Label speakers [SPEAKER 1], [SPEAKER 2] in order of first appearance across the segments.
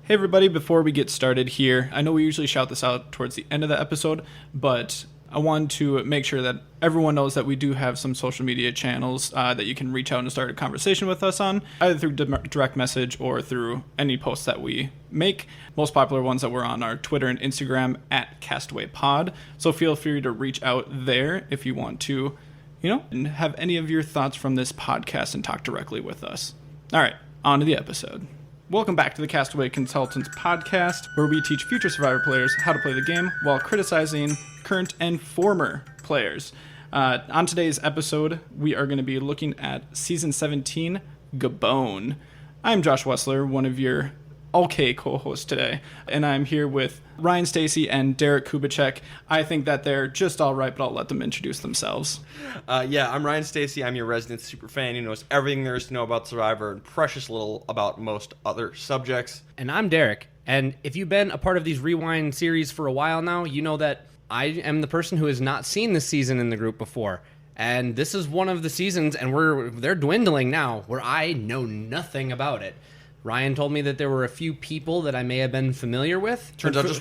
[SPEAKER 1] Hey everybody, before we get started here, I know we usually shout this out towards the end of the episode, but I want to make sure that everyone knows that we do have some social media channels that you can reach out and start a conversation with us on, either through direct message or through any posts that we make. Most popular ones that we're on are Twitter and Instagram at Castaway Pod, so feel free to reach out there if you want to, and have any of your thoughts from this podcast and talk directly with us. All right, on to the episode. Welcome back to the Castaway Consultants Podcast, where we teach future Survivor players how to play the game while criticizing current and former players. On today's episode, we are going to be looking at Season 17, Gabon. I'm Josh Wessler, one of your okay co-hosts today, and I'm here with Ryan Stacy and Derek Kubicek. I think that they're just all right, but I'll let them introduce themselves.
[SPEAKER 2] I'm Ryan Stacy. I'm your resident super fan who knows everything there is to know about Survivor and precious little about most other subjects.
[SPEAKER 3] And I'm Derek, and if you've been a part of these Rewind series for a while now, you know that I am the person who has not seen this season in the group before. And this is one of the seasons, and they're dwindling now, where I know nothing about it. Ryan told me that there were a few people that I may have been familiar with.
[SPEAKER 2] Turns out just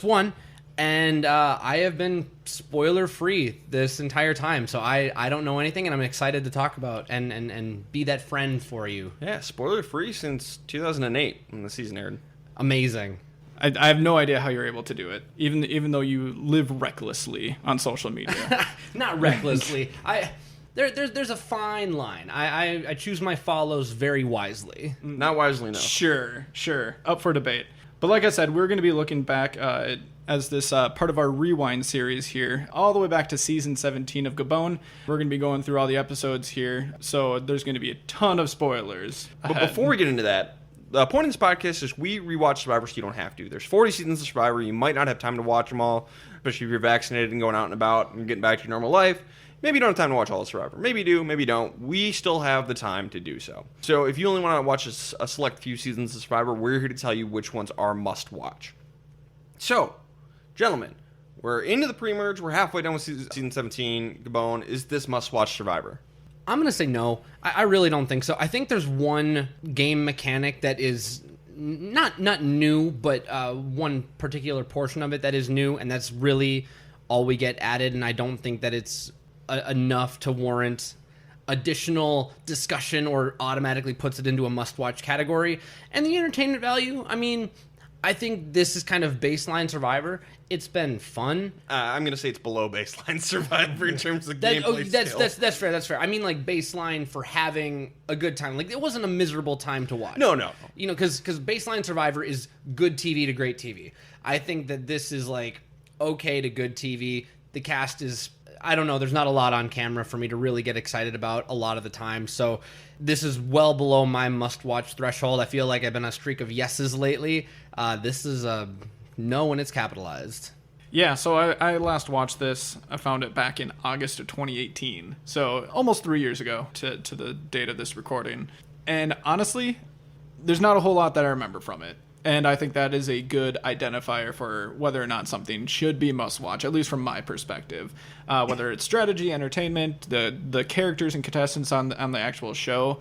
[SPEAKER 2] one.
[SPEAKER 3] And I have been spoiler-free this entire time, so I don't know anything, and I'm excited to talk about and be that friend for you.
[SPEAKER 2] Yeah, spoiler-free since 2008 when the season aired.
[SPEAKER 3] Amazing.
[SPEAKER 1] I have no idea how you're able to do it, even though you live recklessly on social media.
[SPEAKER 3] Not recklessly. There's a fine line. I choose my follows very wisely.
[SPEAKER 2] Not wisely, no.
[SPEAKER 1] Sure. Up for debate. But like I said, we're going to be looking back as this part of our Rewind series here, all the way back to Season 17 of Gabon. We're going to be going through all the episodes here, so there's going to be a ton of spoilers ahead.
[SPEAKER 2] But before we get into that, the point of this podcast is we rewatch Survivor so you don't have to. There's 40 seasons of Survivor. You might not have time to watch them all, especially if you're vaccinated and going out and about and getting back to your normal life. Maybe you don't have time to watch all of Survivor. Maybe you do, maybe you don't. We still have the time to do so. So if you only want to watch a select few seasons of Survivor, we're here to tell you which ones are must-watch. So, gentlemen, we're into the pre-merge. We're halfway done with Season 17, Gabon. Is this must-watch Survivor?
[SPEAKER 3] I'm going to say no. I really don't think so. I think there's one game mechanic that is not new, but one particular portion of it that is new, and that's really all we get added, and I don't think that it's enough to warrant additional discussion or automatically puts it into a must-watch category. And the entertainment value, I think this is kind of baseline Survivor. It's been fun.
[SPEAKER 2] I'm going to say it's below baseline Survivor in terms of gameplay skill.
[SPEAKER 3] That's fair. I mean, like, baseline for having a good time. Like, it wasn't a miserable time to watch.
[SPEAKER 2] No.
[SPEAKER 3] Because baseline Survivor is good TV to great TV. I think that this is, like, okay to good TV. The cast is, I don't know, there's not a lot on camera for me to really get excited about a lot of the time. So this is well below my must-watch threshold. I feel like I've been on a streak of yeses lately. This is a no when it's capitalized.
[SPEAKER 1] Yeah, so I last watched this. I found it back in August of 2018. So almost 3 years ago to the date of this recording. And honestly, there's not a whole lot that I remember from it. And I think that is a good identifier for whether or not something should be must-watch, at least from my perspective. Whether it's strategy, entertainment, the characters and contestants on the actual show.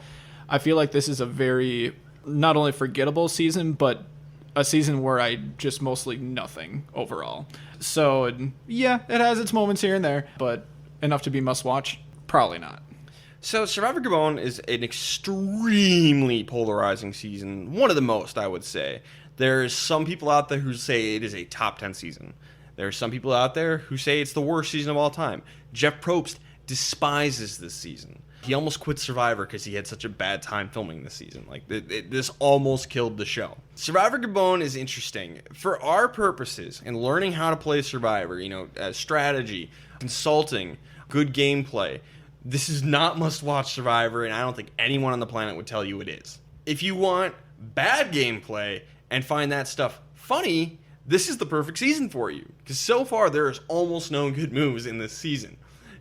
[SPEAKER 1] I feel like this is a very, not only forgettable season, but a season where I just mostly nothing overall. So, yeah, it has its moments here and there, but enough to be must-watch? Probably not.
[SPEAKER 2] So Survivor Gabon is an extremely polarizing season, one of the most, I would say. There's some people out there who say it is a top 10 season. There are some people out there who say it's the worst season of all time. Jeff Probst despises this season. He almost quit Survivor because he had such a bad time filming this season. Like, this almost killed the show. Survivor Gabon is interesting. For our purposes, in learning how to play Survivor, strategy, consulting, good gameplay, this is not must-watch Survivor, and I don't think anyone on the planet would tell you it is. If you want bad gameplay and find that stuff funny, this is the perfect season for you. Because so far, there is almost no good moves in this season.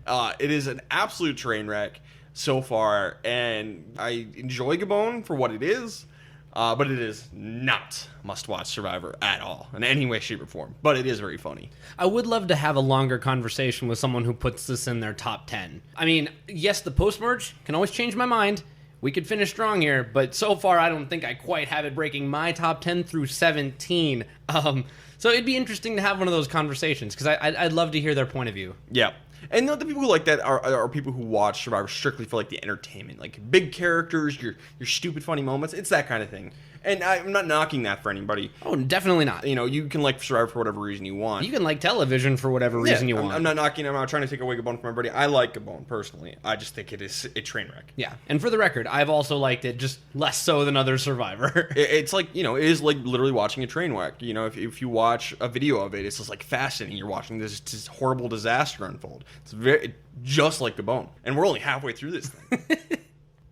[SPEAKER 2] It is an absolute train wreck so far, and I enjoy Gabon for what it is, but it is not must-watch Survivor at all, in any way, shape, or form. But it is very funny.
[SPEAKER 3] I would love to have a longer conversation with someone who puts this in their top 10. I mean, yes, the post-merge can always change my mind. we could finish strong here, but so far I don't think I quite have it breaking my top 10 through 17. So it'd be interesting to have one of those conversations, because I'd love to hear their point of view.
[SPEAKER 2] Yeah. And the people who like that are people who watch Survivor strictly for like the entertainment, like big characters, your stupid funny moments. It's that kind of thing. And I'm not knocking that for anybody.
[SPEAKER 3] Oh, definitely not.
[SPEAKER 2] You know, you can like Survivor for whatever reason you want.
[SPEAKER 3] You can like television for whatever reason you want.
[SPEAKER 2] I'm not knocking. I'm not trying to take away Gabon from everybody. I like Gabon personally. I just think it is a train wreck.
[SPEAKER 3] Yeah, and for the record, I've also liked it, just less so than other Survivor.
[SPEAKER 2] It's like, you know, it is like literally watching a train wreck. You know, if you watch a video of it, it's just like fascinating. You're watching this horrible disaster unfold. It's very just like Gabon, and we're only halfway through this thing.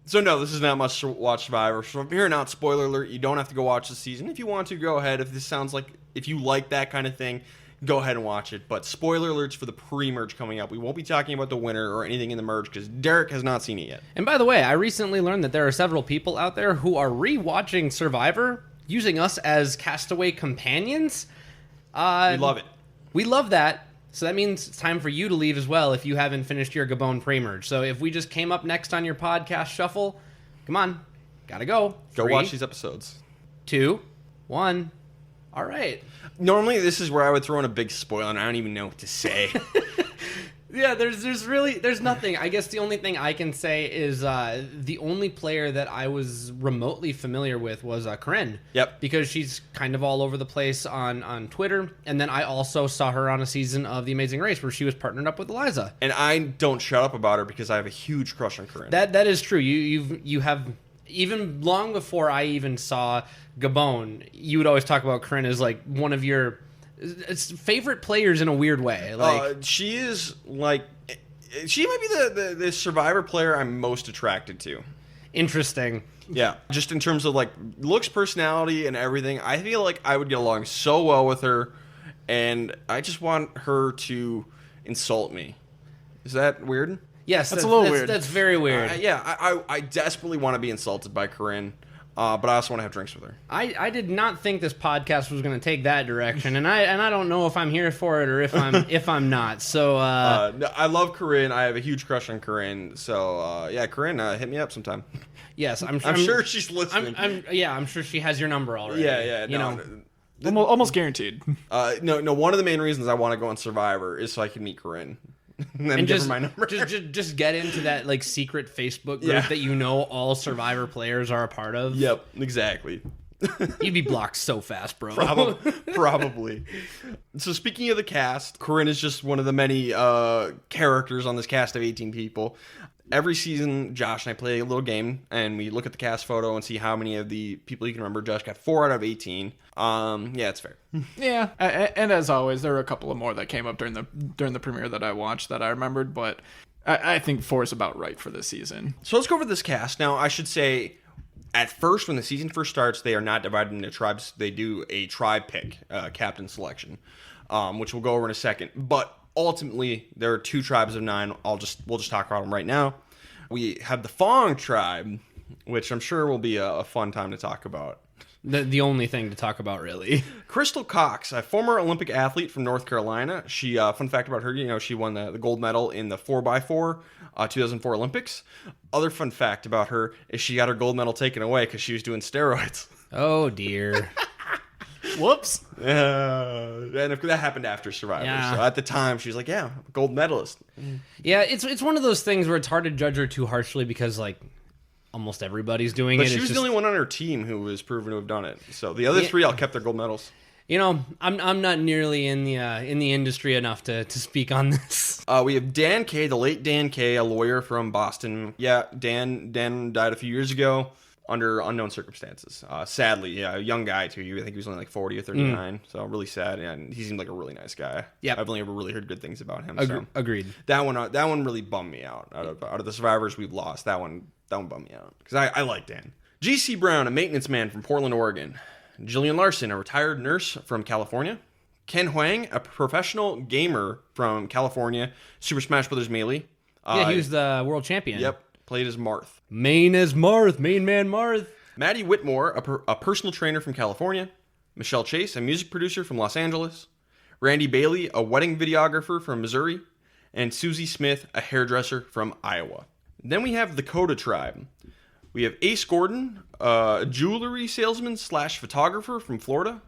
[SPEAKER 2] So no, this is not much to watch Survivor. So here now, spoiler alert, you don't have to go watch the season. If you want to, go ahead. If you like that kind of thing, go ahead and watch it. But spoiler alerts for the pre-merge coming up. We won't be talking about the winner or anything in the merge because Derek has not seen it yet.
[SPEAKER 3] And by the way, I recently learned that there are several people out there who are re-watching Survivor using us as Castaway companions.
[SPEAKER 2] We love it.
[SPEAKER 3] We love that. So that means it's time for you to leave as well if you haven't finished your Gabon pre-merge. So if we just came up next on your podcast shuffle, come on, gotta go.
[SPEAKER 2] Go
[SPEAKER 3] 3,
[SPEAKER 2] watch these episodes.
[SPEAKER 3] 2, 1. All right.
[SPEAKER 2] Normally, this is where I would throw in a big spoiler, and I don't even know what to say.
[SPEAKER 3] Yeah, there's nothing. I guess the only thing I can say is the only player that I was remotely familiar with was Corinne.
[SPEAKER 2] Yep.
[SPEAKER 3] Because she's kind of all over the place on Twitter. And then I also saw her on a season of The Amazing Race where she was partnered up with Eliza.
[SPEAKER 2] And I don't shut up about her because I have a huge crush on Corinne.
[SPEAKER 3] That is true. You have, even long before I even saw Gabon, you would always talk about Corinne as like one of your favorite players in a weird way. Like
[SPEAKER 2] she is like, she might be the Survivor player I'm most attracted to.
[SPEAKER 3] Interesting.
[SPEAKER 2] Yeah, just in terms of like looks, personality, and everything. I feel like I would get along so well with her, and I just want her to insult me. Is that weird?
[SPEAKER 3] Yes,
[SPEAKER 1] that's a little weird.
[SPEAKER 3] That's very weird.
[SPEAKER 2] I desperately want to be insulted by Corinne. But I also want to have drinks with her.
[SPEAKER 3] I did not think this podcast was going to take that direction, and I don't know if I'm here for it or if I'm not. So
[SPEAKER 2] no, I love Corinne. I have a huge crush on Corinne. So yeah, Corinne, hit me up sometime.
[SPEAKER 3] Yes, I'm
[SPEAKER 2] sure she's listening.
[SPEAKER 3] I'm sure she has your number already.
[SPEAKER 2] Yeah.
[SPEAKER 3] You know.
[SPEAKER 1] Almost guaranteed.
[SPEAKER 2] No. One of the main reasons I want to go on Survivor is so I can meet Corinne. And then give her my number.
[SPEAKER 3] Just get into that like secret Facebook group that you know all Survivor players are a part of.
[SPEAKER 2] Yep, exactly.
[SPEAKER 3] You'd be blocked so fast, bro.
[SPEAKER 2] Probably. So speaking of the cast, Corinne is just one of the many characters on this cast of 18 people. Every season, Josh and I play a little game, and we look at the cast photo and see how many of the people you can remember. Josh got 4 out of 18. Yeah, it's fair.
[SPEAKER 1] Yeah, and as always, there were a couple of more that came up during the premiere that I watched that I remembered, but I think 4 is about right for this season.
[SPEAKER 2] So let's go over this cast. Now, I should say, at first, when the season first starts, they are not divided into tribes. They do a tribe pick, captain selection, which we'll go over in a second. But ultimately, there are 2 tribes of 9. We'll just talk about them right now. We have the Fong tribe, which I'm sure will be a fun time to talk about.
[SPEAKER 3] The only thing to talk about, really.
[SPEAKER 2] Crystal Cox, a former Olympic athlete from North Carolina. She, fun fact about her, she won the gold medal in the 4x4 2004 Olympics. Other fun fact about her is she got her gold medal taken away because she was doing steroids.
[SPEAKER 3] Oh, dear.
[SPEAKER 1] Whoops.
[SPEAKER 2] And that happened after Survivor.
[SPEAKER 3] Yeah.
[SPEAKER 2] So at the time, she was like, yeah, gold medalist.
[SPEAKER 3] Yeah, it's one of those things where it's hard to judge her too harshly because, like, almost everybody's doing
[SPEAKER 2] But
[SPEAKER 3] it.
[SPEAKER 2] she was the only one on her team who was proven to have done it. So the other 3 all kept their gold medals.
[SPEAKER 3] You know, I'm not nearly in the industry enough to speak on this.
[SPEAKER 2] We have Dan Kay, the late Dan Kay, a lawyer from Boston. Yeah, Dan died a few years ago under unknown circumstances. Sadly, yeah, a young guy too. I think he was only like 40 or 39. So really sad. And he seemed like a really nice guy.
[SPEAKER 3] Yeah,
[SPEAKER 2] I've only ever really heard good things about him.
[SPEAKER 3] Agreed.
[SPEAKER 2] That one really bummed me out. Out of the survivors we've lost, that one bummed me out because I like Dan. GC Brown, a maintenance man from Portland, Oregon. Jillian Larson, a retired nurse from California. Ken Huang, a professional gamer from California. Super Smash Bros. Melee.
[SPEAKER 3] Yeah, he was the world champion.
[SPEAKER 2] Yep, played as Marth.
[SPEAKER 3] Main man Marth.
[SPEAKER 2] Maddie Whitmore, a personal trainer from California. Michelle Chase, a music producer from Los Angeles. Randy Bailey, a wedding videographer from Missouri. And Susie Smith, a hairdresser from Iowa. Then we have the Coda tribe. We have Ace Gordon, a jewelry salesman / photographer from Florida.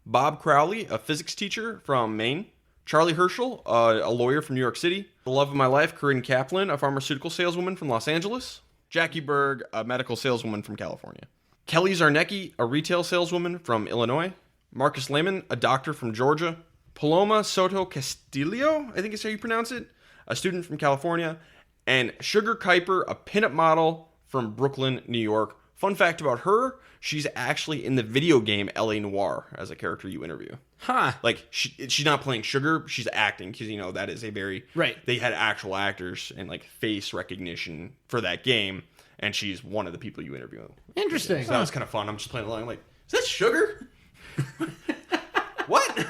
[SPEAKER 2] Bob Crowley, a physics teacher from Maine. Charlie Herschel, a lawyer from New York City. The love of my life, Corinne Kaplan, a pharmaceutical saleswoman from Los Angeles. Jackie Berg, a medical saleswoman from California. Kelly Zarnecki, a retail saleswoman from Illinois. Marcus Lehman, a doctor from Georgia. Paloma Soto Castillo, I think is how you pronounce it, a student from California. And Sugar Kuiper, a pinup model from Brooklyn, New York. Fun fact about her, she's actually in the video game L.A. Noire as a character you interview.
[SPEAKER 3] Huh.
[SPEAKER 2] Like, she's not playing Sugar, she's acting, because, you know, that is a very...
[SPEAKER 3] Right.
[SPEAKER 2] They had actual actors and, like, face recognition for that game, and she's one of the people you interview.
[SPEAKER 3] Interesting.
[SPEAKER 2] So that was kind of fun. I'm just playing along, I'm like, is that Sugar? What?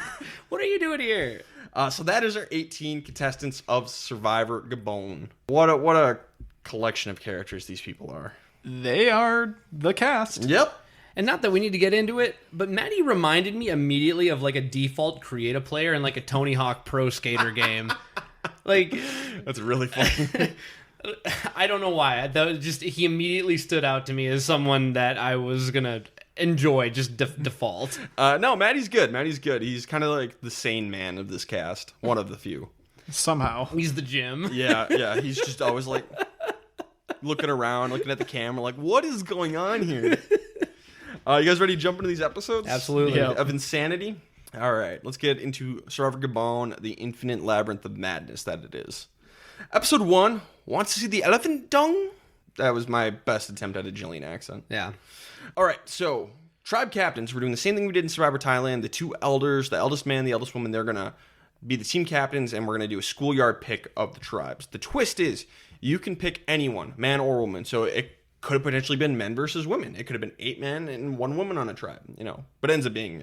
[SPEAKER 3] What are you doing here?
[SPEAKER 2] So that is our 18 contestants of Survivor Gabon. What a collection of characters these people are.
[SPEAKER 1] They are the cast.
[SPEAKER 2] Yep.
[SPEAKER 3] And not that we need to get into it, but Maddie reminded me immediately of like a default create a player in like a Tony Hawk Pro Skater game. Like,
[SPEAKER 2] that's really funny.
[SPEAKER 3] I don't know why. He immediately stood out to me as someone that I was gonna enjoy just default.
[SPEAKER 2] No, Maddie's good. Maddie's good. He's kind of like the sane man of this cast. One of the few.
[SPEAKER 1] Somehow.
[SPEAKER 3] He's the Jim.
[SPEAKER 2] Yeah. He's just always like looking around, looking at the camera, like, what is going on here? You guys ready to jump into these episodes?
[SPEAKER 3] Absolutely.
[SPEAKER 1] Yeah.
[SPEAKER 2] Of insanity? All right, let's get into Survivor Gabon, the infinite labyrinth of madness that it is. Episode 1, wants to see the elephant dung? That was my best attempt at a Jillian accent.
[SPEAKER 3] Yeah.
[SPEAKER 2] All right, so tribe captains, we're doing the same thing we did in Survivor Thailand. The two elders, the eldest man, the eldest woman, they're going to be the team captains, and we're going to do a schoolyard pick of the tribes. The twist is you can pick anyone, man or woman. So it could have potentially been men versus women. It could have been 8 men and 1 woman on a tribe, you know. But it ends up being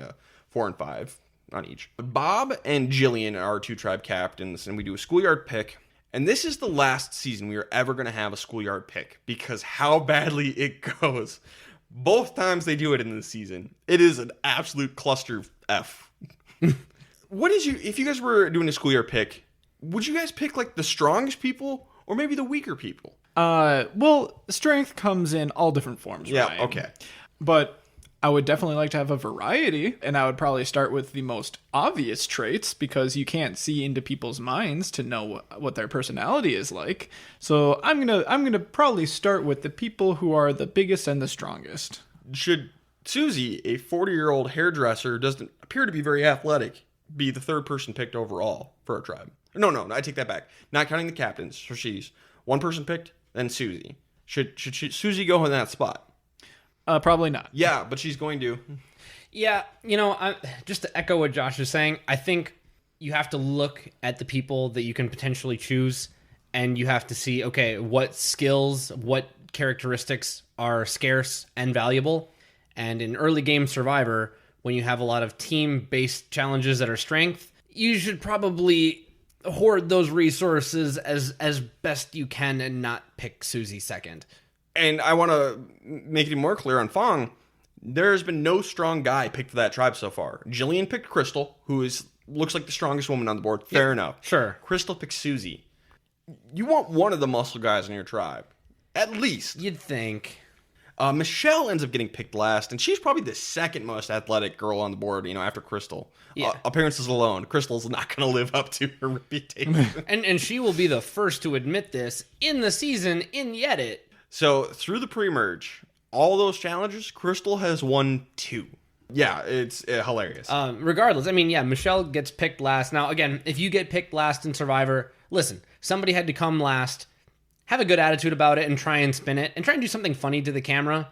[SPEAKER 2] 4 and 5 on each. Bob and Jillian are 2 tribe captains, and we do a schoolyard pick. And this is the last season we are ever going to have a schoolyard pick because how badly it goes. Both times they do it in this season, it is an absolute cluster F. If you guys were doing a schoolyard pick, would you guys pick like the strongest people or maybe the weaker people?
[SPEAKER 1] Well, strength comes in all different forms,
[SPEAKER 2] Yeah,
[SPEAKER 1] Ryan.
[SPEAKER 2] okay.
[SPEAKER 1] But I would definitely like to have a variety, and I would probably start with the most obvious traits because you can't see into people's minds to know what their personality is like. So I'm gonna probably start with the people who are the biggest and the strongest.
[SPEAKER 2] Should Susie, a 40-year-old hairdresser who doesn't appear to be very athletic, be the 3rd person picked overall for our tribe? No, I take that back. Not counting the captains. So she's 1 person picked, then Susie. Should Susie go in that spot?
[SPEAKER 1] Probably not.
[SPEAKER 2] Yeah, but she's going to.
[SPEAKER 3] Yeah, just to echo what Josh is saying, I think you have to look at the people that you can potentially choose, and you have to see, okay, what skills, what characteristics are scarce and valuable. And in early game Survivor, when you have a lot of team-based challenges that are strength, you should probably hoard those resources as best you can and not pick Susie second.
[SPEAKER 2] And I want to make it even more clear on Fong. There's been no strong guy picked for that tribe so far. Jillian picked Crystal, who looks like the strongest woman on the board. Fair enough.
[SPEAKER 3] Sure.
[SPEAKER 2] Crystal picked Susie. You want one of the muscle guys in your tribe. At least.
[SPEAKER 3] You'd think.
[SPEAKER 2] Michelle ends up getting picked last, and she's probably the 2nd most athletic girl on the board, after Crystal.
[SPEAKER 3] Yeah.
[SPEAKER 2] Appearances alone. Crystal's not going to live up to her reputation.
[SPEAKER 3] And she will be the first to admit this in the season, in the edit.
[SPEAKER 2] So, through the pre-merge, all those challenges, Crystal has won 2. Yeah, it's hilarious.
[SPEAKER 3] Regardless, Michelle gets picked last. Now, again, if you get picked last in Survivor, listen, somebody had to come last. Have a good attitude about it and try and spin it and try and do something funny to the camera.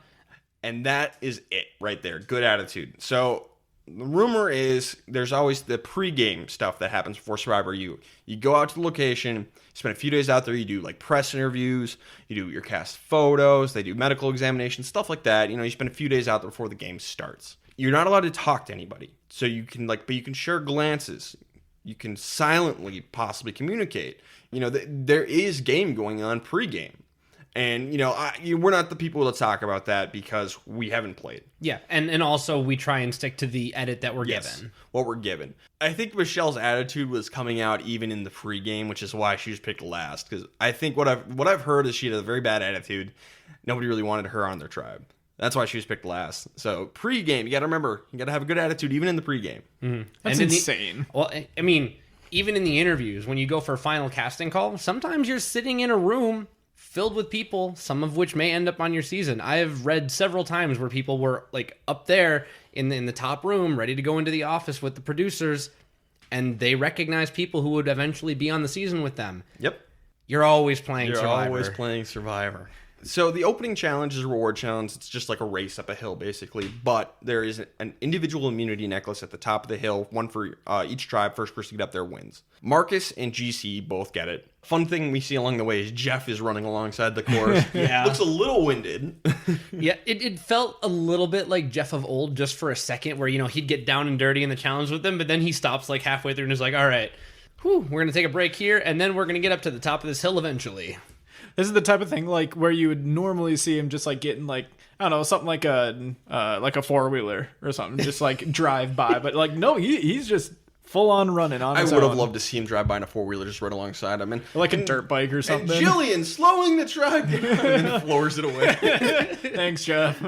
[SPEAKER 2] And that is it right there. Good attitude. So the rumor is there's always the pre-game stuff that happens before Survivor. You go out to the location, spend a few days out there. You do like press interviews. You do your cast photos. They do medical examinations, stuff like that. You spend a few days out there before the game starts. You're not allowed to talk to anybody. So you can but you can share glances. You can silently possibly communicate. There is game going on pre-game. And, we're not the people to talk about that because we haven't played.
[SPEAKER 3] Yeah, and also we try and stick to the edit that we're given.
[SPEAKER 2] What we're given. I think Michelle's attitude was coming out even in the pregame, which is why she was picked last. Because I think what I've heard is she had a very bad attitude. Nobody really wanted her on their tribe. That's why she was picked last. So pregame, you got to remember, you got to have a good attitude even in the pregame.
[SPEAKER 3] Mm-hmm.
[SPEAKER 1] That's insane.
[SPEAKER 3] Well, I mean, even in the interviews, when you go for a final casting call, sometimes you're sitting in a room filled with people, some of which may end up on your season. I have read several times where people were like up there in the top room, ready to go into the office with the producers, and they recognize people who would eventually be on the season with them.
[SPEAKER 2] Yep.
[SPEAKER 3] You're always playing Survivor.
[SPEAKER 2] You're always playing Survivor. So the opening challenge is a reward challenge. It's just like a race up a hill, basically. But there is an individual immunity necklace at the top of the hill, one for each tribe. First person to get up there wins. Marcus and GC both get it. Fun thing we see along the way is Jeff is running alongside the course.
[SPEAKER 3] Yeah.
[SPEAKER 2] Looks a little winded.
[SPEAKER 3] Yeah, it felt a little bit like Jeff of old just for a second where, he'd get down and dirty in the challenge with them, but then he stops like halfway through and is like, all right, we're going to take a break here, and then we're going to get up to the top of this hill eventually.
[SPEAKER 1] This is the type of thing like where you would normally see him just like getting like, I don't know, something like a four-wheeler or something, just like drive by. But like, no, he's just full on running on his
[SPEAKER 2] I would have
[SPEAKER 1] own.
[SPEAKER 2] loved to see him drive by in a four-wheeler just right alongside him.
[SPEAKER 1] Like a dirt bike or something.
[SPEAKER 2] And Jillian slowing the tribe down and then floors it away.
[SPEAKER 1] Thanks, Jeff.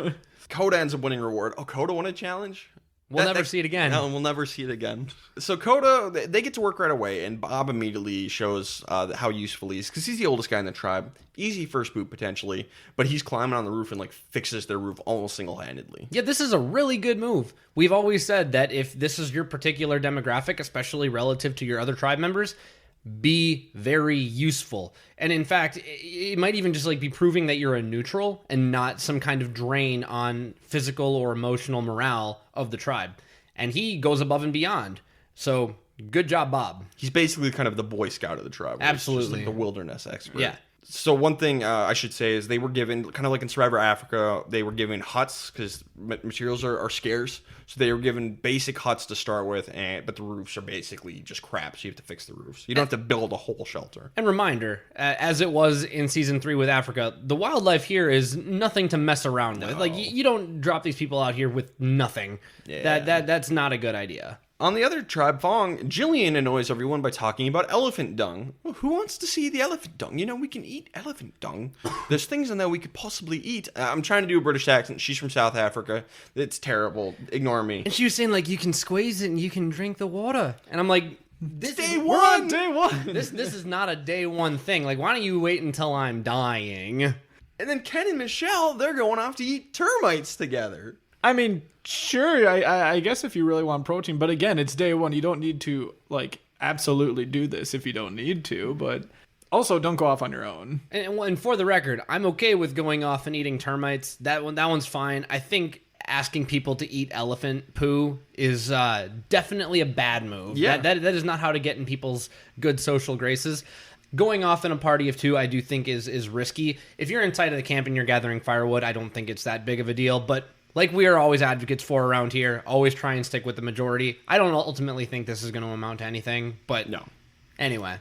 [SPEAKER 2] Coda ends up winning reward. Oh, Coda won a challenge?
[SPEAKER 3] We'll never see it again.
[SPEAKER 2] No, we'll never see it again. So Coda, they get to work right away, and Bob immediately shows how useful he is, because he's the oldest guy in the tribe. Easy first boot, potentially, but he's climbing on the roof and like fixes their roof almost single-handedly.
[SPEAKER 3] Yeah, this is a really good move. We've always said that if this is your particular demographic, especially relative to your other tribe members, be very useful. And in fact, it might even just like be proving that you're a neutral and not some kind of drain on physical or emotional morale of the tribe. And he goes above and beyond. So good job, Bob.
[SPEAKER 2] He's basically kind of the Boy Scout of the tribe.
[SPEAKER 3] Absolutely.
[SPEAKER 2] Just like the wilderness expert.
[SPEAKER 3] Yeah.
[SPEAKER 2] So one thing I should say is they were given, kind of like in Survivor Africa, they were given huts because materials are scarce. So they were given basic huts to start with, but the roofs are basically just crap, so you have to fix the roofs. You don't have to build a whole shelter.
[SPEAKER 3] And reminder, as it was in Season 3 with Africa, the wildlife here is nothing to mess around with. Like, you don't drop these people out here with nothing.
[SPEAKER 2] Yeah.
[SPEAKER 3] That's not a good idea.
[SPEAKER 2] On the other tribe, Fong, Jillian annoys everyone by talking about elephant dung. Well, who wants to see the elephant dung? We can eat elephant dung. There's things in there we could possibly eat. I'm trying to do a British accent. She's from South Africa. It's terrible. Ignore me.
[SPEAKER 3] And she was saying, like, you can squeeze it and you can drink the water. And I'm like, this
[SPEAKER 2] Day
[SPEAKER 3] is
[SPEAKER 2] one!
[SPEAKER 1] Day one.
[SPEAKER 3] This is not a day one thing. Like, why don't you wait until I'm dying?
[SPEAKER 2] And then Ken and Michelle, they're going off to eat termites together.
[SPEAKER 1] I mean, sure, I guess if you really want protein, but again, it's day one. You don't need to, like, absolutely do this if you don't need to, but also don't go off on your own.
[SPEAKER 3] And for the record, I'm okay with going off and eating termites. That one's fine. I think asking people to eat elephant poo is definitely a bad move.
[SPEAKER 2] Yeah.
[SPEAKER 3] That is not how to get in people's good social graces. Going off in a party of two, I do think is risky. If you're inside of the camp and you're gathering firewood, I don't think it's that big of a deal, but like we are always advocates for around here, always try and stick with the majority. I don't ultimately think this is going to amount to anything, but
[SPEAKER 2] No.
[SPEAKER 3] Anyway.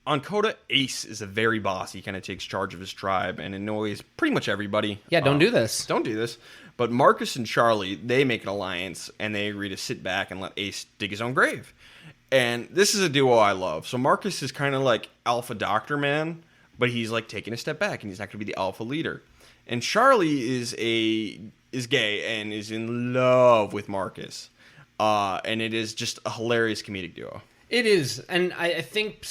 [SPEAKER 2] On Coda, Ace is a very bossy, kind of takes charge of his tribe and annoys pretty much everybody.
[SPEAKER 3] Yeah, don't do this.
[SPEAKER 2] Don't do this. But Marcus and Charlie, they make an alliance, and they agree to sit back and let Ace dig his own grave. And this is a duo I love. So Marcus is kind of like alpha doctor man, but he's like taking a step back, and he's not going to be the alpha leader. And Charlie is gay and is in love with Marcus. And it is just a hilarious comedic duo.
[SPEAKER 3] It is, and I think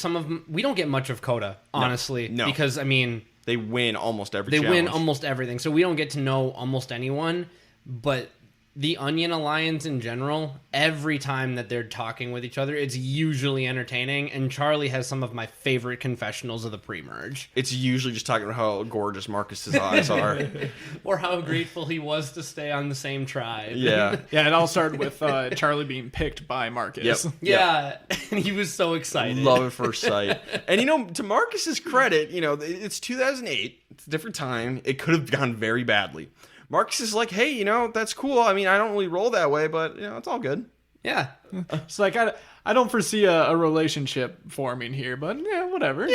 [SPEAKER 3] we don't get much of Coda, honestly.
[SPEAKER 2] No.
[SPEAKER 3] Because, I mean,
[SPEAKER 2] They win almost every
[SPEAKER 3] they
[SPEAKER 2] challenge.
[SPEAKER 3] win almost everything, so we don't get to know almost anyone, but the Onion Alliance in general, every time that they're talking with each other, it's usually entertaining, and Charlie has some of my favorite confessionals of the pre-merge.
[SPEAKER 2] It's usually just talking about how gorgeous Marcus's eyes are.
[SPEAKER 3] Or how grateful he was to stay on the same tribe.
[SPEAKER 2] Yeah.
[SPEAKER 1] Yeah, it all started with Charlie being picked by Marcus.
[SPEAKER 2] Yep.
[SPEAKER 3] Yeah, and he was so excited.
[SPEAKER 2] Love at first sight. And, to Marcus's credit, it's 2008. It's a different time. It could have gone very badly. Marcus is like, hey, that's cool. I mean, I don't really roll that way, but, it's all good.
[SPEAKER 3] Yeah.
[SPEAKER 1] It's like I don't foresee a relationship forming here, but yeah, whatever.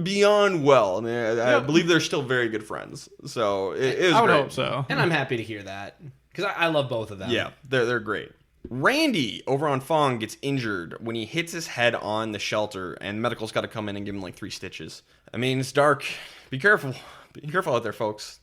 [SPEAKER 2] Beyond well. I mean, I believe they're still very good friends. So it was
[SPEAKER 1] I would
[SPEAKER 2] great.
[SPEAKER 1] hope so.
[SPEAKER 3] And I'm happy to hear that because I love both of them.
[SPEAKER 2] Yeah, they're great. Randy over on Fong gets injured when he hits his head on the shelter, and medical's got to come in and give him like 3 stitches. I mean, it's dark. Be careful. Be careful out there, folks.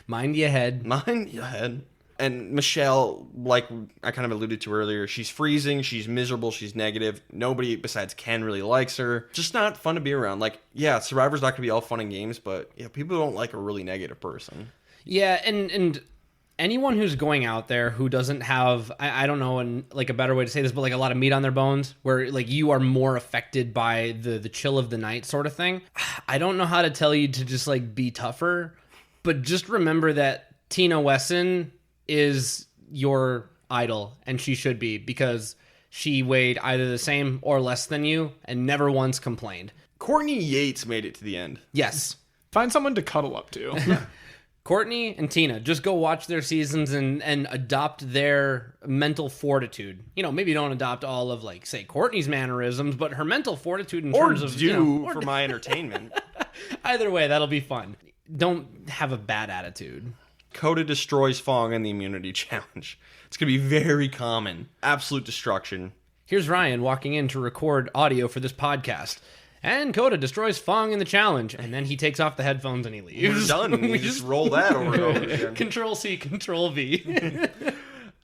[SPEAKER 3] Mind your head.
[SPEAKER 2] Mind your head. And Michelle, like I kind of alluded to earlier, she's freezing, she's miserable, she's negative. Nobody besides Ken really likes her. Just not fun to be around. Like, yeah, Survivor's not going to be all fun and games, but yeah, people don't like a really negative person.
[SPEAKER 3] Yeah, and anyone who's going out there who doesn't have, I don't know, and like a better way to say this, but like a lot of meat on their bones, where like you are more affected by the chill of the night sort of thing. I don't know how to tell you to just like be tougher, but just remember that Tina Wesson is your idol, and she should be, because she weighed either the same or less than you and never once complained.
[SPEAKER 2] Courtney Yates made it to the end.
[SPEAKER 3] Yes.
[SPEAKER 1] Find someone to cuddle up to.
[SPEAKER 3] Courtney and Tina, just go watch their seasons and adopt their mental fortitude. You know, maybe don't adopt all of, like, say, Courtney's mannerisms, but her mental fortitude in terms of...
[SPEAKER 2] for my entertainment.
[SPEAKER 3] Either way, that'll be fun. Don't have a bad attitude.
[SPEAKER 2] Coda destroys Fong in the immunity challenge. It's going to be very common. Absolute destruction.
[SPEAKER 3] Here's Ryan walking in to record audio for this podcast. And Coda destroys Fong in the challenge. And then he takes off the headphones and he leaves.
[SPEAKER 2] We're done. We just roll that over and over again.
[SPEAKER 3] Control-C, Control-V.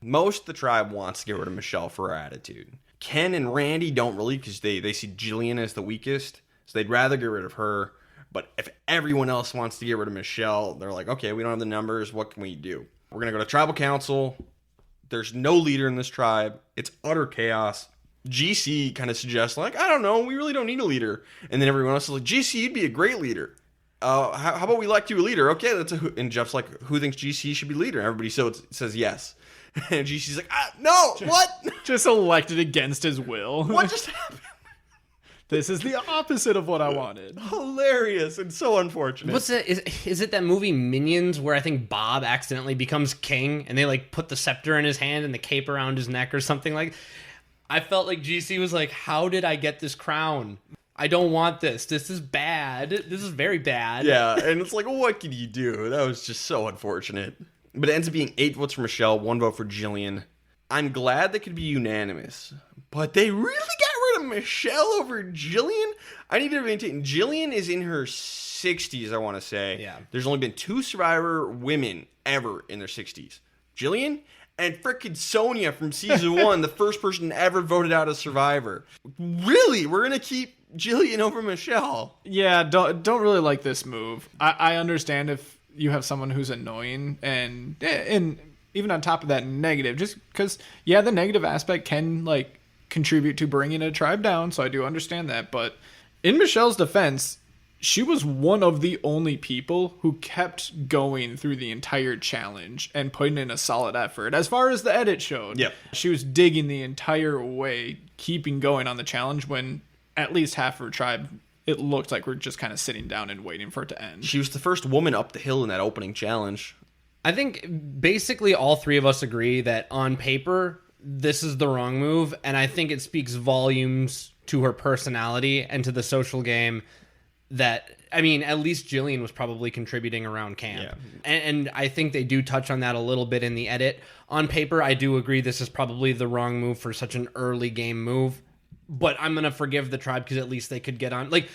[SPEAKER 2] Most of the tribe wants to get rid of Michelle for her attitude. Ken and Randy don't really, because they see Jillian as the weakest. So they'd rather get rid of her. But if everyone else wants to get rid of Michelle, they're like, okay, we don't have the numbers. What can we do? We're going to go to tribal council. There's no leader in this tribe. It's utter chaos. GC kind of suggests, like, I don't know, we really don't need a leader. And then everyone else is like, GC, you'd be a great leader. How about we elect you a leader? Okay, and Jeff's like, who thinks GC should be leader? And everybody says yes. And GC's like, no, what?
[SPEAKER 1] Just elected against his will.
[SPEAKER 2] What just happened?
[SPEAKER 1] This is the opposite of what I wanted.
[SPEAKER 2] Hilarious and so unfortunate.
[SPEAKER 3] What's it? Is it that movie Minions where I think Bob accidentally becomes king and they like put the scepter in his hand and the cape around his neck or something like? I felt like GC was like, how did I get this crown? I don't want this. This is bad. This is very bad.
[SPEAKER 2] Yeah, and it's like, what can you do? That was just so unfortunate. But it ends up being 8 votes for Michelle, 1 vote for Jillian. I'm glad they could be unanimous, but they really got rid of Michelle over Jillian? I need to maintain, Jillian is in her 60s, I want to say.
[SPEAKER 3] Yeah.
[SPEAKER 2] There's only been 2 Survivor women ever in their 60s. Jillian and frickin' Sonia from season 1, the first person ever voted out as Survivor. Really? We're going to keep Jillian over Michelle?
[SPEAKER 1] Yeah, don't really like this move. I understand if you have someone who's annoying and even on top of that negative, just because, yeah, the negative aspect can, like, contribute to bringing a tribe down, so I do understand that. But in Michelle's defense, she was one of the only people who kept going through the entire challenge and putting in a solid effort. As far as the edit showed,
[SPEAKER 2] yep.
[SPEAKER 1] She was digging the entire way, keeping going on the challenge when at least half her tribe, it looked like we're just kind of sitting down and waiting for it to end.
[SPEAKER 2] She was the first woman up the hill in that opening challenge.
[SPEAKER 3] I think basically all 3 of us agree that on paper, this is the wrong move, and I think it speaks volumes to her personality and to the social game that, I mean, at least Jillian was probably contributing around camp.
[SPEAKER 2] Yeah.
[SPEAKER 3] And I think they do touch on that a little bit in the edit. On paper, I do agree this is probably the wrong move for such an early game move, but I'm going to forgive the tribe because at least they could get on. Like,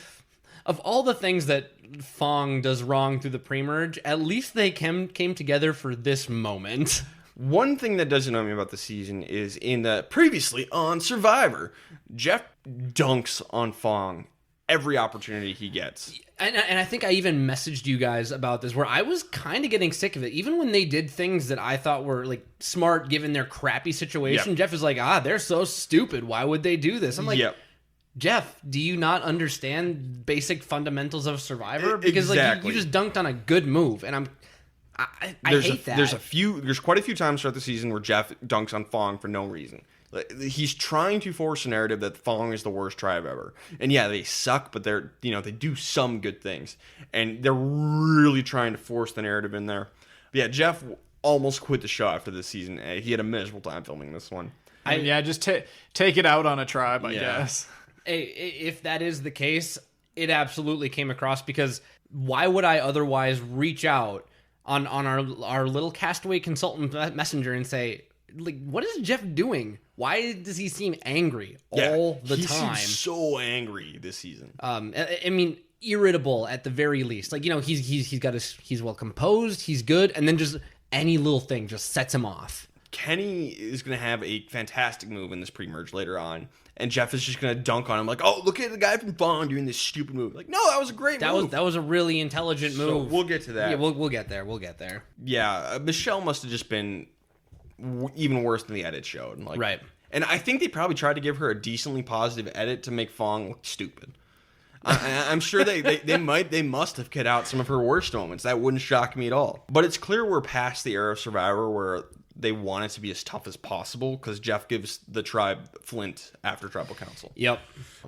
[SPEAKER 3] of all the things that Fong does wrong through the pre-merge, at least they came together for this moment.
[SPEAKER 2] One thing that doesn't annoy me about the season is in the previously on Survivor, Jeff dunks on Fong every opportunity he gets.
[SPEAKER 3] And I think I even messaged you guys about this, where I was kind of getting sick of it. Even when they did things that I thought were like smart given their crappy situation, Jeff is like, they're so stupid. Why would they do this? I'm like, Jeff, do you not understand basic fundamentals of Survivor? Because like you just dunked on a good move, and I hate that.
[SPEAKER 2] There's quite a few times throughout the season where Jeff dunks on Fong for no reason. He's trying to force a narrative that Fong is the worst tribe ever. And yeah, they suck, but they do some good things. And they're really trying to force the narrative in there. But yeah, Jeff, almost quit the show after this season. He had a miserable time filming this one.
[SPEAKER 1] Just take it out on a tribe, I
[SPEAKER 2] Yeah.
[SPEAKER 1] guess.
[SPEAKER 3] If that is the case, it absolutely came across, because why would I otherwise reach out on our little Castaway Consultant messenger and say, like, what is Jeff doing? Why does he seem angry all the time?
[SPEAKER 2] He seems so angry this season.
[SPEAKER 3] I mean, irritable at the very least. Like, he's well composed, he's good, and then just any little thing just sets him off.
[SPEAKER 2] Kenny is going to have a fantastic move in this pre-merge later on, and Jeff is just going to dunk on him like, oh, look at the guy from Vaughn doing this stupid move. Like, no, that was a great move.
[SPEAKER 3] That was a really intelligent move.
[SPEAKER 2] So we'll get to that.
[SPEAKER 3] Yeah, we'll get there. We'll get there.
[SPEAKER 2] Yeah, Michelle must have just been even worse than the edit showed. Like,
[SPEAKER 3] Right.
[SPEAKER 2] And I think they probably tried to give her a decently positive edit to make Fong look stupid. I'm sure they must have cut out some of her worst moments. That wouldn't shock me at all. But it's clear we're past the era of Survivor where they want it to be as tough as possible, because Jeff gives the tribe Flint after Tribal Council.
[SPEAKER 3] Yep.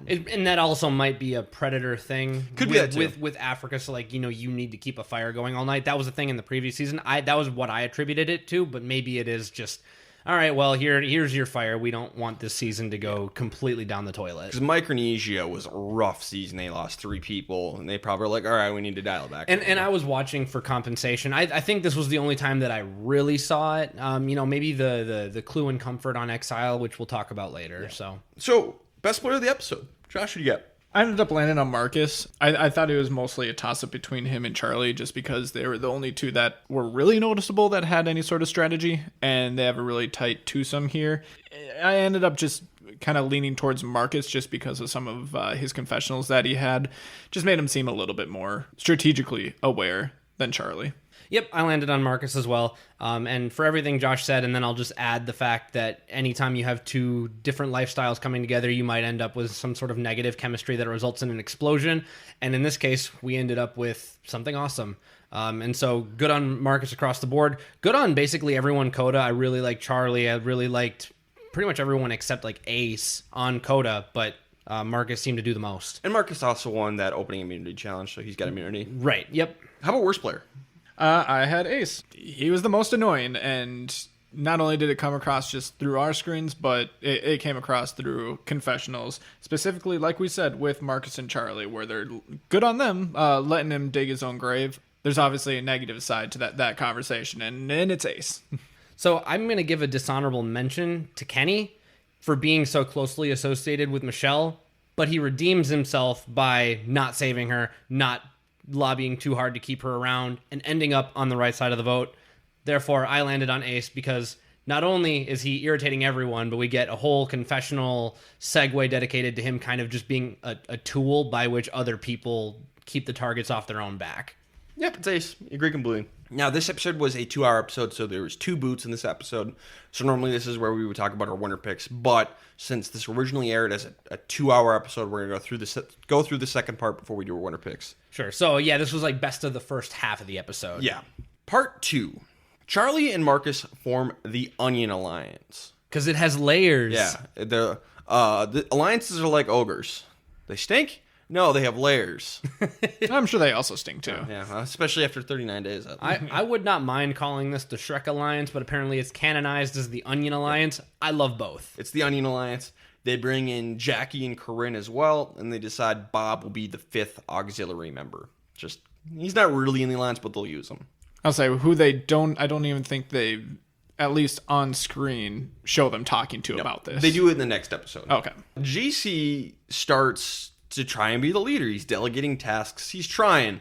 [SPEAKER 3] And that also might be a Predator thing.
[SPEAKER 2] Could be that too.
[SPEAKER 3] With Africa. So, like, you need to keep a fire going all night. That was a thing in the previous season. That was what I attributed it to, but maybe it is just, all right, well, here's your fire. We don't want this season to go completely down the toilet.
[SPEAKER 2] Because Micronesia was a rough season. They lost 3 people, and they probably were like, all right, we need to dial it back.
[SPEAKER 3] And I was watching for compensation. I think this was the only time that I really saw it. Maybe the Clue and Comfort on Exile, which we'll talk about later. Yeah.
[SPEAKER 2] So, best player of the episode. Josh, who do you get?
[SPEAKER 1] I ended up landing on Marcus. I thought it was mostly a toss-up between him and Charlie, just because they were the only two that were really noticeable that had any sort of strategy, and they have a really tight twosome here. I ended up just kind of leaning towards Marcus just because of some of his confessionals that he had. Just made him seem a little bit more strategically aware than Charlie.
[SPEAKER 3] Yep, I landed on Marcus as well. And for everything Josh said, and then I'll just add the fact that anytime you have two different lifestyles coming together, you might end up with some sort of negative chemistry that results in an explosion. And in this case, we ended up with something awesome. And so good on Marcus across the board. Good on basically everyone Coda. I really liked Charlie. I really liked pretty much everyone except like Ace on Coda, but Marcus seemed to do the most.
[SPEAKER 2] And Marcus also won that opening immunity challenge, so he's got immunity.
[SPEAKER 3] Right, yep.
[SPEAKER 2] How about worst player?
[SPEAKER 1] I had Ace. He was the most annoying, and not only did it come across just through our screens, but it came across through confessionals, specifically, like we said, with Marcus and Charlie, where they're good on them, letting him dig his own grave. There's obviously a negative side to that conversation, and it's Ace.
[SPEAKER 3] So I'm going to give a dishonorable mention to Kenny for being so closely associated with Michelle, but he redeems himself by not saving her, not lobbying too hard to keep her around, and ending up on the right side of the vote. Therefore, I landed on Ace because not only is he irritating everyone, but we get a whole confessional segue dedicated to him kind of just being a tool by which other people keep the targets off their own back.
[SPEAKER 2] Yep, it's Ace. Agree completely. Now, this episode was a 2-hour episode, so there was 2 boots in this episode. So normally this is where we would talk about our winner picks, but since this originally aired as a 2-hour episode, we're going to go through the second part before we do our winner picks.
[SPEAKER 3] Sure. So, yeah, this was like best of the first half of the episode.
[SPEAKER 2] Yeah. Part 2. Charlie and Marcus form the Onion Alliance.
[SPEAKER 3] Because it has layers.
[SPEAKER 2] Yeah. The alliances are like ogres. They stink? No, they have layers.
[SPEAKER 1] I'm sure they also stink too.
[SPEAKER 2] Yeah, especially after 39 days.
[SPEAKER 3] I would not mind calling this the Shrek Alliance, but apparently it's canonized as the Onion Alliance. Yeah. I love both.
[SPEAKER 2] It's the Onion Alliance. They bring in Jackie and Corinne as well, and they decide Bob will be the 5th auxiliary member. He's not really in the alliance, but they'll use him.
[SPEAKER 1] I'll say I don't even think they, at least on screen, show them talking to about this.
[SPEAKER 2] They do it in the next episode.
[SPEAKER 1] Okay.
[SPEAKER 2] GC starts to try and be the leader. He's delegating tasks. He's trying.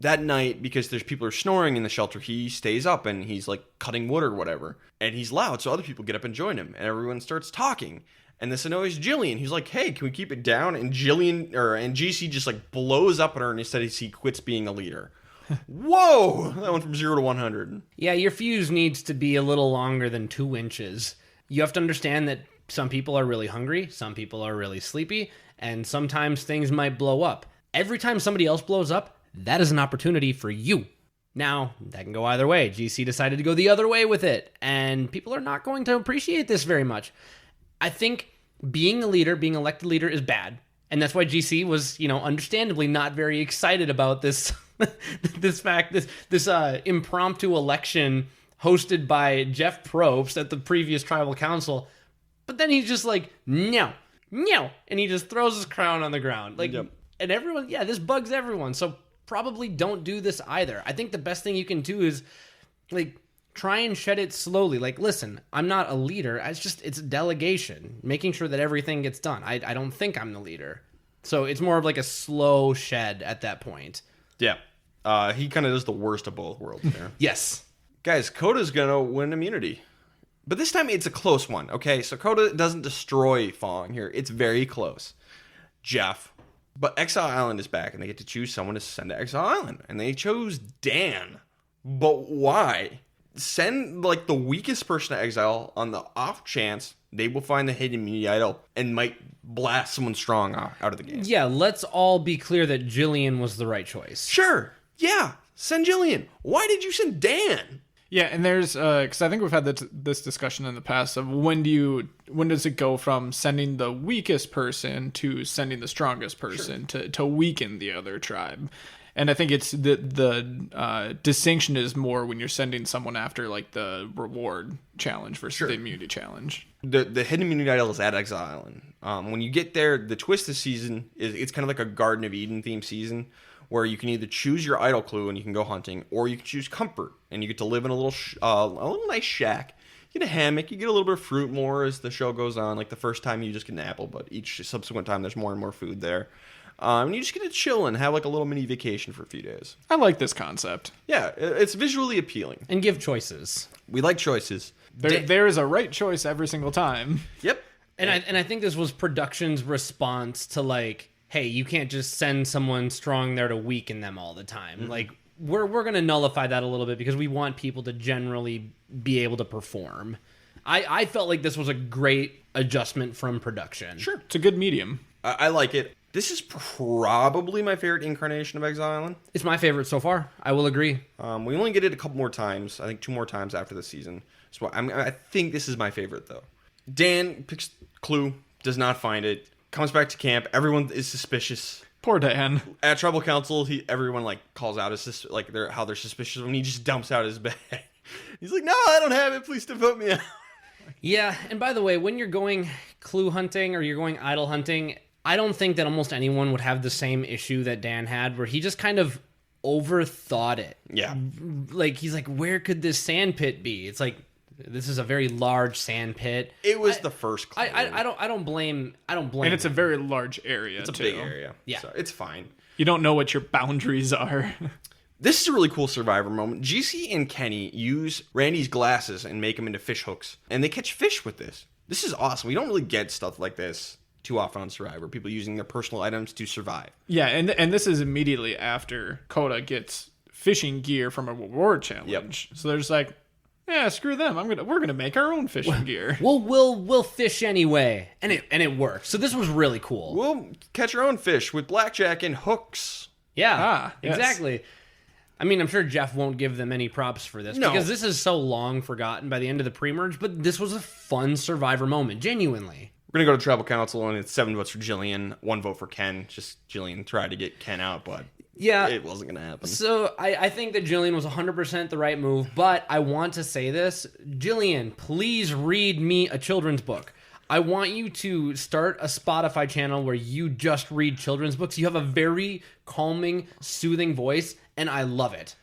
[SPEAKER 2] That night, because there's people are snoring in the shelter, he stays up and he's like cutting wood or whatever. And he's loud, so other people get up and join him. And everyone starts talking. And this annoys Jillian. He's like, hey, can we keep it down? And GC just like blows up at her, and instead he quits being a leader. Whoa! That went from 0 to 100.
[SPEAKER 3] Yeah, your fuse needs to be a little longer than 2 inches. You have to understand that some people are really hungry, some people are really sleepy, and sometimes things might blow up. Every time somebody else blows up, that is an opportunity for you. Now, that can go either way. GC decided to go the other way with it, and people are not going to appreciate this very much. I think being a leader, being elected leader is bad, and that's why GC was, understandably not very excited about this this impromptu election hosted by Jeff Probst at the previous tribal council. But then he's just like, no, and he just throws his crown on the ground. Like,
[SPEAKER 2] Yep.
[SPEAKER 3] And everyone, this bugs everyone. So probably don't do this either. I think the best thing you can do is, like, try and shed it slowly. Like, listen, I'm not a leader. It's delegation, making sure that everything gets done. I don't think I'm the leader. So it's more of like a slow shed at that point.
[SPEAKER 2] Yeah. He kind of does the worst of both worlds there.
[SPEAKER 3] Yes.
[SPEAKER 2] Guys, Coda's going to win immunity. But this time it's a close one, okay? So Coda doesn't destroy Fong here. It's very close. Jeff. But Exile Island is back, and they get to choose someone to send to Exile Island. And they chose Dan. But why? Send, like, the weakest person to exile on the off chance they will find the hidden immunity idol and might blast someone strong out of the game.
[SPEAKER 3] Yeah, let's all be clear that Jillian was the right choice.
[SPEAKER 2] Sure. Yeah. Send Jillian. Why did you send Dan?
[SPEAKER 1] Yeah, and there's because I think we've had this discussion in the past of when does it go from sending the weakest person to sending the strongest person to weaken the other tribe, and I think it's the distinction is more when you're sending someone after like the reward challenge versus the immunity challenge.
[SPEAKER 2] The hidden immunity idol is at Exile Island. When you get there, the twist this season is it's kind of like a Garden of Eden themed season, where you can either choose your idol clue and you can go hunting, or you can choose comfort and you get to live in a little nice shack. You get a hammock, you get a little bit of fruit more as the show goes on. Like the first time you just get an apple, but each subsequent time there's more and more food there. And you just get to chill and have like a little mini vacation for a few days.
[SPEAKER 1] I like this concept.
[SPEAKER 2] Yeah, it's visually appealing.
[SPEAKER 3] And give choices.
[SPEAKER 2] We like choices.
[SPEAKER 1] There is a right choice every single time.
[SPEAKER 2] Yep.
[SPEAKER 3] And I think this was production's response to, like, hey, you can't just send someone strong there to weaken them all the time. Mm-hmm. Like, we're going to nullify that a little bit because we want people to generally be able to perform. I felt like this was a great adjustment from production.
[SPEAKER 1] Sure. It's a good medium.
[SPEAKER 2] I like it. This is probably my favorite incarnation of Exile Island.
[SPEAKER 3] It's my favorite so far. I will agree.
[SPEAKER 2] We only get it a couple more times. I think 2 more times after the season. So I think this is my favorite, though. Dan picks clue, does not find it, comes back to camp. Everyone is suspicious.
[SPEAKER 1] Poor Dan.
[SPEAKER 2] At Tribal Council, everyone like calls out how they're suspicious when he just dumps out his bag. He's like, "No, I don't have it. Please don't vote me out."
[SPEAKER 3] Yeah, and by the way, when you're going clue hunting or you're going idol hunting, I don't think that almost anyone would have the same issue that Dan had, where he just kind of overthought it.
[SPEAKER 2] Yeah.
[SPEAKER 3] Like, he's like, where could this sand pit be? It's like, this is a very large sand pit.
[SPEAKER 2] It was the first clue.
[SPEAKER 3] I don't blame.
[SPEAKER 1] And it's a very large area.
[SPEAKER 2] It's a
[SPEAKER 1] too.
[SPEAKER 2] big area.
[SPEAKER 3] Yeah.
[SPEAKER 2] So it's fine.
[SPEAKER 1] You don't know what your boundaries are.
[SPEAKER 2] This is a really cool Survivor moment. GC and Kenny use Randy's glasses and make them into fish hooks. And they catch fish with this. This is awesome. We don't really get stuff like this too often on Survivor. People using their personal items to survive.
[SPEAKER 1] Yeah, and this is immediately after Coda gets fishing gear from a reward challenge. Yep. So they're just like, yeah, screw them. We're gonna make our own fishing gear.
[SPEAKER 3] We'll fish anyway, and it works. So this was really cool.
[SPEAKER 2] We'll catch our own fish with blackjack and hooks.
[SPEAKER 3] Yeah,
[SPEAKER 1] yes.
[SPEAKER 3] Exactly. I mean, I'm sure Jeff won't give them any props for this because this is so long forgotten by the end of the pre-merge, but this was a fun Survivor moment, genuinely.
[SPEAKER 2] We're going to go to Tribal Council, and it's 7 votes for Jillian, 1 vote for Ken. Just Jillian tried to get Ken out, but it wasn't going to happen.
[SPEAKER 3] So I think that Jillian was 100% the right move, but I want to say this. Jillian, please read me a children's book. I want you to start a Spotify channel where you just read children's books. You have a very calming, soothing voice, and I love it.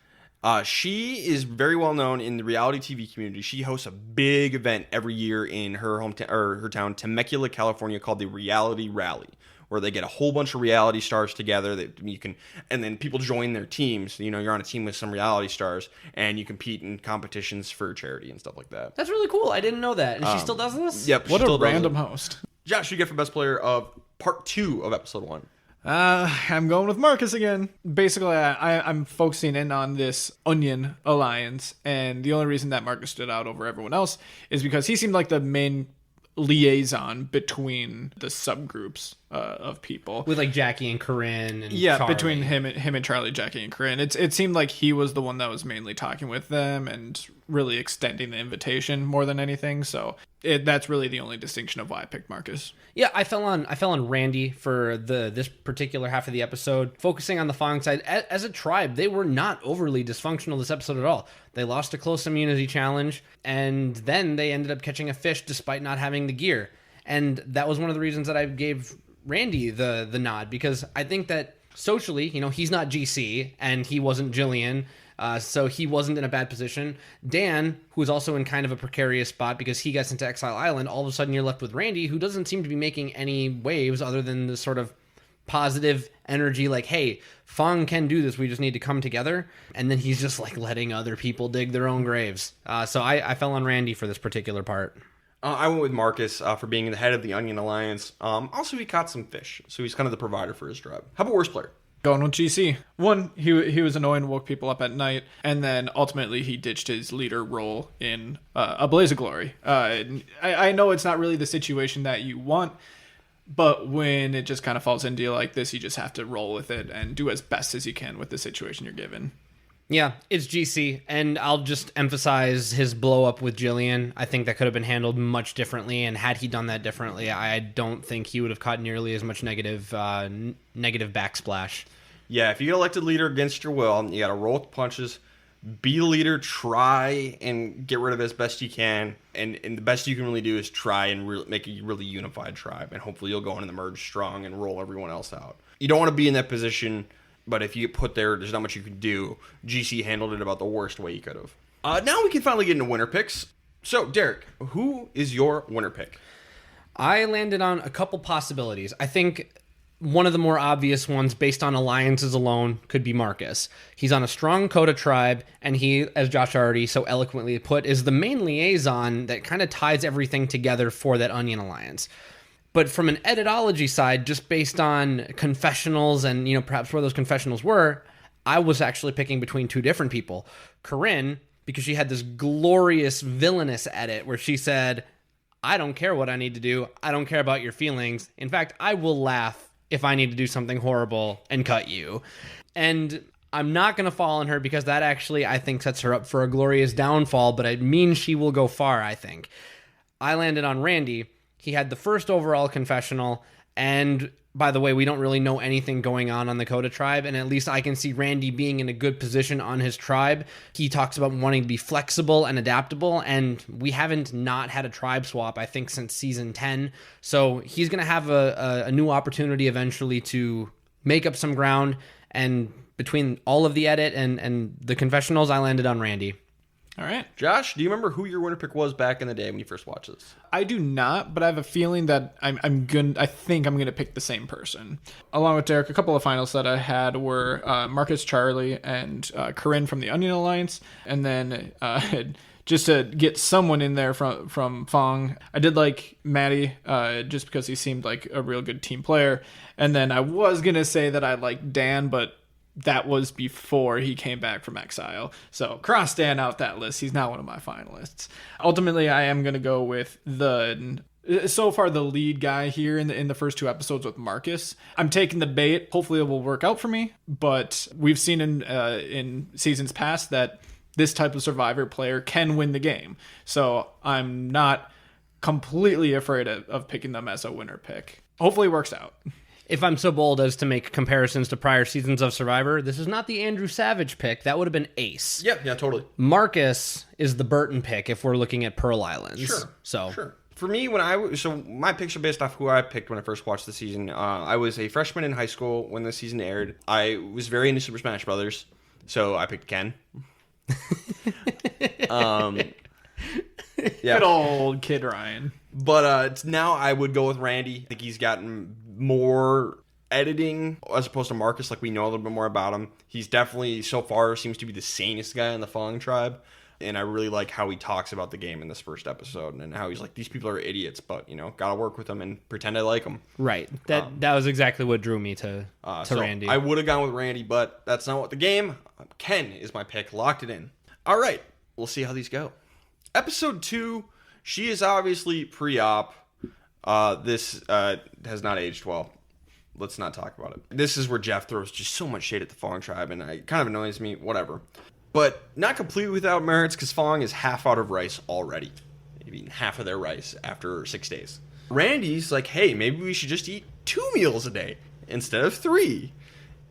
[SPEAKER 2] She is very well known in the reality TV community. She hosts a big event every year in her hometown or her town, Temecula, California, called the Reality Rally, where they get a whole bunch of reality stars together that you can, and then people join their teams. You know, you're on a team with some reality stars, and you compete in competitions for charity and stuff like that.
[SPEAKER 3] That's really cool. I didn't know that. And she still does this?
[SPEAKER 2] Yep.
[SPEAKER 1] What a random host.
[SPEAKER 2] Josh, you get for best player of part 2 of episode 1.
[SPEAKER 1] I'm going with Marcus again. Basically, I'm focusing in on this Onion Alliance, and the only reason that Marcus stood out over everyone else is because he seemed like the main liaison between the subgroups. of people.
[SPEAKER 3] With like Jackie and Corinne and
[SPEAKER 1] yeah,
[SPEAKER 3] Charlie.
[SPEAKER 1] between him and Charlie, Jackie, and Corinne. It seemed like he was the one that was mainly talking with them and really extending the invitation more than anything. So that's really the only distinction of why I picked Marcus.
[SPEAKER 3] Yeah, I fell on Randy for this particular half of the episode, focusing on the Fong side. As a tribe, they were not overly dysfunctional this episode at all. They lost a close immunity challenge, and then they ended up catching a fish despite not having the gear. And that was one of the reasons that I gave Randy the nod, because I think that socially, he's not GC and he wasn't Jillian, so he wasn't in a bad position. Dan, who is also in kind of a precarious spot because he gets into Exile Island, all of a sudden you're left with Randy, who doesn't seem to be making any waves other than the sort of positive energy, like, hey, Fong can do this, we just need to come together. And then he's just like letting other people dig their own graves. So I fell on Randy for this particular part.
[SPEAKER 2] I went with Marcus for being the head of the Onion Alliance. Also, he caught some fish, so he's kind of the provider for his tribe. How about worst player?
[SPEAKER 1] Going with GC. One, he was annoying, woke people up at night, and then ultimately he ditched his leader role in A Blaze of Glory. I know it's not really the situation that you want, but when it just kind of falls into you like this, you just have to roll with it and do as best as you can with the situation you're given.
[SPEAKER 3] Yeah, it's GC, and I'll just emphasize his blow up with Jillian. I think that could have been handled much differently, and had he done that differently, I don't think he would have caught nearly as much negative backsplash.
[SPEAKER 2] Yeah, if you get elected leader against your will, you got to roll with the punches, be the leader, try and get rid of it as best you can, and the best you can really do is try and make a really unified tribe, and hopefully you'll go into the merge strong and roll everyone else out. You don't want to be in that position. But if you get put there, there's not much you can do. GC handled it about the worst way he could have. Now we can finally get into winner picks. So, Derek, who is your winner pick?
[SPEAKER 3] I landed on a couple possibilities. I think one of the more obvious ones, based on alliances alone, could be Marcus. He's on a strong Coda tribe, and he, as Josh already so eloquently put, is the main liaison that kind of ties everything together for that Onion Alliance. But from an editology side, just based on confessionals and, perhaps where those confessionals were, I was actually picking between two different people. Corinne, because she had this glorious villainous edit where she said, I don't care what I need to do. I don't care about your feelings. In fact, I will laugh if I need to do something horrible and cut you. And I'm not going to fall on her because that actually, I think, sets her up for a glorious downfall, but it means she will go far, I think. I landed on Randy. He had the first overall confessional, and by the way, we don't really know anything going on the Coda tribe, and at least I can see Randy being in a good position on his tribe. He talks about wanting to be flexible and adaptable, and we haven't not had a tribe swap, I think, since season 10, so he's going to have a new opportunity eventually to make up some ground, and between all of the edit and the confessionals, I landed on Randy.
[SPEAKER 1] All right.
[SPEAKER 2] Josh, do you remember who your winner pick was back in the day when you first watched this?
[SPEAKER 1] I do not, but I have a feeling that I think I'm gonna pick the same person. Along with Derek, a couple of finals that I had were Marcus, Charlie, and Corinne from the Onion Alliance, and then just to get someone in there from Fong, I did like Maddie, just because he seemed like a real good team player, and then I was gonna say that I liked Dan, but that was before he came back from exile. So cross Dan out that list. He's not one of my finalists. Ultimately, I am going to go with so far the lead guy here in the first two episodes with Marcus. I'm taking the bait. Hopefully it will work out for me. But we've seen in seasons past that this type of Survivor player can win the game. So I'm not completely afraid of picking them as a winner pick. Hopefully it works out.
[SPEAKER 3] If I'm so bold as to make comparisons to prior seasons of Survivor, this is not the Andrew Savage pick. That would have been Ace.
[SPEAKER 2] Yeah, totally.
[SPEAKER 3] Marcus is the Burton pick if we're looking at Pearl Islands.
[SPEAKER 2] Sure. For me, my picks are based off who I picked when I first watched the season. I was a freshman in high school when the season aired. I was very into Super Smash Brothers, so I picked Ken.
[SPEAKER 1] Yeah. Good old Kid Ryan.
[SPEAKER 2] But now I would go with Randy. I think he's gotten more editing as opposed to Marcus. Like, we know a little bit more about him. He's definitely, so far, seems to be the sanest guy in the Fong tribe. And I really like how he talks about the game in this first episode and how he's like, these people are idiots, but, gotta work with them and pretend I like them.
[SPEAKER 3] Right. That was exactly what drew me to Randy.
[SPEAKER 2] I would have gone with Randy, but that's not what the game. Ken is my pick. Locked it in. All right. We'll see how these go. Episode 2, she is obviously pre-op. This has not aged well. let's not talk about it. This is where Jeff throws just so much shade at the Fong tribe, and it kind of annoys me, whatever. But not completely without merits, because Fong is half out of rice already. They've eaten half of their rice after 6 days. Randy's like, hey, maybe we should just eat 2 meals a day instead of 3.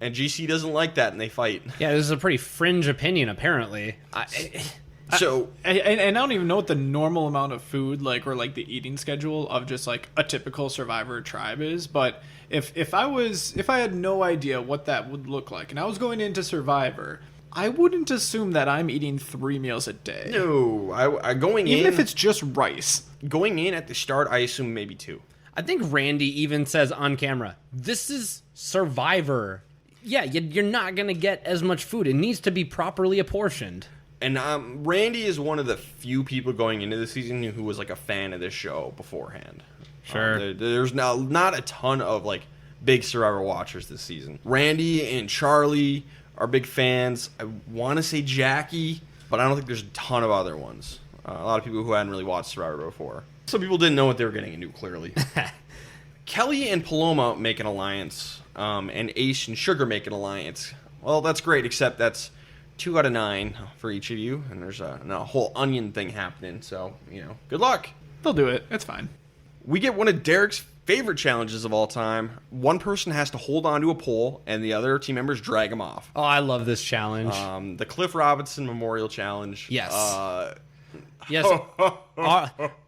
[SPEAKER 2] And GC doesn't like that, and they fight.
[SPEAKER 3] Yeah, this is a pretty fringe opinion, apparently.
[SPEAKER 1] And I don't even know what the normal amount of food, like, or like the eating schedule of just like a typical Survivor tribe is. But if I had no idea what that would look like, and I was going into Survivor, I wouldn't assume that I'm eating 3 meals a day.
[SPEAKER 2] No, I going
[SPEAKER 1] even
[SPEAKER 2] in,
[SPEAKER 1] if it's just rice.
[SPEAKER 2] Going in at the start, I assume maybe 2.
[SPEAKER 3] I think Randy even says on camera, this is Survivor. Yeah, you're not going to get as much food. It needs to be properly apportioned.
[SPEAKER 2] And Randy is one of the few people going into the season who was like a fan of this show beforehand.
[SPEAKER 3] Sure.
[SPEAKER 2] There's now not a ton of like big Survivor watchers this season. Randy and Charlie are big fans. I want to say Jackie, but I don't think there's a ton of other ones. A lot of people who hadn't really watched Survivor before. Some people didn't know what they were getting into, clearly. Kelly and Paloma make an alliance, and Ace and Sugar make an alliance. Well, that's great, except that's 2 out of 9 for each of you, and there's a whole onion thing happening, so, good luck.
[SPEAKER 1] They'll do it. It's fine.
[SPEAKER 2] We get one of Derek's favorite challenges of all time. One person has to hold on to a pole, and the other team members drag him off.
[SPEAKER 3] Oh, I love this challenge.
[SPEAKER 2] The Cliff Robinson Memorial Challenge.
[SPEAKER 3] Yes. Yes.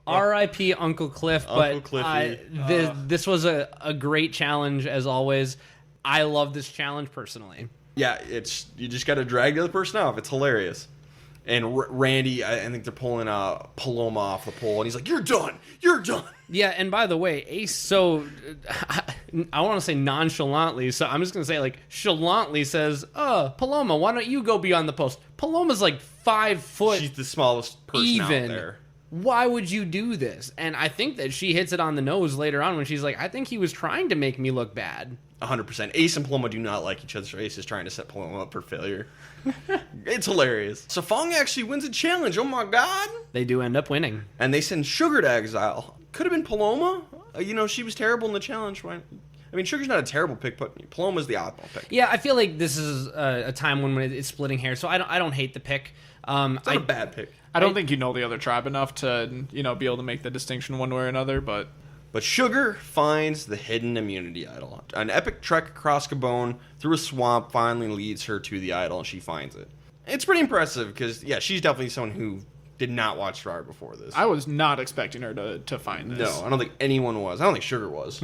[SPEAKER 3] R.I.P. Uncle Cliff.
[SPEAKER 2] Uncle
[SPEAKER 3] But
[SPEAKER 2] Cliffy.
[SPEAKER 3] this was a great challenge, as always. I love this challenge personally.
[SPEAKER 2] Yeah, you just got to drag the other person off. It's hilarious. And Randy, I think they're pulling Paloma off the pole, and he's like, "You're done. You're done."
[SPEAKER 3] Yeah, and by the way, Ace so I want to say nonchalantly, so I'm just gonna say like chalantly says, Paloma, why don't you go beyond the post?" Paloma's like 5 foot.
[SPEAKER 2] She's the smallest person out there.
[SPEAKER 3] Why would you do this? And I think that she hits it on the nose later on when she's like, I think he was trying to make me look bad.
[SPEAKER 2] 100%. Ace and Paloma do not like each other, so Ace is trying to set Paloma up for failure. It's hilarious. So Fong actually wins a challenge. Oh my god.
[SPEAKER 3] They do end up winning.
[SPEAKER 2] And they send Sugar to exile. Could have been Paloma. She was terrible in the challenge. Sugar's not a terrible pick, but Paloma's the oddball pick.
[SPEAKER 3] Yeah, I feel like this is a time when it's splitting hairs, so I don't hate the pick.
[SPEAKER 2] It's not a bad pick.
[SPEAKER 1] I don't think you know the other tribe enough to, be able to make the distinction one way or another, but
[SPEAKER 2] Sugar finds the hidden immunity idol. An epic trek across Gabon through a swamp finally leads her to the idol, and she finds it. It's pretty impressive because, yeah, she's definitely someone who did not watch Survivor before this.
[SPEAKER 1] I was not expecting her to find this.
[SPEAKER 2] No, I don't think anyone was. I don't think Sugar was.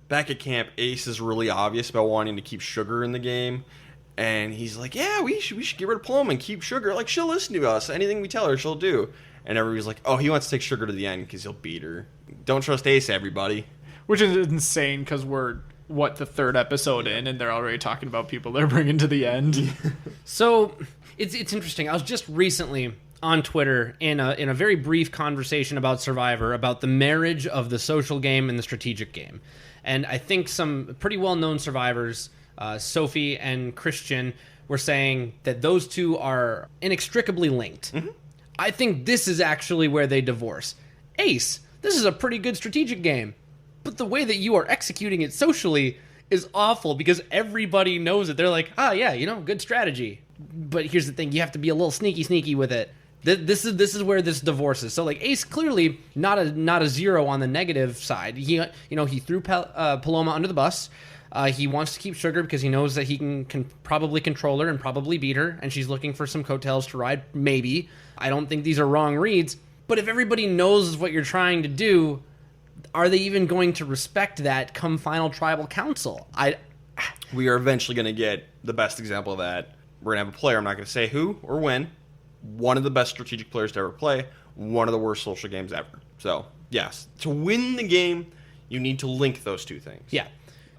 [SPEAKER 2] Back at camp, Ace is really obvious about wanting to keep Sugar in the game. And he's like, yeah, we should get rid of Paloma and keep Sugar. Like, she'll listen to us. Anything we tell her, she'll do. And everybody's like, oh, he wants to take Sugar to the end because he'll beat her. Don't trust Ace, everybody.
[SPEAKER 1] Which is insane because we're, the 3rd episode in, and they're already talking about people they're bringing to the end.
[SPEAKER 3] So, it's interesting. I was just recently on Twitter in a very brief conversation about Survivor, about the marriage of the social game and the strategic game. And I think some pretty well-known survivors, Sophie and Christian, were saying that those two are inextricably linked. Mm-hmm. I think this is actually where they divorce. Ace, this is a pretty good strategic game, but the way that you are executing it socially is awful because everybody knows it. They're like, good strategy. But here's the thing, you have to be a little sneaky with it. This is where this divorces. So like Ace clearly not a 0 on the negative side. He threw Paloma under the bus. He wants to keep Sugar because he knows that he can probably control her and probably beat her, and she's looking for some coattails to ride, maybe. I don't think these are wrong reads, but if everybody knows what you're trying to do, are they even going to respect that come final tribal council?
[SPEAKER 2] We are eventually going to get the best example of that. We're going to have a player, I'm not going to say who or when, one of the best strategic players to ever play, one of the worst social games ever. So, yes, to win the game, you need to link those two things.
[SPEAKER 3] Yeah.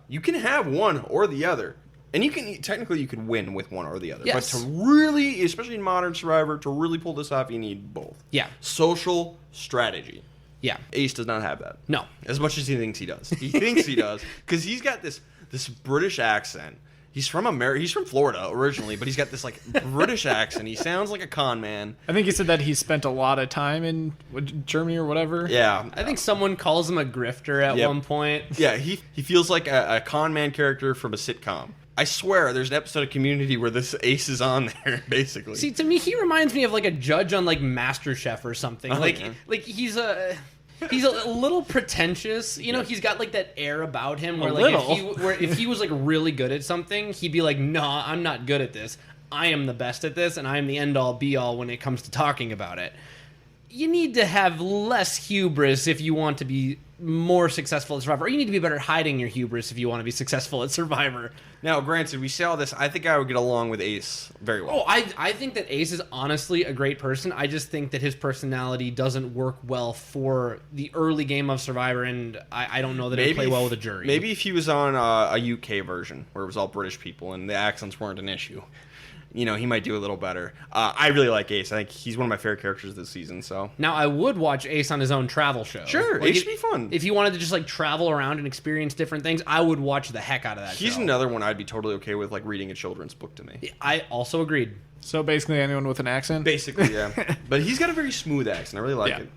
[SPEAKER 2] You can have one or the other. And you could win with one or the other.
[SPEAKER 3] Yes.
[SPEAKER 2] But to really, especially in modern Survivor, to really pull this off, you need both.
[SPEAKER 3] Yeah.
[SPEAKER 2] Social strategy.
[SPEAKER 3] Yeah.
[SPEAKER 2] Ace does not have that.
[SPEAKER 3] No.
[SPEAKER 2] As much as he thinks he does. He thinks he does. Because he's got this British accent. He's from America. He's from Florida originally, but he's got this like British accent. He sounds like a con man.
[SPEAKER 1] I think he said that he spent a lot of time in Germany or whatever.
[SPEAKER 2] Yeah.
[SPEAKER 3] I think someone calls him a grifter at one point.
[SPEAKER 2] Yeah, he feels like a con man character from a sitcom. I swear, there's an episode of Community where this Ace is on there, basically.
[SPEAKER 3] See, to me, he reminds me of like a judge on like MasterChef or something. Like he's a little pretentious. You know, he's got like that air about him where if he was like really good at something, he'd be like, "Nah, I'm not good at this. I am the best at this, and I am the end all be all when it comes to talking about it." You need to have less hubris if you want to be more successful at Survivor, or you need to be better at hiding your hubris if you want to be successful at Survivor.
[SPEAKER 2] Now, granted, we say all this. I think I would get along with Ace very well.
[SPEAKER 3] Oh, I think that Ace is honestly a great person. I just think that his personality doesn't work well for the early game of Survivor, and I don't know that it would play well with a jury.
[SPEAKER 2] Maybe if he was on a UK version where it was all British people and the accents weren't an issue, you know, he might do a little better. I really like Ace. I think he's one of my favorite characters this season. So
[SPEAKER 3] now I would watch Ace on his own travel show.
[SPEAKER 2] Sure, Ace should be fun.
[SPEAKER 3] If he wanted to just like travel around and experience different things, I would watch the heck out of that show.
[SPEAKER 2] He's another one I'd be totally okay with, like reading a children's book to me.
[SPEAKER 3] I also agreed.
[SPEAKER 1] So basically anyone with an accent?
[SPEAKER 2] Basically, yeah. But he's got a very smooth accent. I really like it.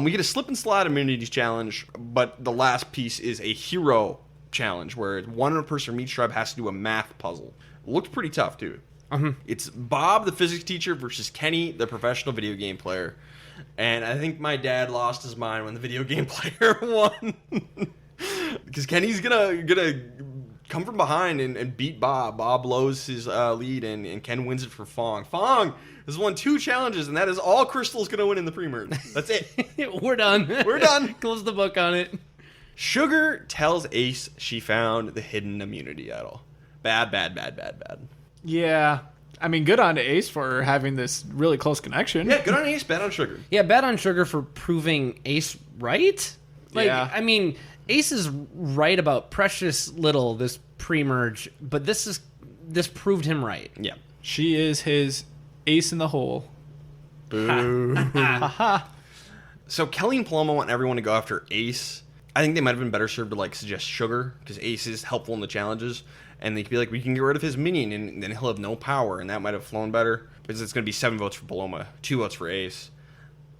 [SPEAKER 2] We get a slip and slide immunities challenge, but the last piece is a hero challenge where one person from each tribe has to do a math puzzle. Looked pretty tough, too. It's Bob, the physics teacher, versus Kenny, the professional video game player. And I think my dad lost his mind when the video game player won. Because Kenny's gonna come from behind and beat Bob. Bob blows his lead, and Ken wins it for Fong. Fong has won 2 challenges, and that is all Crystal's gonna win in the pre-merge. That's it.
[SPEAKER 3] We're done.
[SPEAKER 2] We're done.
[SPEAKER 3] Close the book on it.
[SPEAKER 2] Sugar tells Ace she found the hidden immunity idol. Bad.
[SPEAKER 1] Yeah. I mean, good on to Ace for having this really close connection.
[SPEAKER 2] Yeah, good on Ace, bad on Sugar.
[SPEAKER 3] Yeah, bad on Sugar for proving Ace right. Like,
[SPEAKER 1] yeah.
[SPEAKER 3] I mean, Ace is right about precious little this pre-merge, but this proved him right.
[SPEAKER 2] Yeah.
[SPEAKER 1] She is his ace in the hole.
[SPEAKER 2] Boo. So Kelly and Paloma want everyone to go after Ace. I think they might have been better served to like suggest Sugar, because Ace is helpful in the challenges. And they could be like, we can get rid of his minion, and then he'll have no power, and that might have flown better. Because it's going to be 7 votes for Paloma, 2 votes for Ace.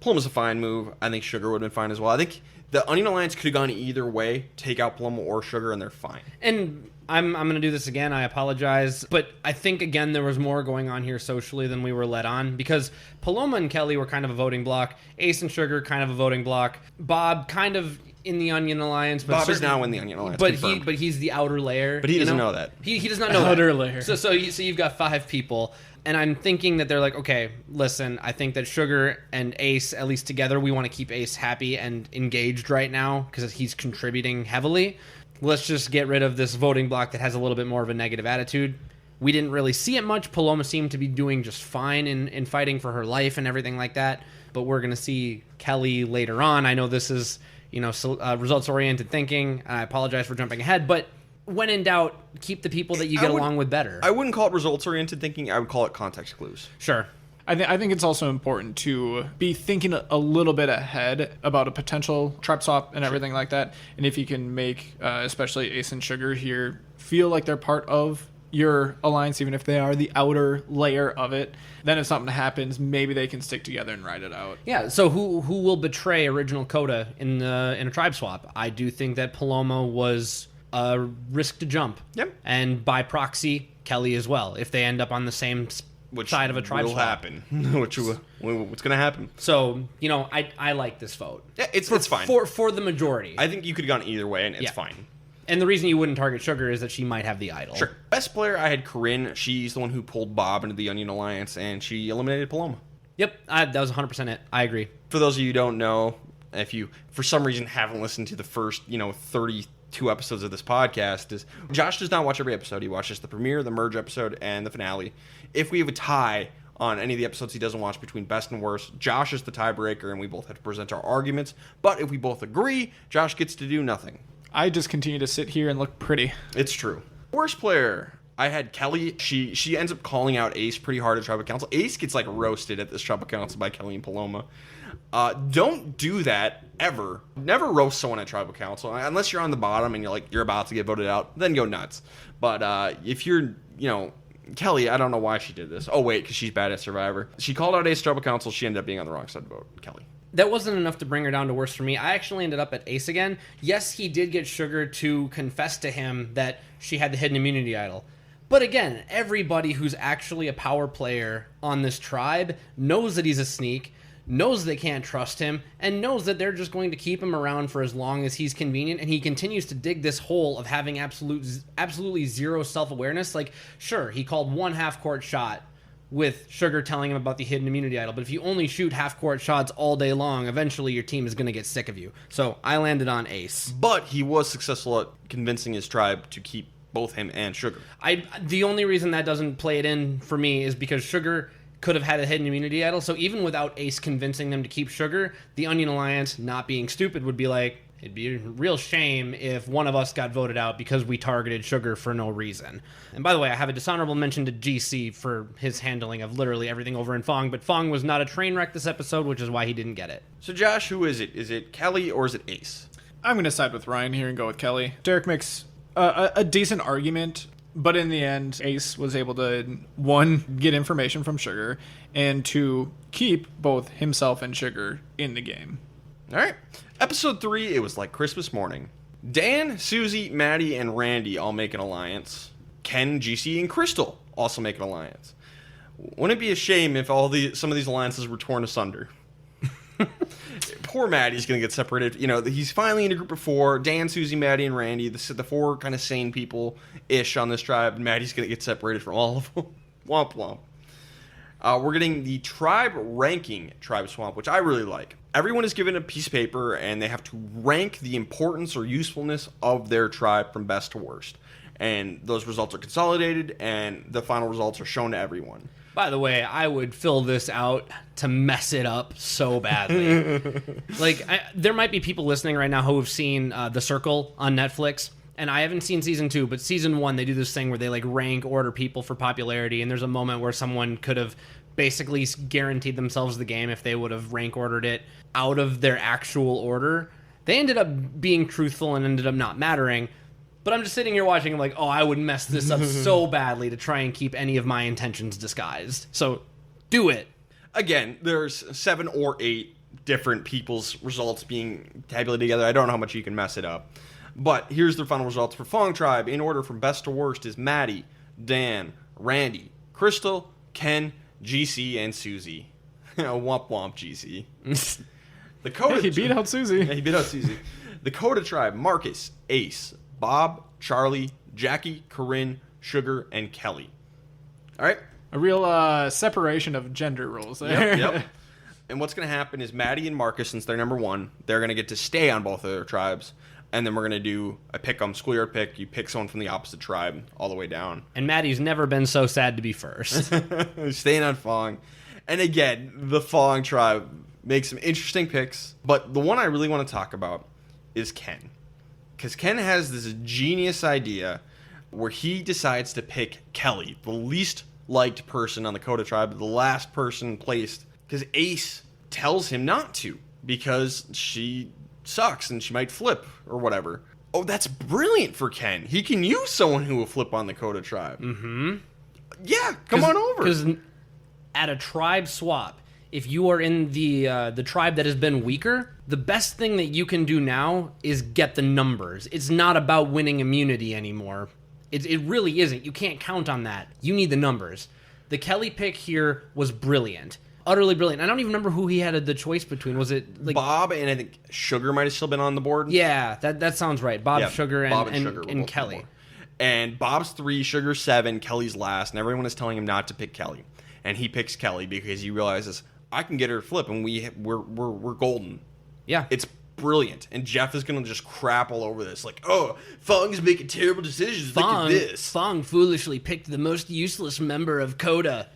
[SPEAKER 2] Paloma's a fine move. I think Sugar would have been fine as well. I think the Onion Alliance could have gone either way, take out Paloma or Sugar, and they're fine.
[SPEAKER 3] And I'm going to do this again. I apologize. But I think, again, there was more going on here socially than we were led on. Because Paloma and Kelly were kind of a voting block. Ace and Sugar, kind of a voting block. Bob, kind of in the Onion Alliance. But
[SPEAKER 2] Bob is now in the Onion Alliance,
[SPEAKER 3] but he's the outer layer.
[SPEAKER 2] But he doesn't know that.
[SPEAKER 3] He does not know
[SPEAKER 1] outer
[SPEAKER 3] that.
[SPEAKER 1] layer.
[SPEAKER 3] So you've got 5 people. And I'm thinking that they're like, okay, listen, I think that Sugar and Ace, at least together, we want to keep Ace happy and engaged right now because he's contributing heavily. Let's just get rid of this voting block that has a little bit more of a negative attitude. We didn't really see it much. Paloma seemed to be doing just fine in fighting for her life and everything like that. But we're going to see Kelly later on. I know this is, results-oriented thinking. I apologize for jumping ahead, but when in doubt, keep the people that you get along with better.
[SPEAKER 2] I wouldn't call it results-oriented thinking. I would call it context clues.
[SPEAKER 3] Sure.
[SPEAKER 1] I think it's also important to be thinking a little bit ahead about a potential tribe swap and everything like that. And if you can make, especially Ace and Sugar here, feel like they're part of your alliance, even if they are the outer layer of it, then if something happens, maybe they can stick together and ride it out.
[SPEAKER 3] Yeah, so who will betray original Coda in a tribe swap? I do think that Paloma was a risk to jump.
[SPEAKER 2] Yep.
[SPEAKER 3] And by proxy, Kelly as well, if they end up on the same side of a tribe swap.
[SPEAKER 2] Happen. What's going to happen?
[SPEAKER 3] So, I like this vote.
[SPEAKER 2] Yeah, it's fine.
[SPEAKER 3] For the majority.
[SPEAKER 2] I think you could have gone either way, and it's fine.
[SPEAKER 3] And the reason you wouldn't target Sugar is that she might have the idol.
[SPEAKER 2] Sure. Best player, I had Corinne. She's the one who pulled Bob into the Onion Alliance, and she eliminated Paloma.
[SPEAKER 3] Yep, that was 100% it. I agree.
[SPEAKER 2] For those of you who don't know, if you, for some reason, haven't listened to the first, 32 episodes of this podcast, is Josh does not watch every episode. He watches the premiere, the merge episode, and the finale. If we have a tie on any of the episodes he doesn't watch between best and worst, Josh is the tiebreaker, and we both have to present our arguments. But if we both agree, Josh gets to do nothing.
[SPEAKER 1] I just continue to sit here and look pretty.
[SPEAKER 2] It's true. Worst player, I had Kelly. She ends up calling out Ace pretty hard at Tribal Council. Ace gets roasted at this Tribal Council by Kelly and Paloma. Don't do that ever. Never roast someone at Tribal Council unless you're on the bottom and you're about to get voted out. Then go nuts. But if you're, Kelly, I don't know why she did this. Oh wait, because she's bad at Survivor. She called out Ace Tribal Council. She ended up being on the wrong side of the vote. Kelly.
[SPEAKER 3] That wasn't enough to bring her down to worse for me. I actually ended up at Ace again. Yes, he did get Sugar to confess to him that she had the hidden immunity idol. But again, everybody who's actually a power player on this tribe knows that he's a sneak, knows they can't trust him, and knows that they're just going to keep him around for as long as he's convenient, and he continues to dig this hole of having absolutely zero self-awareness. Like, sure, he called one half-court shot with Sugar telling him about the hidden immunity idol, but if you only shoot half-court shots all day long, eventually your team is going to get sick of you. So I landed on Ace.
[SPEAKER 2] But he was successful at convincing his tribe to keep both him and Sugar.
[SPEAKER 3] The only reason that doesn't play it in for me is because Sugar could have had a hidden immunity idol, so even without Ace convincing them to keep Sugar, the Onion Alliance, not being stupid, would be like, it'd be a real shame if one of us got voted out because we targeted Sugar for no reason. And by the way, I have a dishonorable mention to GC for his handling of literally everything over in Fong, but Fong was not a train wreck this episode, which is why he didn't get it.
[SPEAKER 2] So Josh, who is it? Is it Kelly or is it Ace?
[SPEAKER 1] I'm going to side with Ryan here and go with Kelly. Derek makes a decent argument, but in the end, Ace was able to, 1, get information from Sugar, and 2, keep both himself and Sugar in the game.
[SPEAKER 2] All right. Episode 3, it was like Christmas morning. Dan, Susie, Maddie, and Randy all make an alliance. Ken, GC, and Crystal also make an alliance. Wouldn't it be a shame if some of these alliances were torn asunder? Poor Maddie's going to get separated. He's finally in a group of 4. Dan, Susie, Maddie, and Randy. The 4 kind of sane people-ish on this tribe. And Maddie's going to get separated from all of them. Womp womp. We're getting the tribe ranking Tribe Swamp, which I really like. Everyone is given a piece of paper, and they have to rank the importance or usefulness of their tribe from best to worst. And those results are consolidated, and the final results are shown to everyone.
[SPEAKER 3] By the way, I would fill this out to mess it up so badly. There might be people listening right now who have seen The Circle on Netflix, and I haven't seen season 2, but season 1, they do this thing where they rank order people for popularity, and there's a moment where someone could have basically guaranteed themselves the game if they would have rank ordered it out of their actual order. They ended up being truthful and ended up not mattering. But I'm just sitting here watching, I would mess this up so badly to try and keep any of my intentions disguised. So, do it.
[SPEAKER 2] Again, there's 7 or 8 different people's results being tabulated together. I don't know how much you can mess it up. But here's the final results for Fong Tribe. In order from best to worst is Maddie, Dan, Randy, Crystal, Ken, GC, and Susie. Womp womp, GC. The Coda
[SPEAKER 1] he beat out Susie.
[SPEAKER 2] Yeah, he beat out Susie. The Coda Tribe, Marcus, Ace, Bob, Charlie, Jackie, Corinne, Sugar, and Kelly. All right?
[SPEAKER 1] A real separation of gender roles there.
[SPEAKER 2] Yep. And what's going to happen is Maddie and Marcus, since they're number 1, they're going to get to stay on both of their tribes. And then we're going to do a pick-em, schoolyard pick. You pick someone from the opposite tribe all the way down.
[SPEAKER 3] And Maddie's never been so sad to be first.
[SPEAKER 2] Staying on Fong. And again, the Fong tribe makes some interesting picks. But the one I really want to talk about is Ken. Because Ken has this genius idea where he decides to pick Kelly, the least liked person on the Coda tribe, the last person placed, because Ace tells him not to, because she sucks and she might flip or whatever. Oh, that's brilliant for Ken. He can use someone who will flip on the Coda tribe.
[SPEAKER 3] Mm-hmm.
[SPEAKER 2] Yeah, come on over.
[SPEAKER 3] Because at a tribe swap, if you are in the tribe that has been weaker, the best thing that you can do now is get the numbers. It's not about winning immunity anymore. It really isn't. You can't count on that. You need the numbers. The Kelly pick here was brilliant. Utterly brilliant. I don't even remember who he had the choice between. Was it
[SPEAKER 2] Bob and I think Sugar might have still been on the board?
[SPEAKER 3] Yeah, that sounds right. Bob, Sugar,
[SPEAKER 2] Bob
[SPEAKER 3] and
[SPEAKER 2] Sugar
[SPEAKER 3] and Kelly.
[SPEAKER 2] And Bob's 3, Sugar's 7, Kelly's last, and everyone is telling him not to pick Kelly. And he picks Kelly because he realizes, I can get her to flip, and we're golden.
[SPEAKER 3] Yeah.
[SPEAKER 2] It's brilliant. And Jeff is going to just crap all over this. Fong's making terrible decisions. Look at this.
[SPEAKER 3] Fong foolishly picked the most useless member of Coda.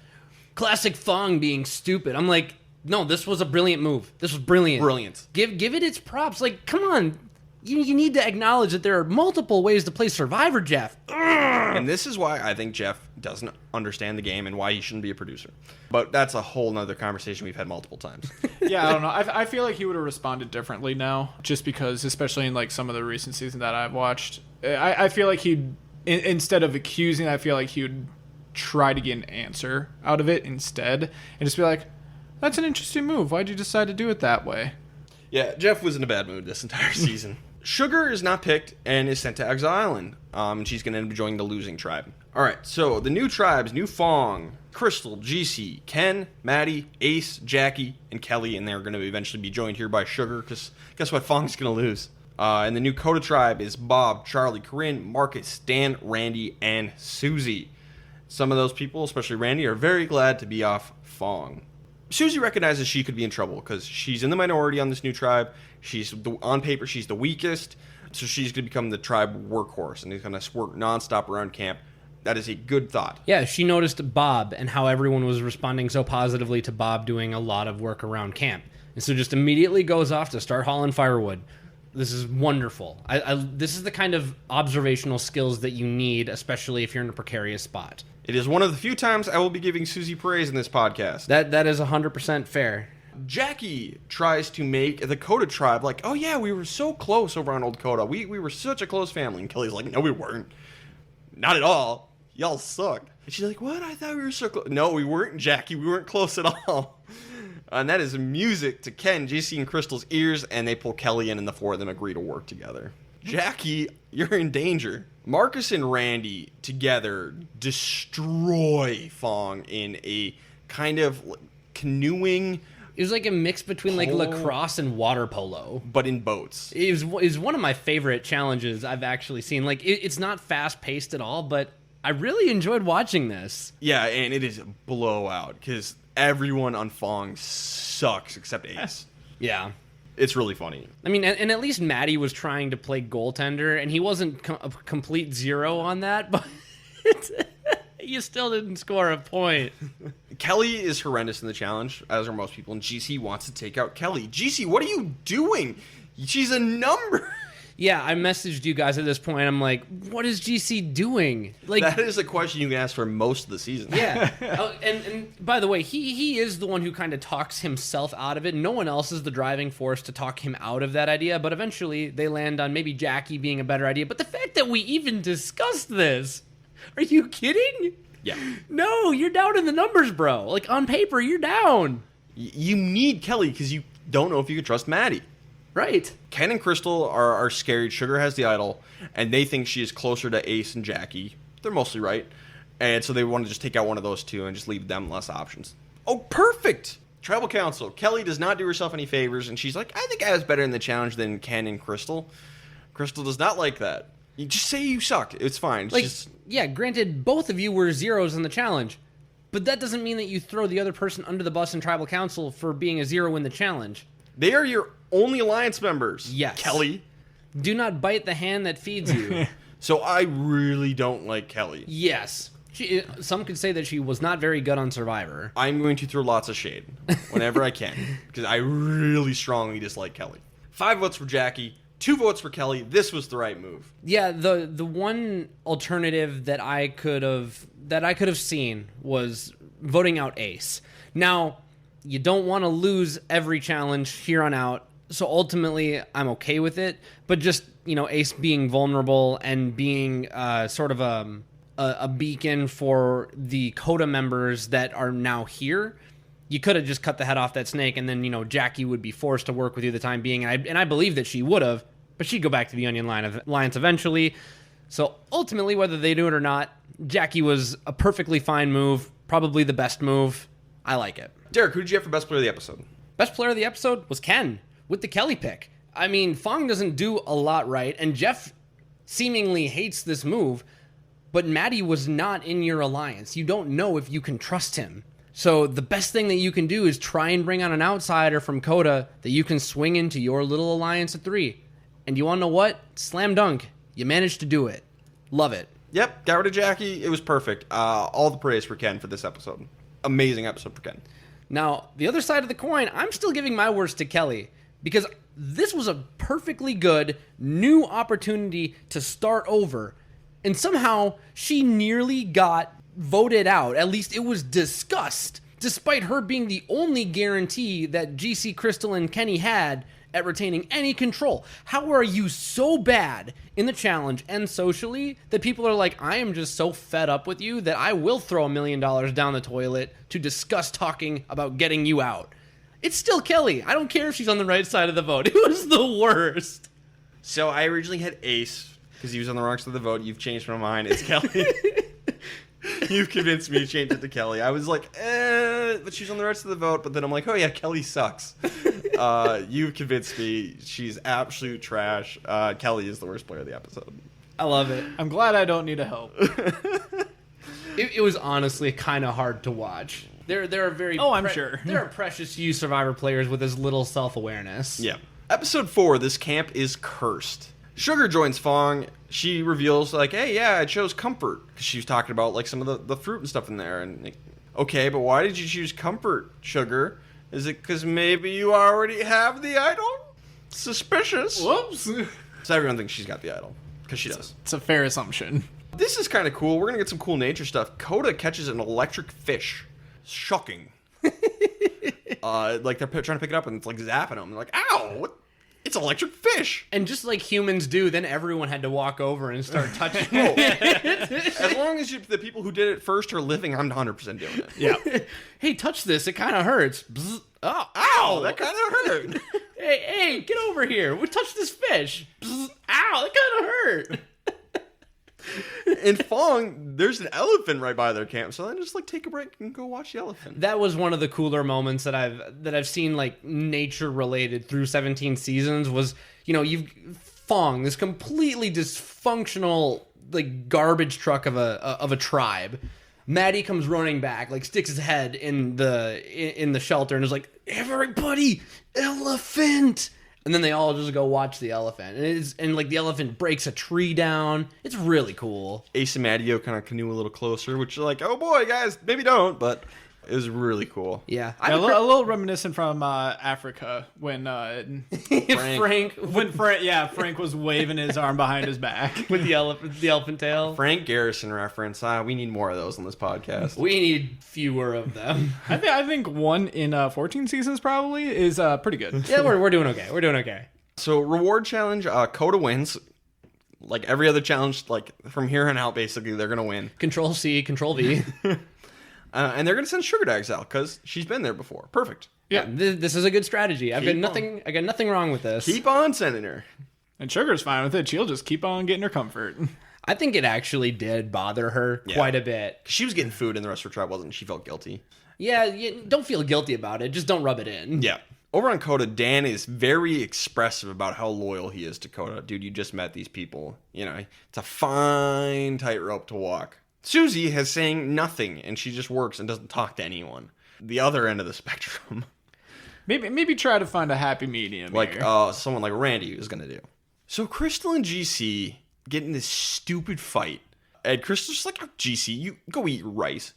[SPEAKER 3] Classic Fong being stupid. I'm like, no, this was a brilliant move. This was brilliant.
[SPEAKER 2] Brilliant.
[SPEAKER 3] Give it its props. Come on. You need to acknowledge that there are multiple ways to play Survivor, Jeff.
[SPEAKER 2] And this is why I think Jeff doesn't understand the game and why he shouldn't be a producer. But that's a whole nother conversation we've had multiple times.
[SPEAKER 1] Yeah, I don't know. I feel like he would have responded differently now, just because, especially in like some of the recent seasons that I've watched, I feel like he'd, instead of accusing, I feel like he would try to get an answer out of it instead, and just be like, "That's an interesting move. Why'd you decide to do it that way?"
[SPEAKER 2] Yeah, Jeff was in a bad mood this entire season. Sugar is not picked and is sent to Exile Island. She's going to end up joining the losing tribe. All right, so the new tribes, New Fong, Crystal, GC, Ken, Maddie, Ace, Jackie, and Kelly, and they're going to eventually be joined here by Sugar, because guess what? Fong's going to lose. And the new Coda tribe is Bob, Charlie, Corinne, Marcus, Dan, Randy, and Susie. Some of those people, especially Randy, are very glad to be off Fong. Susie recognizes she could be in trouble because she's in the minority on this new tribe. On paper, she's the weakest, so she's going to become the tribe workhorse, and he's going to work nonstop around camp. That is a good thought.
[SPEAKER 3] Yeah, she noticed Bob and how everyone was responding so positively to Bob doing a lot of work around camp. And so just immediately goes off to start hauling firewood. This is wonderful. This is the kind of observational skills that you need, especially if you're in a precarious spot.
[SPEAKER 2] It is one of the few times I will be giving Susie praise in this podcast.
[SPEAKER 3] That is 100% fair.
[SPEAKER 2] Jackie tries to make the Coda tribe like, oh yeah, we were so close over on Old Coda. We were such a close family. And Kelly's like, no, we weren't. Not at all. Y'all suck. And she's like, what? I thought we were so close. No, we weren't, Jackie. We weren't close at all. And that is music to Ken, JC, and Crystal's ears, and they pull Kelly in, and the four of them agree to work together. Jackie, you're in danger. Marcus and Randy together destroy Fong in a kind of canoeing.
[SPEAKER 3] It was like a mix between like lacrosse and water polo.
[SPEAKER 2] But in boats.
[SPEAKER 3] It was one of my favorite challenges I've actually seen. Like, it's not fast-paced at all, but I really enjoyed watching this.
[SPEAKER 2] Yeah, and it is a blowout, because everyone on Fong sucks except Ace.
[SPEAKER 3] Yeah.
[SPEAKER 2] It's really funny.
[SPEAKER 3] I mean, and at least Maddie was trying to play goaltender, and he wasn't a complete zero on that, but you still didn't score a point.
[SPEAKER 2] Kelly is horrendous in the challenge, as are most people, and GC wants to take out Kelly. GC, what are you doing? She's a number.
[SPEAKER 3] Yeah, I messaged you guys at this point. I'm like, what is GC doing? Like,
[SPEAKER 2] that is a question you can ask for most of the season.
[SPEAKER 3] Yeah. And by the way, he is the one who kind of talks himself out of it. No one else is the driving force to talk him out of that idea, but eventually they land on maybe Jackie being a better idea. But the fact that we even discussed this, are you kidding?
[SPEAKER 2] Yeah.
[SPEAKER 3] No, you're down in the numbers, bro. Like, on paper, you're down.
[SPEAKER 2] You need Kelly because you don't know if you can trust Maddie.
[SPEAKER 3] Right.
[SPEAKER 2] Ken and Crystal are scared. Sugar has the idol, and they think she is closer to Ace and Jackie. They're mostly right. And so they want to just take out one of those two and just leave them less options. Oh, perfect! Tribal Council. Kelly does not do herself any favors, and she's like, I think I was better in the challenge than Ken and Crystal. Crystal does not like that. You just say you suck. It's fine. It's
[SPEAKER 3] like,
[SPEAKER 2] just...
[SPEAKER 3] yeah, granted, both of you were zeros in the challenge, but that doesn't mean that you throw the other person under the bus in Tribal Council for being a zero in the challenge.
[SPEAKER 2] They are your only alliance members.
[SPEAKER 3] Yes.
[SPEAKER 2] Kelly.
[SPEAKER 3] Do not bite the hand that feeds you.
[SPEAKER 2] So I really don't like Kelly.
[SPEAKER 3] Yes. Some could say that she was not very good on Survivor.
[SPEAKER 2] I'm going to throw lots of shade whenever I can, because I really strongly dislike Kelly. 5 votes for Jackie, 2 votes for Kelly. This was the right move.
[SPEAKER 3] Yeah, the one alternative that I could have seen was voting out Ace. Now, you don't want to lose every challenge here on out, so ultimately I'm okay with it. But just, Ace being vulnerable and being sort of a beacon for the Coda members that are now here, you could have just cut the head off that snake, and then, Jackie would be forced to work with you the time being, and I believe that she would have, but she'd go back to the Onion Alliance eventually. So ultimately, whether they do it or not, Jackie was a perfectly fine move, probably the best move. I like it.
[SPEAKER 2] Derek, who did you have for best player of the episode?
[SPEAKER 3] Best player of the episode was Ken, with the Kelly pick. I mean, Fong doesn't do a lot right, and Jeff seemingly hates this move, but Maddie was not in your alliance. You don't know if you can trust him. So the best thing that you can do is try and bring on an outsider from Coda that you can swing into your little alliance of 3. And you want to know what? Slam dunk. You managed to do it. Love it.
[SPEAKER 2] Yep, got rid of Jackie. It was perfect. All the praise for Ken for this episode. Amazing episode for Ken.
[SPEAKER 3] Now, the other side of the coin, I'm still giving my worst to Kelly, because this was a perfectly good new opportunity to start over. And somehow she nearly got voted out. At least it was discussed, despite her being the only guarantee that GC, Crystal, and Kenny had at retaining any control. How are you so bad in the challenge and socially that people are like, I am just so fed up with you that I will throw $1 million down the toilet to discuss talking about getting you out? It's still Kelly. I don't care if she's on the right side of the vote. It was the worst.
[SPEAKER 2] So I originally had Ace because he was on the wrong side of the vote. You've changed my mind. It's Kelly. You've convinced me to change it to Kelly. I was like, but she's on the rest of the vote. But then I'm like, oh yeah, Kelly sucks. You've convinced me. She's absolute trash. Kelly is the worst player of the episode.
[SPEAKER 3] I love it.
[SPEAKER 1] I'm glad I don't need a help.
[SPEAKER 3] It was honestly kind of hard to watch. There are very
[SPEAKER 1] I'm sure.
[SPEAKER 3] There are precious few Survivor players with as little self-awareness.
[SPEAKER 2] Yeah. Episode 4, this camp is cursed. Sugar joins Fong. She reveals, like, hey, yeah, I chose comfort. Because she was talking about, like, some of the fruit and stuff in there. And, like, okay, but why did you choose comfort, Sugar? Is it because maybe you already have the idol? Suspicious.
[SPEAKER 1] Whoops.
[SPEAKER 2] So everyone thinks she's got the idol. Because she does.
[SPEAKER 1] It's a fair assumption.
[SPEAKER 2] This is kind of cool. We're going to get some cool nature stuff. Coda catches an electric fish. Shocking. Like, they're trying to pick it up, and it's, like, zapping them. They're like, ow, what? It's electric fish.
[SPEAKER 3] And just like humans do, then everyone had to walk over and start touching it.
[SPEAKER 2] As long as the people who did it first are living, I'm 100% doing it.
[SPEAKER 1] Yeah.
[SPEAKER 3] Hey, touch this. It kind of hurts. Bzz. Oh,
[SPEAKER 2] Ow, that kind of hurt.
[SPEAKER 3] hey, get over here. We touch this fish. Bzz. Ow, that kind of hurt.
[SPEAKER 2] In Fong, there's an elephant right by their camp, so then just like take a break and go watch the elephant.
[SPEAKER 3] That was one of the cooler moments that I've seen, like, nature related through 17 seasons. Was, you know, you've Fong, this completely dysfunctional, like, garbage truck of a tribe. Maddie comes running back, like, sticks his head in the shelter and is like, everybody, elephant. And then they all just go watch the elephant. And like the elephant breaks a tree down. It's really cool.
[SPEAKER 2] Ace and Maddie kind of canoe a little closer, which is like, oh boy, guys, maybe don't, but it was really cool.
[SPEAKER 3] Yeah.
[SPEAKER 1] A little reminiscent from Africa when
[SPEAKER 3] Frank
[SPEAKER 1] was waving his arm behind his back
[SPEAKER 3] with the elephant tail.
[SPEAKER 2] Frank Garrison reference. We need more of those on this podcast.
[SPEAKER 3] We need fewer of them.
[SPEAKER 1] I think one in 14 seasons probably is pretty good.
[SPEAKER 3] Yeah, we're doing okay. We're doing okay.
[SPEAKER 2] So reward challenge, Coda wins. Like every other challenge, like from here on out, basically they're gonna win.
[SPEAKER 3] Control C, Control V.
[SPEAKER 2] And they're going to send Sugar to exile because she's been there before. Perfect.
[SPEAKER 3] Yeah, this is a good strategy. I got nothing wrong with this.
[SPEAKER 2] Keep on sending her.
[SPEAKER 1] And Sugar's fine with it. She'll just keep on getting her comfort.
[SPEAKER 3] I think it actually did bother her quite a bit.
[SPEAKER 2] She was getting food and the rest of her tribe wasn't. She felt guilty.
[SPEAKER 3] Yeah, don't feel guilty about it. Just don't rub it in.
[SPEAKER 2] Yeah. Over on Coda, Dan is very expressive about how loyal he is to Coda. Dude, you just met these people. You know, it's a fine tightrope to walk. Susie has saying nothing, and she just works and doesn't talk to anyone. The other end of the spectrum.
[SPEAKER 1] Maybe try to find a happy medium
[SPEAKER 2] Like
[SPEAKER 1] here.
[SPEAKER 2] Someone like Randy is going to do. So Crystal and GC get in this stupid fight. And Crystal's just like, oh, GC, you go eat rice.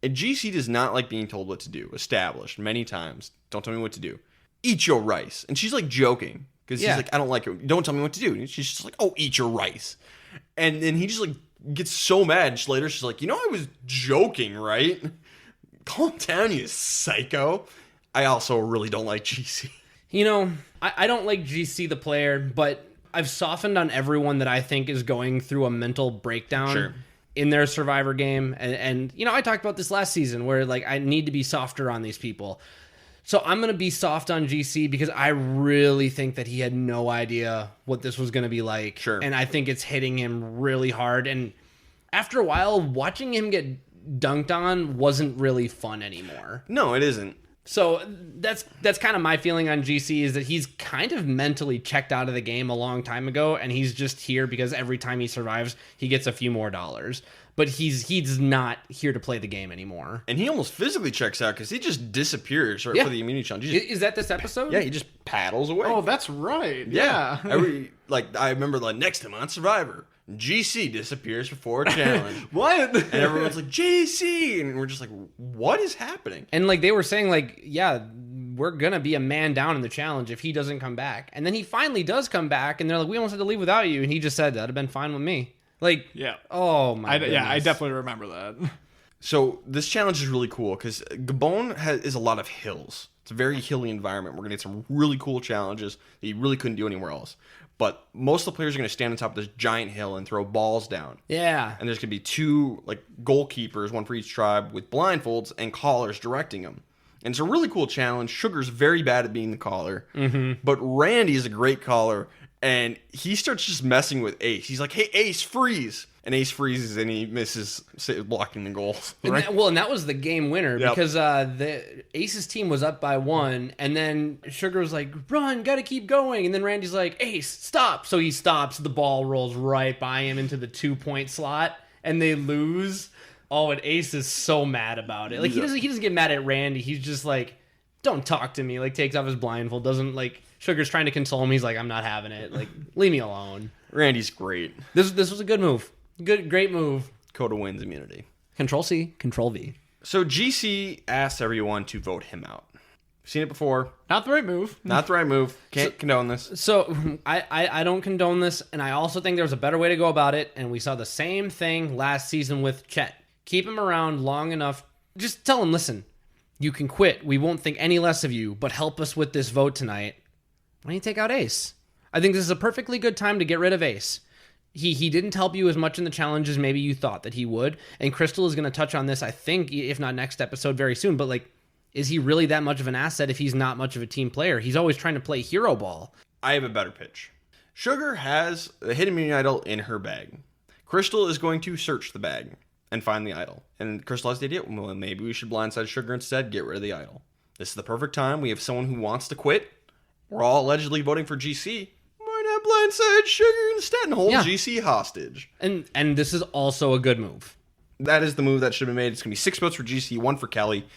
[SPEAKER 2] And GC does not like being told what to do. Established many times. Don't tell me what to do. Eat your rice. And she's like joking. Because he's like, I don't like it. Don't tell me what to do. And she's just like, oh, eat your rice. And then he just like gets so mad. Later she's like, you know, I was joking, right? Calm down, you psycho. I also really don't like GC.
[SPEAKER 3] You know, I don't like GC the player, but I've softened on everyone that I think is going through a mental breakdown in their Survivor game. And, you know, I talked about this last season where, like, I need to be softer on these people. So I'm going to be soft on GC because I really think that he had no idea what this was going to be like.
[SPEAKER 2] Sure.
[SPEAKER 3] And I think it's hitting him really hard. And after a while, watching him get dunked on wasn't really fun anymore.
[SPEAKER 2] No, it isn't.
[SPEAKER 3] So that's kind of my feeling on GC, is that he's kind of mentally checked out of the game a long time ago, and he's just here because every time he survives, he gets a few more dollars. But he's not here to play the game anymore. And
[SPEAKER 2] he almost physically checks out because he just disappears right for the immunity challenge.
[SPEAKER 3] Is that this episode?
[SPEAKER 2] Yeah, he just paddles away.
[SPEAKER 1] Oh, that's right. Yeah.
[SPEAKER 2] I remember the next time on Survivor, GC disappears before a challenge.
[SPEAKER 1] What?
[SPEAKER 2] And everyone's like, GC! And we're just like, what is happening?
[SPEAKER 3] And like they were saying, like, yeah, we're going to be a man down in the challenge if he doesn't come back. And then he finally does come back, and they're like, we almost had to leave without you. And he just said, that'd have been fine with me. Like,
[SPEAKER 1] Yeah.
[SPEAKER 3] Oh, my goodness.
[SPEAKER 1] Yeah, I definitely remember that.
[SPEAKER 2] So this challenge is really cool because Gabon is a lot of hills. It's a very hilly environment. We're going to get some really cool challenges that you really couldn't do anywhere else. But most of the players are going to stand on top of this giant hill and throw balls down.
[SPEAKER 3] Yeah.
[SPEAKER 2] And there's going to be 2 like goalkeepers, one for each tribe, with blindfolds and callers directing them. And it's a really cool challenge. Sugar's very bad at being the caller. Mm-hmm. But Randy is a great caller. And he starts just messing with Ace. He's like, hey, Ace, freeze. And Ace freezes and he misses blocking the goal. Right?
[SPEAKER 3] And that was the game winner
[SPEAKER 2] Yep.
[SPEAKER 3] because the Ace's team was up by 1, and then Sugar was like, run, gotta keep going. And then Randy's like, Ace, stop. So he stops, the ball rolls right by him into the 2-point slot, and they lose. Oh, and Ace is so mad about it. Like, he doesn't get mad at Randy. He's just like, don't talk to me. Like, takes off his blindfold, doesn't like... Sugar's trying to console him. He's like, I'm not having it. Like, leave me alone.
[SPEAKER 2] Randy's great.
[SPEAKER 3] This was a good move. Great move.
[SPEAKER 2] Coda wins immunity.
[SPEAKER 3] Control-C, Control-V.
[SPEAKER 2] So GC asked everyone to vote him out. Seen it before.
[SPEAKER 1] Not the right move.
[SPEAKER 2] Not the right move. Can't condone this.
[SPEAKER 3] So I don't condone this, and I also think there's a better way to go about it, and we saw the same thing last season with Chet. Keep him around long enough. Just tell him, listen, you can quit. We won't think any less of you, but help us with this vote tonight. Why don't you take out Ace? I think this is a perfectly good time to get rid of Ace. He didn't help you as much in the challenge as maybe you thought that he would. And Crystal is going to touch on this, I think, if not next episode, very soon. But, like, is he really that much of an asset if he's not much of a team player? He's always trying to play hero ball.
[SPEAKER 2] I have a better pitch. Sugar has a hidden immunity idol in her bag. Crystal is going to search the bag and find the idol. And Crystal has the idea, well, maybe we should blindside Sugar instead, get rid of the idol. This is the perfect time. We have someone who wants to quit. We're all allegedly voting for GC. Why not blindside Sugar instead and hold GC hostage?
[SPEAKER 3] And this is also a good move.
[SPEAKER 2] That is the move that should have been made. It's going to be 6 votes for GC, 1 for Kelly.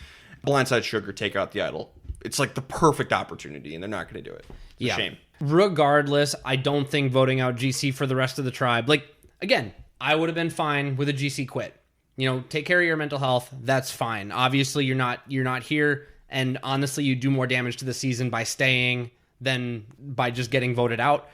[SPEAKER 2] Blindside Sugar, take out the idol. It's like the perfect opportunity, and they're not going to do it. It's a shame.
[SPEAKER 3] Regardless, I don't think voting out GC for the rest of the tribe. Like, again, I would have been fine with a GC quit. You know, take care of your mental health. That's fine. Obviously, you're not here, and honestly, you do more damage to the season by staying than by just getting voted out.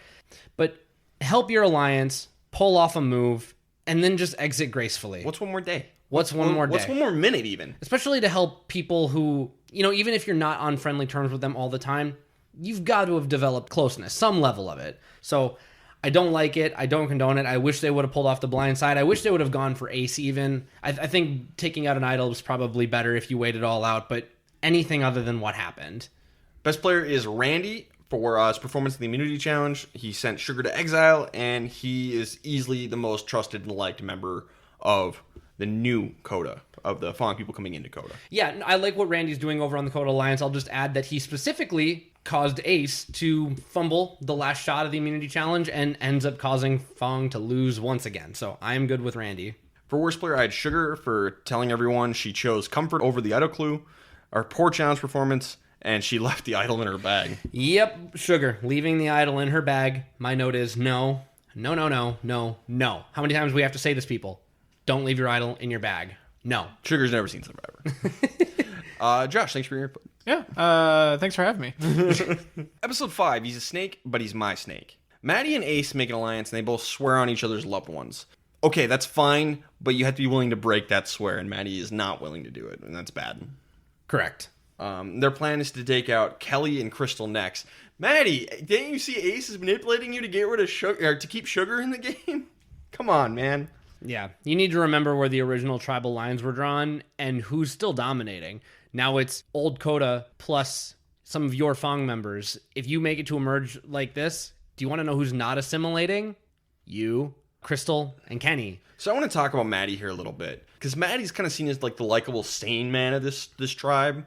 [SPEAKER 3] But help your alliance, pull off a move, and then just exit gracefully.
[SPEAKER 2] What's one more day?
[SPEAKER 3] What's one more day?
[SPEAKER 2] What's one more minute even?
[SPEAKER 3] Especially to help people who, you know, even if you're not on friendly terms with them all the time, you've got to have developed closeness, some level of it. So I don't like it. I don't condone it. I wish they would have pulled off the blind side. I wish they would have gone for Ace even. I think taking out an idol was probably better if you waited it all out, but anything other than what happened.
[SPEAKER 2] Best player is Randy for his performance in the immunity challenge. He sent Sugar to exile, and he is easily the most trusted and liked member of the new Coda, of the following people coming into Coda.
[SPEAKER 3] Yeah, I like what Randy's doing over on the Coda Alliance. I'll just add that he specifically caused Ace to fumble the last shot of the immunity challenge and ends up causing Fong to lose once again. So I am good with Randy.
[SPEAKER 2] For worst player, I had Sugar for telling everyone she chose comfort over the idol clue, our poor challenge performance, and she left the idol in her bag.
[SPEAKER 3] Yep, Sugar, leaving the idol in her bag. My note is no. No, no, no, no, no. How many times do we have to say this, people? Don't leave your idol in your bag. No.
[SPEAKER 2] Sugar's never seen Survivor. Josh, thanks for your input.
[SPEAKER 1] Yeah, thanks for having me.
[SPEAKER 2] Episode 5, he's a snake, but he's my snake. Maddie and Ace make an alliance, and they both swear on each other's loved ones. Okay, that's fine, but you have to be willing to break that swear, and Maddie is not willing to do it, and that's bad.
[SPEAKER 3] Correct.
[SPEAKER 2] Their plan is to take out Kelly and Crystal next. Maddie, didn't you see Ace is manipulating you to get rid of Sugar, or to keep Sugar in the game? Come on, man.
[SPEAKER 3] Yeah, you need to remember where the original tribal lines were drawn and who's still dominating. Now it's old Coda plus some of your Fong members. If you make it to emerge like this, do you want to know who's not assimilating? You, Crystal, and Kenny.
[SPEAKER 2] So I want to talk about Maddie here a little bit, because Maddie's kind of seen as like the likable, sane man of this tribe.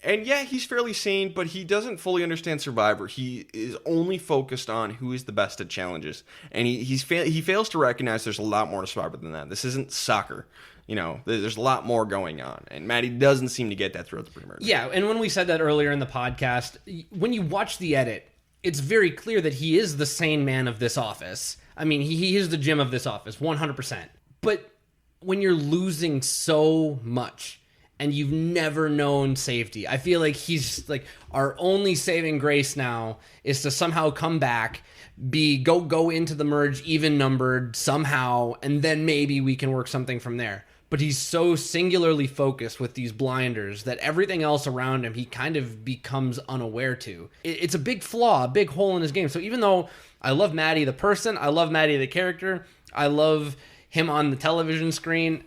[SPEAKER 2] And yeah, he's fairly sane, but he doesn't fully understand Survivor. He is only focused on who is the best at challenges. And he fails to recognize there's a lot more to Survivor than that. This isn't soccer. You know, there's a lot more going on. And Maddie doesn't seem to get that throughout the pre-merge.
[SPEAKER 3] Yeah, and when we said that earlier in the podcast, when you watch the edit, it's very clear that he is the sane man of this office. I mean, he is the Jim of this office, 100%. But when you're losing so much, and you've never known safety. I feel like he's like our only saving grace now is to somehow come back, go into the merge even numbered somehow, and then maybe we can work something from there. But he's so singularly focused with these blinders that everything else around him he kind of becomes unaware to. It's a big flaw, a big hole in his game. So even though I love Maddie the person, I love Maddie the character, I love him on the television screen,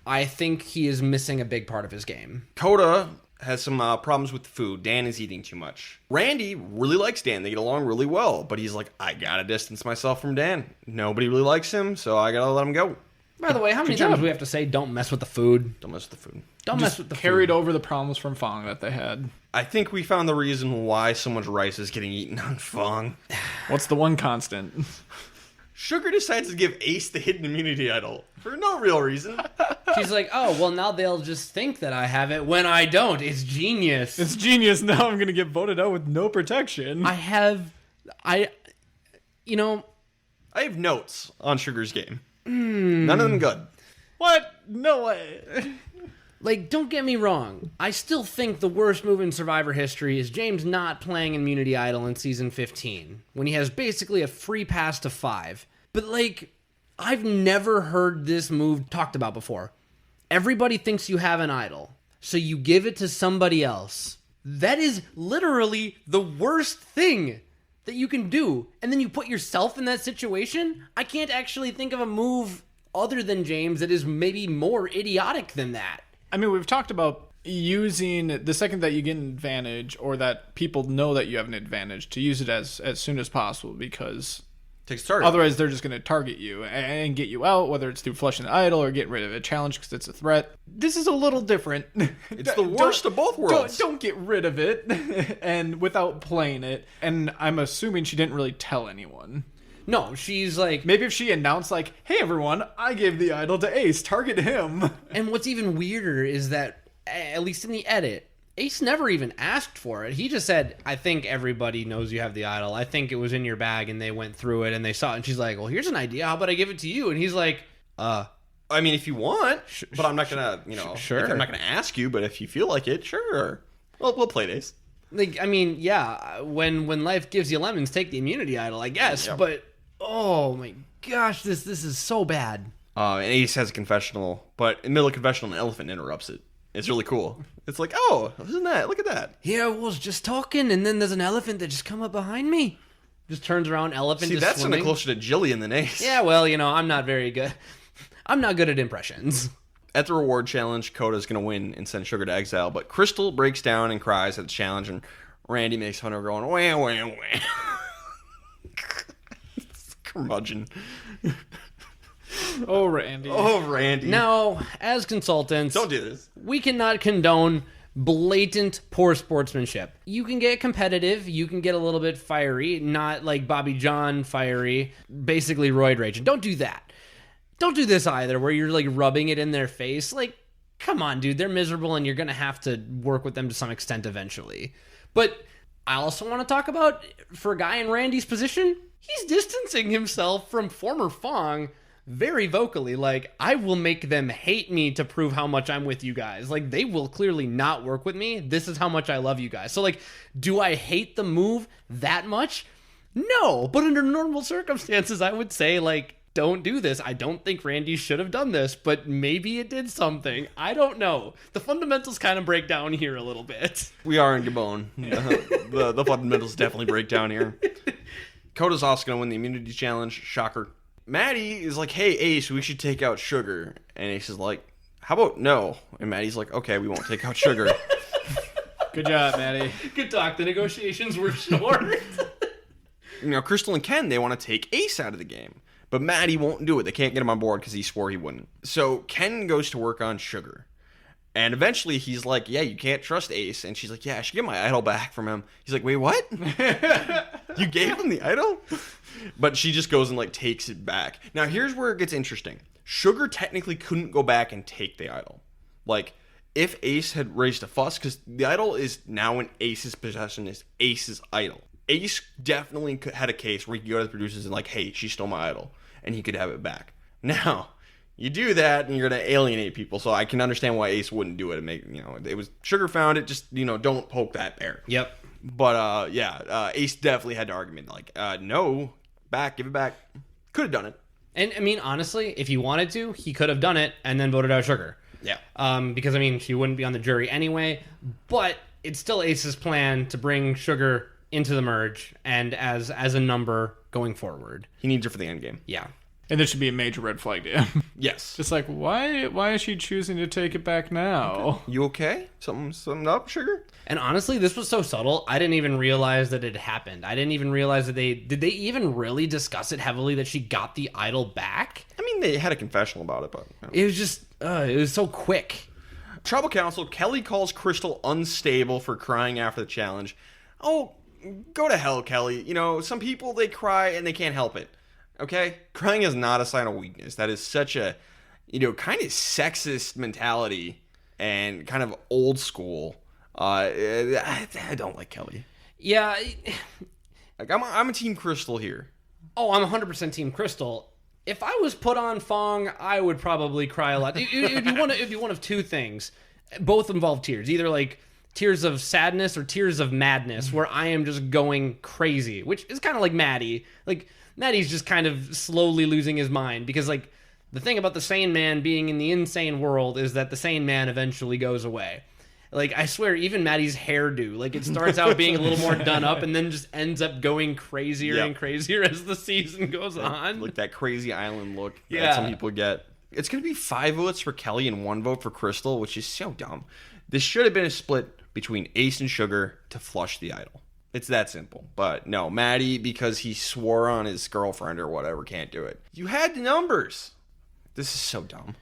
[SPEAKER 3] I think he is missing a big part of his game.
[SPEAKER 2] Coda has some problems with the food. Dan is eating too much. Randy really likes Dan. They get along really well, but he's like, I gotta distance myself from Dan. Nobody really likes him, so I gotta let him go.
[SPEAKER 3] By the way, how many times do we have to say don't mess with the food?
[SPEAKER 2] Don't mess with the food.
[SPEAKER 3] Don't mess with the food.
[SPEAKER 1] Carried over the problems from Fong that they had.
[SPEAKER 2] I think we found the reason why so much rice is getting eaten on Fong.
[SPEAKER 1] What's the one constant?
[SPEAKER 2] Sugar decides to give Ace the hidden immunity idol for no real reason.
[SPEAKER 3] She's like, oh, well, now they'll just think that I have it when I don't. It's genius.
[SPEAKER 1] It's genius. Now I'm going to get voted out with no protection.
[SPEAKER 3] I have
[SPEAKER 2] notes on Sugar's game. None of them good.
[SPEAKER 1] What? No way.
[SPEAKER 3] Like, don't get me wrong. I still think the worst move in Survivor history is James not playing Immunity Idol in Season 15, when he has basically a free pass to 5. But, like, I've never heard this move talked about before. Everybody thinks you have an idol, so you give it to somebody else. That is literally the worst thing that you can do. And then you put yourself in that situation? I can't actually think of a move other than James that is maybe more idiotic than that.
[SPEAKER 1] I mean, we've talked about using the second that you get an advantage or that people know that you have an advantage to use it as soon as possible, because otherwise they're just going to target you and get you out, whether it's through flushing the idol or getting rid of a challenge because it's a threat. This is a little different.
[SPEAKER 2] It's the worst of both worlds.
[SPEAKER 1] Don't get rid of it and without playing it. And I'm assuming she didn't really tell anyone.
[SPEAKER 3] No, she's like...
[SPEAKER 1] Maybe if she announced, like, hey, everyone, I gave the idol to Ace. Target him.
[SPEAKER 3] And what's even weirder is that, at least in the edit, Ace never even asked for it. He just said, I think everybody knows you have the idol. I think it was in your bag, and they went through it, and they saw it. And she's like, well, here's an idea. How about I give it to you? And he's like,
[SPEAKER 2] I mean, if you want, but I'm not going to,
[SPEAKER 3] sure.
[SPEAKER 2] I'm not going to ask you, but if you feel like it, sure. Well, we'll play this.
[SPEAKER 3] Like, I mean, yeah, when life gives you lemons, take the immunity idol, I guess,
[SPEAKER 2] Yep.
[SPEAKER 3] But... oh my gosh, this is so bad.
[SPEAKER 2] And Ace has a confessional, but in the middle of confessional, an elephant interrupts it. It's really cool. It's like, oh, isn't that? Look at that.
[SPEAKER 3] Yeah, I was just talking, and then there's an elephant that just come up behind me. Just turns around, elephant.
[SPEAKER 2] See,
[SPEAKER 3] just
[SPEAKER 2] that's
[SPEAKER 3] swimming.
[SPEAKER 2] something closer to Jillian than Ace.
[SPEAKER 3] Yeah, well, I'm not very good. I'm not good at impressions.
[SPEAKER 2] At the reward challenge, Coda's going to win and send Sugar to exile, but Crystal breaks down and cries at the challenge, and Randy makes fun of her going, wah, wah, wah. Curmudgeon.
[SPEAKER 1] Oh, Randy.
[SPEAKER 2] Oh, Randy.
[SPEAKER 3] Now, as consultants,
[SPEAKER 2] Don't do this.
[SPEAKER 3] we cannot condone blatant poor sportsmanship. You can get competitive, you can get a little bit fiery, not like Bobby John fiery, basically roid rage. And don't do that. Don't do this either, where you're like rubbing it in their face. Like, come on, dude, they're miserable and you're going to have to work with them to some extent eventually. But I also want to talk about, for a guy in Randy's position, he's distancing himself from former Fong very vocally. Like, I will make them hate me to prove how much I'm with you guys. Like, they will clearly not work with me. This is how much I love you guys. So, like, do I hate the move that much? No. But under normal circumstances, I would say, like, don't do this. I don't think Randy should have done this, but maybe it did something. I don't know. The fundamentals kind of break down here a little bit.
[SPEAKER 2] We are in Gabon. The fundamentals definitely break down here. Coda's also going to win the immunity challenge. Shocker. Maddie is like, hey, Ace, we should take out Sugar. And Ace is like, how about no? And Maddie's like, okay, we won't take out Sugar.
[SPEAKER 1] Good job, Maddie.
[SPEAKER 3] Good talk. The negotiations were short.
[SPEAKER 2] Crystal and Ken, they want to take Ace out of the game. But Maddie won't do it. They can't get him on board because he swore he wouldn't. So Ken goes to work on Sugar. And eventually he's like, yeah, you can't trust Ace. And she's like, yeah, I should get my idol back from him. He's like, wait, what? You gave him the idol? But she just goes and like takes it back. Now here's where it gets interesting. Sugar technically couldn't go back and take the idol. Like, if Ace had raised a fuss, because the idol is now in Ace's possession, is Ace's idol. Ace definitely had a case where he could go to the producers and like, hey, she stole my idol. And he could have it back. Now, You do that, and you're going to alienate people. So I can understand why Ace wouldn't do it. And it was Sugar found it. Just don't poke that bear.
[SPEAKER 3] Yep.
[SPEAKER 2] But Ace definitely had an argument like, no, give it back. Could have done it.
[SPEAKER 3] And I mean, honestly, if he wanted to, he could have done it and then voted out Sugar.
[SPEAKER 2] Yeah.
[SPEAKER 3] Because I mean, she wouldn't be on the jury anyway. But it's still Ace's plan to bring Sugar into the merge and as a number going forward.
[SPEAKER 2] He needs her for the end game.
[SPEAKER 3] Yeah.
[SPEAKER 1] And this should be a major red flag to him.
[SPEAKER 2] Yes.
[SPEAKER 1] Just like, why is she choosing to take it back now?
[SPEAKER 2] Okay. You okay? Something up, Sugar?
[SPEAKER 3] And honestly, this was so subtle, I didn't even realize that it happened. I didn't even realize that did they even really discuss it heavily that she got the idol back?
[SPEAKER 2] I mean, they had a confessional about it, but...
[SPEAKER 3] It was just, it was so quick.
[SPEAKER 2] Tribal Council, Kelly calls Crystal unstable for crying after the challenge. Oh, go to hell, Kelly. Some people, they cry and they can't help it. Okay? Crying is not a sign of weakness. That is such a, kind of sexist mentality and kind of old school. I don't like Kelly.
[SPEAKER 3] Yeah.
[SPEAKER 2] Like, I'm a Team Crystal here.
[SPEAKER 3] Oh, I'm 100% Team Crystal. If I was put on Fong, I would probably cry a lot. It'd be one of two things. Both involve tears. Either like tears of sadness or tears of madness, where I am just going crazy, which is kind of like Maddie. Like, Maddie's just kind of slowly losing his mind because, like, the thing about the sane man being in the insane world is that the sane man eventually goes away. Like, I swear, even Maddie's hairdo, like, it starts out being a little more done up and then just ends up going crazier and crazier as the season goes on.
[SPEAKER 2] Like that crazy island look
[SPEAKER 3] Yeah.
[SPEAKER 2] that some people get. It's going to be 5 votes for Kelly and 1 vote for Crystal, which is so dumb. This should have been a split between Ace and Sugar to flush the idol. It's that simple. But no, Maddie, because he swore on his girlfriend or whatever, can't do it. You had the numbers. This is so dumb.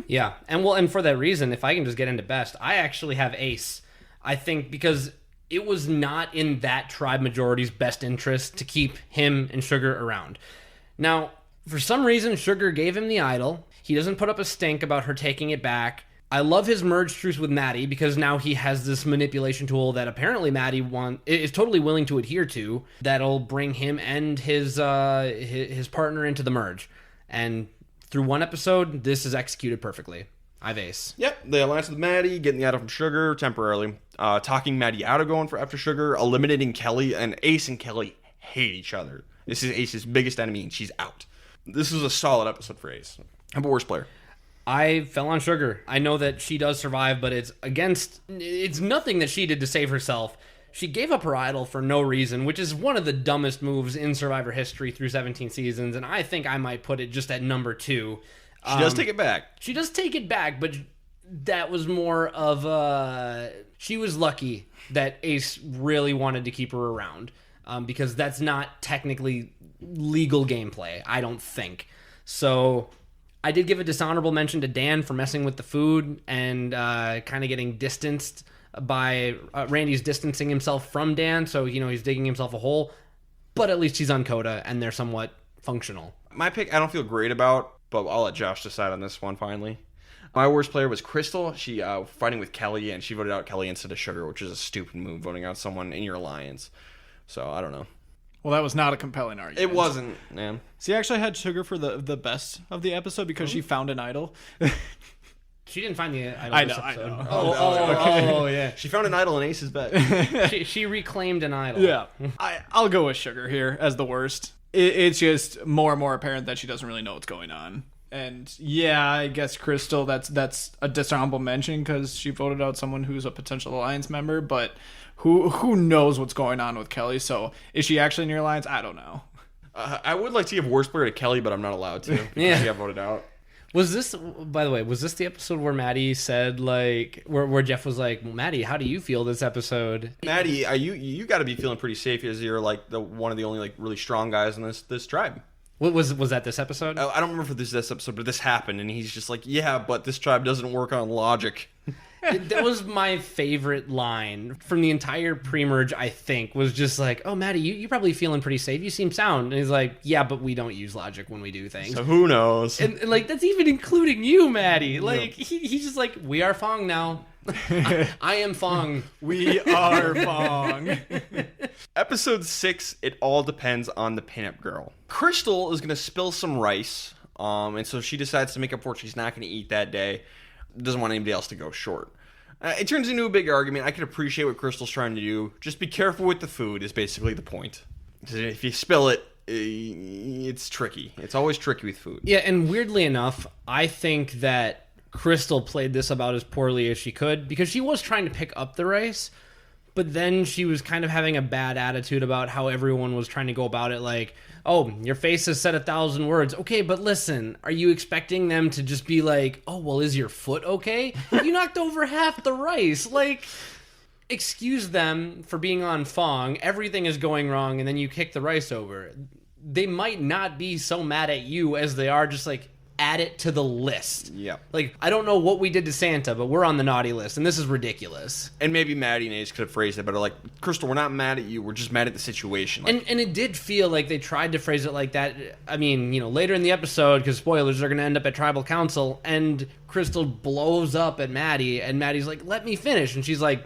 [SPEAKER 3] Yeah. And for that reason, if I can just get into best, I actually have Ace. I think because it was not in that tribe majority's best interest to keep him and Sugar around. Now, for some reason, Sugar gave him the idol. He doesn't put up a stink about her taking it back. I love his merge truce with Maddie because now he has this manipulation tool that apparently Maddie is totally willing to adhere to that'll bring him and his partner into the merge. And through one episode, this is executed perfectly. I've Ace.
[SPEAKER 2] Yep, the alliance with Maddie, getting the idol from Sugar temporarily, talking Maddie out of going for after Sugar, eliminating Kelly, and Ace and Kelly hate each other. This is Ace's biggest enemy, and she's out. This is a solid episode for Ace. How about worst player?
[SPEAKER 3] I fell on Sugar. I know that she does survive, but it's nothing that she did to save herself. She gave up her idol for no reason, which is one of the dumbest moves in Survivor history through 17 seasons, and I think I might put it just at number 2.
[SPEAKER 2] She does take it back.
[SPEAKER 3] She does take it back, but that was more of she was lucky that Ace really wanted to keep her around, because that's not technically legal gameplay, I don't think. So I did give a dishonorable mention to Dan for messing with the food and kind of getting distanced by Randy's distancing himself from Dan, so he's digging himself a hole. But at least he's on Coda, and they're somewhat functional.
[SPEAKER 2] My pick, I don't feel great about, but I'll let Josh decide on this one finally. My worst player was Crystal. She fighting with Kelly, and she voted out Kelly instead of Sugar, which is a stupid move, voting out someone in your alliance. So I don't know.
[SPEAKER 1] Well, that was not a compelling argument.
[SPEAKER 2] It wasn't, man.
[SPEAKER 1] See, I actually had Sugar for the best of the episode because she found an idol.
[SPEAKER 3] She didn't find the idol
[SPEAKER 1] I
[SPEAKER 3] this
[SPEAKER 1] know.
[SPEAKER 3] episode.
[SPEAKER 1] Oh,
[SPEAKER 3] Yeah.
[SPEAKER 2] She found an idol in Ace's bed.
[SPEAKER 3] she reclaimed an idol.
[SPEAKER 1] Yeah. I'll go with Sugar here as the worst. It's just more and more apparent that she doesn't really know what's going on. And yeah, I guess Crystal, that's a dishonorable mention because she voted out someone who's a potential alliance member, but who knows what's going on with Kelly? So is she actually in your alliance? I don't know.
[SPEAKER 2] I would like to give worst player to Kelly, but I'm not allowed to because she got voted out.
[SPEAKER 3] Was this, by the way, the episode where Maddie said, like, where Jeff was like, well, Maddie, how do you feel this episode?
[SPEAKER 2] Maddie, you got to be feeling pretty safe as you're like one of the only like really strong guys in this tribe.
[SPEAKER 3] Was that this episode?
[SPEAKER 2] I don't remember if this episode, but this happened, and he's just like, yeah, but this tribe doesn't work on logic.
[SPEAKER 3] That was my favorite line from the entire pre-merge, I think, was just like, oh, Maddie, you probably feeling pretty safe. You seem sound. And he's like, yeah, but we don't use logic when we do things.
[SPEAKER 2] So who knows?
[SPEAKER 3] And like, that's even including you, Maddie. Like, he's just like, we are Fong now. I am Fong.
[SPEAKER 1] We are Fong.
[SPEAKER 2] Episode 6, it all depends on the pinup girl. Crystal is going to spill some rice And so she decides to make up for it. She's not going to eat that day. Doesn't want anybody else to go short. It turns into a big argument. I can appreciate what Crystal's trying to do. Just be careful with the food is basically the point. If you spill it, it's tricky. It's always tricky with food.
[SPEAKER 3] Yeah, and weirdly enough, I think that Crystal played this about as poorly as she could because she was trying to pick up the rice, but then she was kind of having a bad attitude about how everyone was trying to go about it like, oh, your face has said 1,000 words. Okay, but listen, are you expecting them to just be like, oh, well, is your foot okay? You knocked over half the rice. Like, excuse them for being on Fong. Everything is going wrong, and then you kick the rice over. They might not be so mad at you as they are just like, add it to the list.
[SPEAKER 2] Yeah.
[SPEAKER 3] Like, I don't know what we did to Santa, but we're on the naughty list, and this is ridiculous.
[SPEAKER 2] And maybe Maddie and Ace could have phrased it better. Like, Crystal, we're not mad at you. We're just mad at the situation. Like,
[SPEAKER 3] And it did feel like they tried to phrase it like that. I mean, later in the episode, because spoilers, they're going to end up at Tribal Council, and Crystal blows up at Maddie, and Maddie's like, let me finish. And she's like,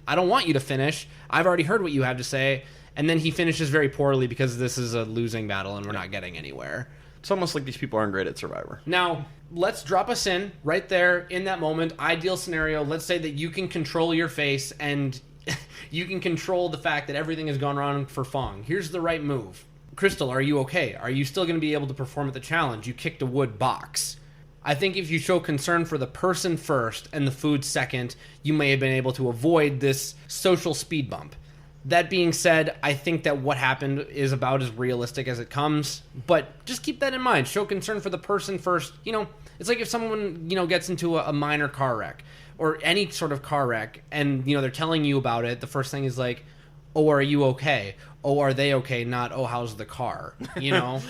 [SPEAKER 3] I don't want you to finish. I've already heard what you have to say. And then he finishes very poorly because this is a losing battle, and we're not getting anywhere.
[SPEAKER 2] it's almost like these people aren't great at Survivor.
[SPEAKER 3] Now, let's drop us in right there in that moment. Ideal scenario. Let's say that you can control your face and you can control the fact that everything has gone wrong for Fong. Here's the right move. Crystal, are you okay? Are you still going to be able to perform at the challenge? You kicked a wood box. I think if you show concern for the person first and the food second, you may have been able to avoid this social speed bump. That being said, I think that what happened is about as realistic as it comes, but just keep that in mind. Show concern for the person first. You know, it's like if someone, gets into a minor car wreck or any sort of car wreck and, they're telling you about it, the first thing is like, oh, are you okay? Oh, are they okay? Not, oh, how's the car?
[SPEAKER 2] I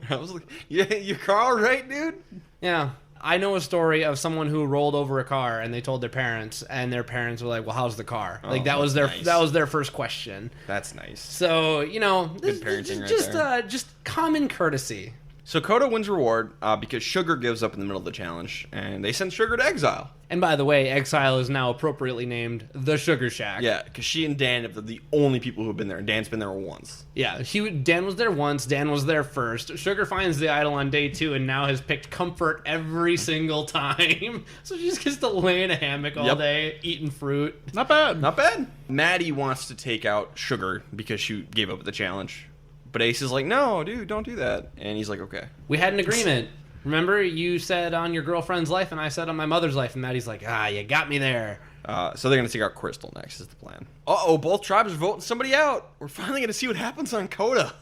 [SPEAKER 2] was like, yeah, your car all right, dude?
[SPEAKER 3] Yeah. I know a story of someone who rolled over a car and they told their parents, and their parents were like, well, how's the car? Like, that was their first question.
[SPEAKER 2] That's nice.
[SPEAKER 3] So,
[SPEAKER 2] Good parenting right there.
[SPEAKER 3] Just common courtesy.
[SPEAKER 2] So Coda wins reward because Sugar gives up in the middle of the challenge, and they send Sugar to exile.
[SPEAKER 3] And by the way, exile is now appropriately named the Sugar Shack.
[SPEAKER 2] Yeah, because she and Dan have the only people who have been there, and Dan's been there once.
[SPEAKER 3] Yeah, Dan was there once, Dan was there first. Sugar finds the idol on day 2 and now has picked comfort every single time. So she just gets to lay in a hammock all day, eating fruit.
[SPEAKER 1] Not bad.
[SPEAKER 2] Not bad. Maddie wants to take out Sugar because she gave up the challenge. But Ace is like, no, dude, don't do that. And he's like, okay.
[SPEAKER 3] We had an agreement. Remember, you said on your girlfriend's life, and I said on my mother's life, and Maddie's like, you got me there.
[SPEAKER 2] So they're going to take out Crystal next is the plan. Uh-oh, both tribes are voting somebody out. We're finally going to see what happens on Coda.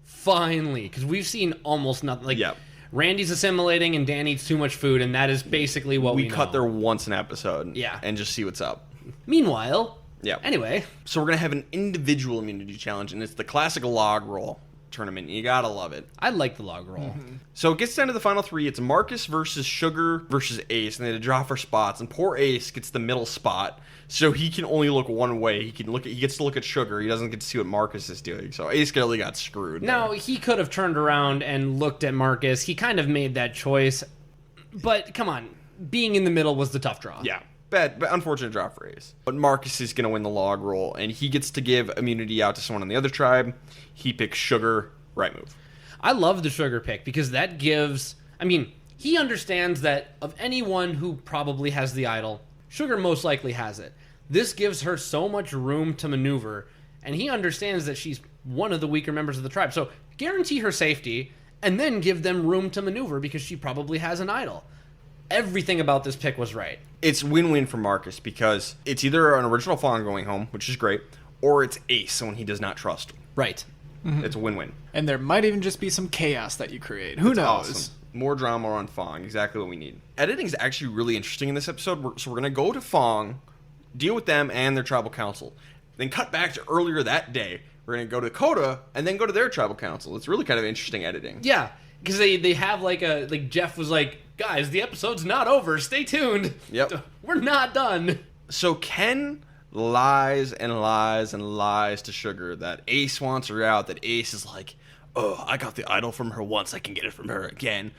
[SPEAKER 3] Finally, because we've seen almost nothing. Like, Randy's assimilating, and Dan eats too much food, and that is basically what we know.
[SPEAKER 2] We cut there once an episode.
[SPEAKER 3] Yeah.
[SPEAKER 2] And just see what's up.
[SPEAKER 3] Meanwhile...
[SPEAKER 2] Yeah.
[SPEAKER 3] Anyway.
[SPEAKER 2] So we're going to have an individual immunity challenge, and it's the classic log roll tournament. You got to love it.
[SPEAKER 3] I like the log roll.
[SPEAKER 2] Mm-hmm. So it gets down to the final 3. It's Marcus versus Sugar versus Ace, and they had to draw for spots, and poor Ace gets the middle spot, so he can only look one way. He gets to look at Sugar. He doesn't get to see what Marcus is doing, so Ace really got screwed.
[SPEAKER 3] Now, he could have turned around and looked at Marcus. He kind of made that choice, but come on. Being in the middle was the tough draw.
[SPEAKER 2] Yeah. Bad, but unfortunate draw for Ace. But Marcus is going to win the log roll, and he gets to give immunity out to someone on the other tribe. He picks Sugar. Right move.
[SPEAKER 3] I love the Sugar pick because that gives... I mean, he understands that of anyone who probably has the idol, Sugar most likely has it. This gives her so much room to maneuver, and he understands that she's one of the weaker members of the tribe. So guarantee her safety, and then give them room to maneuver because she probably has an idol. Everything about this pick was right.
[SPEAKER 2] It's win-win for Marcus because it's either an original Fawn going home, which is great, or it's Ace, someone he does not trust.
[SPEAKER 3] Right.
[SPEAKER 2] Mm-hmm. It's a win-win.
[SPEAKER 1] And there might even just be some chaos that you create. Who knows?
[SPEAKER 2] Awesome. More drama on Fong. Exactly what we need. Editing is actually really interesting in this episode. So we're going to go to Fong, deal with them and their tribal council. Then cut back to earlier that day. We're going to go to Coda and then go to their tribal council. It's really kind of interesting editing.
[SPEAKER 3] Yeah. Because they have like Jeff was like, guys, the episode's not over. Stay tuned.
[SPEAKER 2] Yep.
[SPEAKER 3] We're not done.
[SPEAKER 2] So Ken lies and lies and lies to Sugar that Ace wants her out, that Ace is like, oh, I got the idol from her once, I can get it from her again,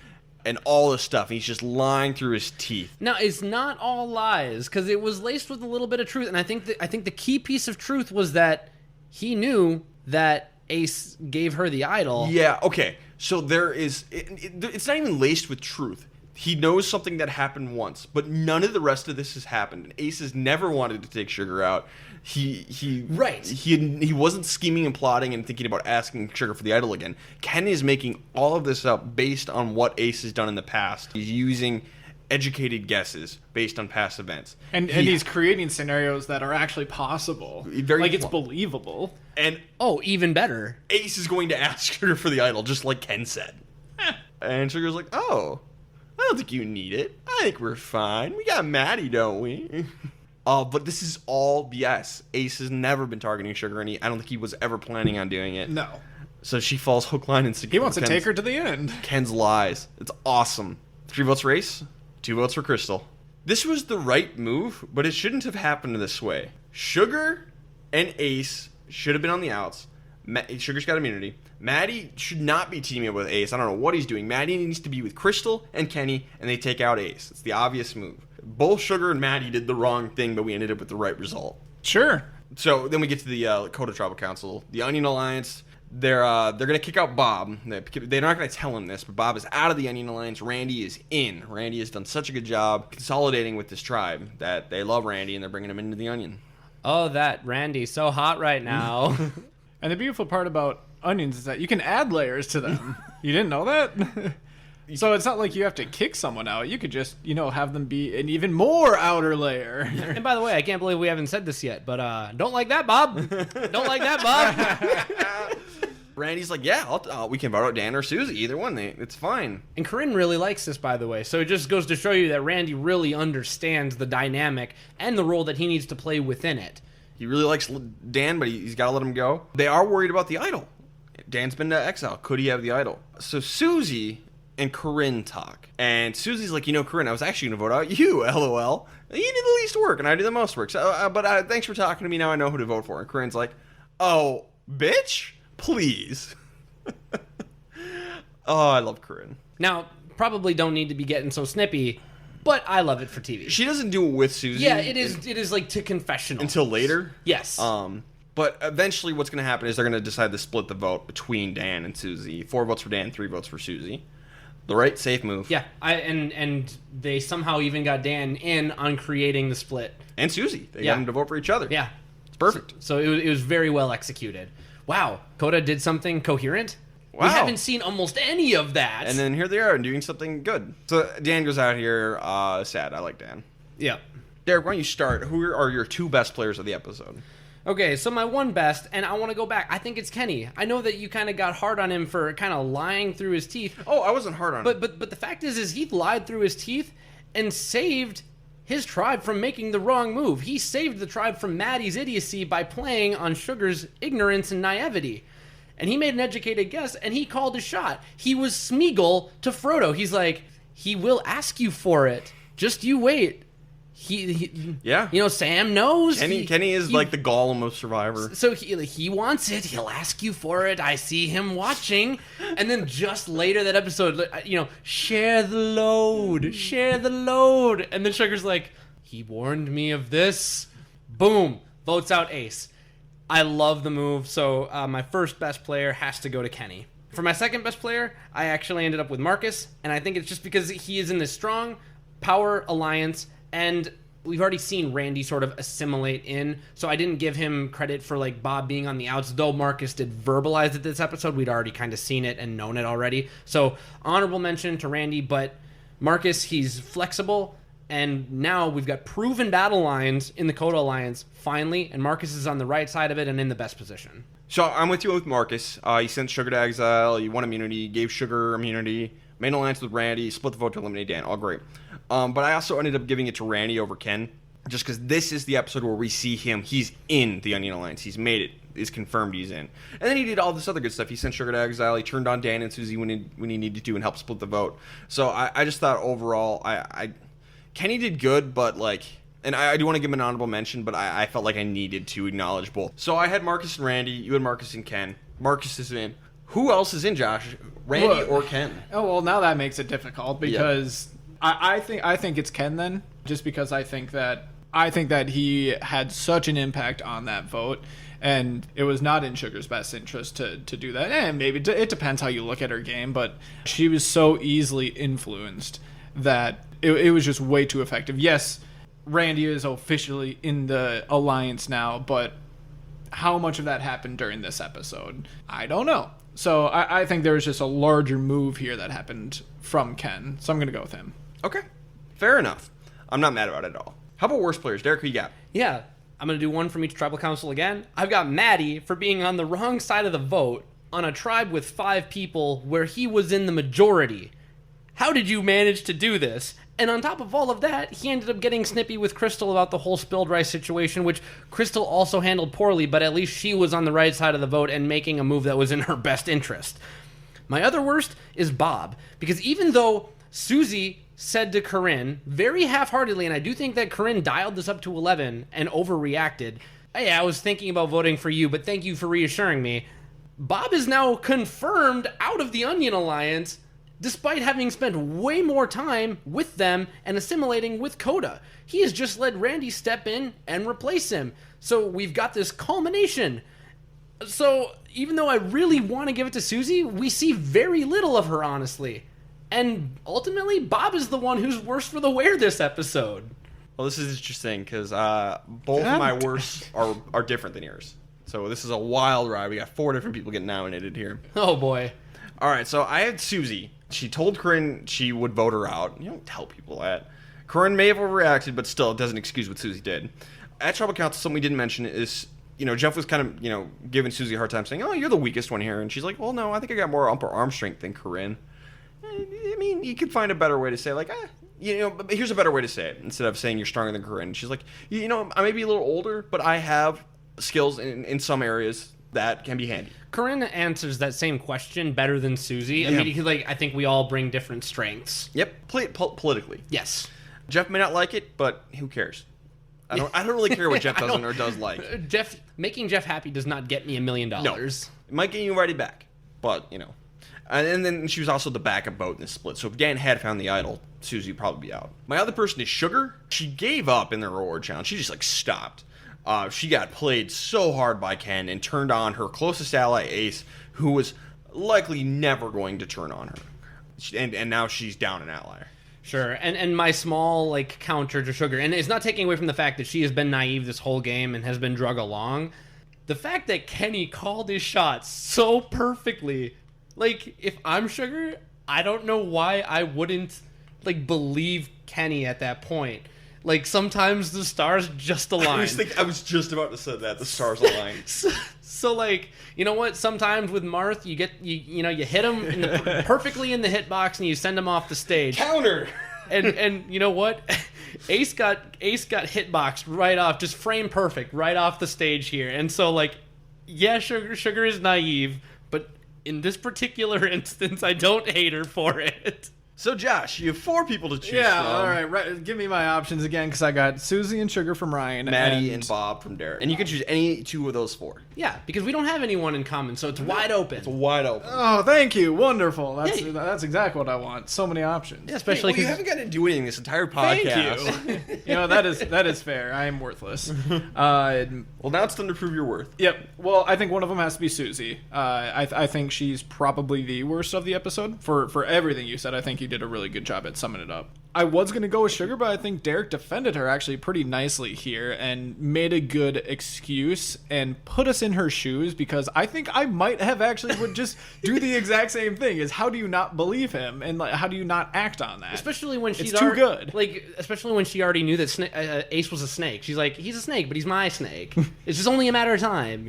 [SPEAKER 2] and all this stuff. He's just lying through his teeth.
[SPEAKER 3] Now, it's not all lies, because it was laced with a little bit of truth, and I think the key piece of truth was that he knew that Ace gave her the idol.
[SPEAKER 2] Yeah, okay. So there is, it's not even laced with truth. He knows something that happened once, but none of the rest of this has happened. And Ace has never wanted to take Sugar out. He wasn't scheming and plotting and thinking about asking Sugar for the idol again. Ken is making all of this up based on what Ace has done in the past. He's using educated guesses based on past events.
[SPEAKER 1] And he's creating scenarios that are actually possible. It's believable.
[SPEAKER 2] And
[SPEAKER 3] even better.
[SPEAKER 2] Ace is going to ask Sugar for the idol, just like Ken said. And Sugar's like, oh, I don't think you need it. I think we're fine. We got Maddie, don't we? But this is all BS. Ace has never been targeting Sugar, and I don't think he was ever planning on doing it.
[SPEAKER 1] No.
[SPEAKER 2] So she falls hook, line, and sinker.
[SPEAKER 1] He wants to take her to the end.
[SPEAKER 2] Ken's lies. It's awesome. 3 votes for Ace, 2 votes for Crystal. This was the right move, but it shouldn't have happened this way. Sugar and Ace should have been on the outs. Sugar's got immunity. Maddie should not be teaming up with Ace. I don't know what he's doing. Maddie needs to be with Crystal and Kenny, and they take out Ace. It's the obvious move. Both Sugar and Maddie did the wrong thing, but we ended up with the right result.
[SPEAKER 1] Sure.
[SPEAKER 2] So then we get to the Coda Tribal Council. The Onion Alliance, they're going to kick out Bob. They're not going to tell him this, but Bob is out of the Onion Alliance. Randy is in. Randy has done such a good job consolidating with this tribe that they love Randy, and they're bringing him into the Onion.
[SPEAKER 3] Oh, that Randy's so hot right now.
[SPEAKER 1] And the beautiful part about onions is that you can add layers to them. You didn't know that? So it's not like you have to kick someone out. You could just, have them be an even more outer layer.
[SPEAKER 3] And by the way, I can't believe we haven't said this yet, but don't like that, Bob. Don't like that, Bob.
[SPEAKER 2] Randy's like, yeah, we can vote out Dan or Susie. Either one, it's fine.
[SPEAKER 3] And Corinne really likes this, by the way. So it just goes to show you that Randy really understands the dynamic and the role that he needs to play within it.
[SPEAKER 2] He really likes Dan, but he's got to let him go. They are worried about the idol. Dan's been to exile. Could he have the idol? So Susie and Corinne talk. And Susie's like, Corinne, I was actually going to vote out you, LOL. You do the least work, and I do the most work. So, but thanks for talking to me. Now I know who to vote for. And Corinne's like, oh, bitch? Please. Oh, I love Corinne.
[SPEAKER 3] Now, probably don't need to be getting so snippy, but I love it for TV.
[SPEAKER 2] She doesn't do it with Susie.
[SPEAKER 3] Yeah, it is like to confessional.
[SPEAKER 2] Until later?
[SPEAKER 3] Yes.
[SPEAKER 2] But eventually what's going to happen is they're going to decide to split the vote between Dan and Susie. 4 votes for Dan, 3 votes for Susie. The right, safe move.
[SPEAKER 3] Yeah, and they somehow even got Dan in on creating the split.
[SPEAKER 2] And Susie. They got them to vote for each other.
[SPEAKER 3] Yeah.
[SPEAKER 2] It's perfect.
[SPEAKER 3] So it was very well executed. Wow, Coda did something coherent?
[SPEAKER 2] Wow.
[SPEAKER 3] We haven't seen almost any of that.
[SPEAKER 2] And then here they are doing something good. So Dan goes out here sad. I like Dan.
[SPEAKER 3] Yeah.
[SPEAKER 2] Derek, why don't you start? Who are your 2 best players of the episode?
[SPEAKER 3] Okay, so my one best, and I want to go back. I think it's Kenny. I know that you kind of got hard on him for kind of lying through his teeth.
[SPEAKER 2] Oh, I wasn't hard on him.
[SPEAKER 3] But the fact is he lied through his teeth and saved his tribe from making the wrong move. He saved the tribe from Maddie's idiocy by playing on Sugar's ignorance and naivety. And he made an educated guess, and he called his shot. He was Smeagol to Frodo. He's like, he will ask you for it. Just you wait.
[SPEAKER 2] Yeah.
[SPEAKER 3] Sam knows.
[SPEAKER 2] Kenny is like the Gollum of Survivor.
[SPEAKER 3] So he wants it. He'll ask you for it. I see him watching. And then just later that episode, share the load. Share the load. And then Sugar's like, he warned me of this. Boom. Votes out Ace. I love the move. So my first best player has to go to Kenny. For my second best player, I actually ended up with Marcus. And I think it's just because he is in this strong power alliance. And we've already seen Randy sort of assimilate in, so I didn't give him credit for like Bob being on the outs, though Marcus did verbalize it this episode. We'd already kind of seen it and known it already. So honorable mention to Randy, but Marcus, he's flexible, and now we've got proven battle lines in the Coda Alliance, finally, and Marcus is on the right side of it and in the best position.
[SPEAKER 2] So I'm with you with Marcus. He sent Sugar to exile, he won immunity, gave Sugar immunity, made an alliance with Randy, split the vote to eliminate Dan. All great. But I also ended up giving it to Randy over Ken, just because this is the episode where we see him. He's in the Onion Alliance. He's made it. It's confirmed he's in. And then he did all this other good stuff. He sent Sugar to exile. He turned on Dan and Susie when he needed to and helped split the vote. So I just thought overall, Kenny did good, but like... And I do want to give him an honorable mention, but I felt like I needed to acknowledge both. So I had Marcus and Randy. You had Marcus and Ken. Marcus is in. Who else is in, Josh? Randy or Ken?
[SPEAKER 1] Oh, well, now that makes it difficult because... Yeah. I think it's Ken then, just because I think that I think that he had such an impact on that vote, and it was not in Sugar's best interest to do that. And maybe it depends how you look at her game, but she was so easily influenced that it was just way too effective. Yes, Randy is officially in the alliance now, but how much of that happened during this episode? I don't know. So I think there was just a larger move here that happened from Ken. So I'm going to go with him.
[SPEAKER 2] Okay. Fair enough. I'm not mad about it at all. How about worst players? Derek, who you got?
[SPEAKER 3] Yeah, I'm going to do one from each tribal council again. I've got Maddie for being on the wrong side of the vote on a tribe with 5 people where he was in the majority. How did you manage to do this? And on top of all of that, he ended up getting snippy with Crystal about the whole spilled rice situation, which Crystal also handled poorly, but at least she was on the right side of the vote and making a move that was in her best interest. My other worst is Bob, because even though Susie said to Corinne, very half-heartedly, and I do think that Corinne dialed this up to 11 and overreacted, hey, I was thinking about voting for you, but thank you for reassuring me, Bob is now confirmed out of the Onion Alliance, despite having spent way more time with them and assimilating with Coda. He has just let Randy step in and replace him. So we've got this culmination. So even though I really want to give it to Susie, we see very little of her, honestly. And ultimately, Bob is the one who's worse for the wear this episode.
[SPEAKER 2] Well, this is interesting because both of my worsts are different than yours. So this is a wild ride. We got 4 different people getting nominated here.
[SPEAKER 3] Oh, boy.
[SPEAKER 2] All right, so I had Susie. She told Corinne she would vote her out. You don't tell people that. Corinne may have overreacted, but still, it doesn't excuse what Susie did. At Tribal Council, something we didn't mention is, Jeff was kind of, giving Susie a hard time, saying, oh, you're the weakest one here. And she's like, well, no, I think I got more upper arm strength than Corinne. I mean, you could find a better way to say, but here's a better way to say it. Instead of saying you're stronger than Corinne, she's like, I may be a little older, but I have skills in some areas that can be handy.
[SPEAKER 3] Corinne answers that same question better than Susie. I mean, I think we all bring different strengths.
[SPEAKER 2] Yep, politically.
[SPEAKER 3] Yes.
[SPEAKER 2] Jeff may not like it, but who cares? I don't really care what Jeff doesn't or does like.
[SPEAKER 3] Making Jeff happy does not get me $1 million.
[SPEAKER 2] No. It might get you invited back, but, And then she was also the backup vote in this split. So if Dan had found the idol, Susie would probably be out. My other person is Sugar. She gave up in the reward challenge. She just, stopped. She got played so hard by Ken and turned on her closest ally, Ace, who was likely never going to turn on her. And now she's down an ally.
[SPEAKER 3] Sure, and my small, counter to Sugar, and it's not taking away from the fact that she has been naive this whole game and has been drug along. The fact that Kenny called his shots so perfectly, if I'm Sugar, I don't know why I wouldn't, believe Kenny at that point. Sometimes the stars just align.
[SPEAKER 2] I was just about to say that, the stars align.
[SPEAKER 3] So, you know what? Sometimes with Marth, you hit him perfectly in the hitbox and you send him off the stage.
[SPEAKER 2] Counter!
[SPEAKER 3] And you know what? Ace got hitboxed right off, just frame perfect, right off the stage here. And so, yeah, Sugar is naive, but in this particular instance, I don't hate her for it.
[SPEAKER 2] So, Josh, you have 4 people to choose from.
[SPEAKER 1] Yeah, all right. Give me my options again, because I got Susie and Sugar from Ryan.
[SPEAKER 2] Maddie and Bob from Derek. And you can choose any 2 of those 4.
[SPEAKER 3] Yeah, because we don't have anyone in common, so it's wide open.
[SPEAKER 2] It's wide open.
[SPEAKER 1] Oh, thank you. Wonderful. That's exactly what I want. So many options.
[SPEAKER 3] Yeah, especially because
[SPEAKER 2] you haven't got to do anything this entire podcast.
[SPEAKER 1] Thank you. That is fair. I am worthless.
[SPEAKER 2] Well, now it's time to prove your worth.
[SPEAKER 1] Yep. Well, I think one of them has to be Susie. I think she's probably the worst of the episode. For everything you said, I think you did a really good job at summing it up. I was going to go with Sugar, but I think Derek defended her actually pretty nicely here and made a good excuse and put us in her shoes, because I think I might have actually would just do the exact same thing. Is how do you not believe him, and how do you not act on that?
[SPEAKER 3] Especially when she's
[SPEAKER 1] too good.
[SPEAKER 3] Especially when she already knew that Ace was a snake. She's like, he's a snake, but he's my snake. It's just only a matter of time,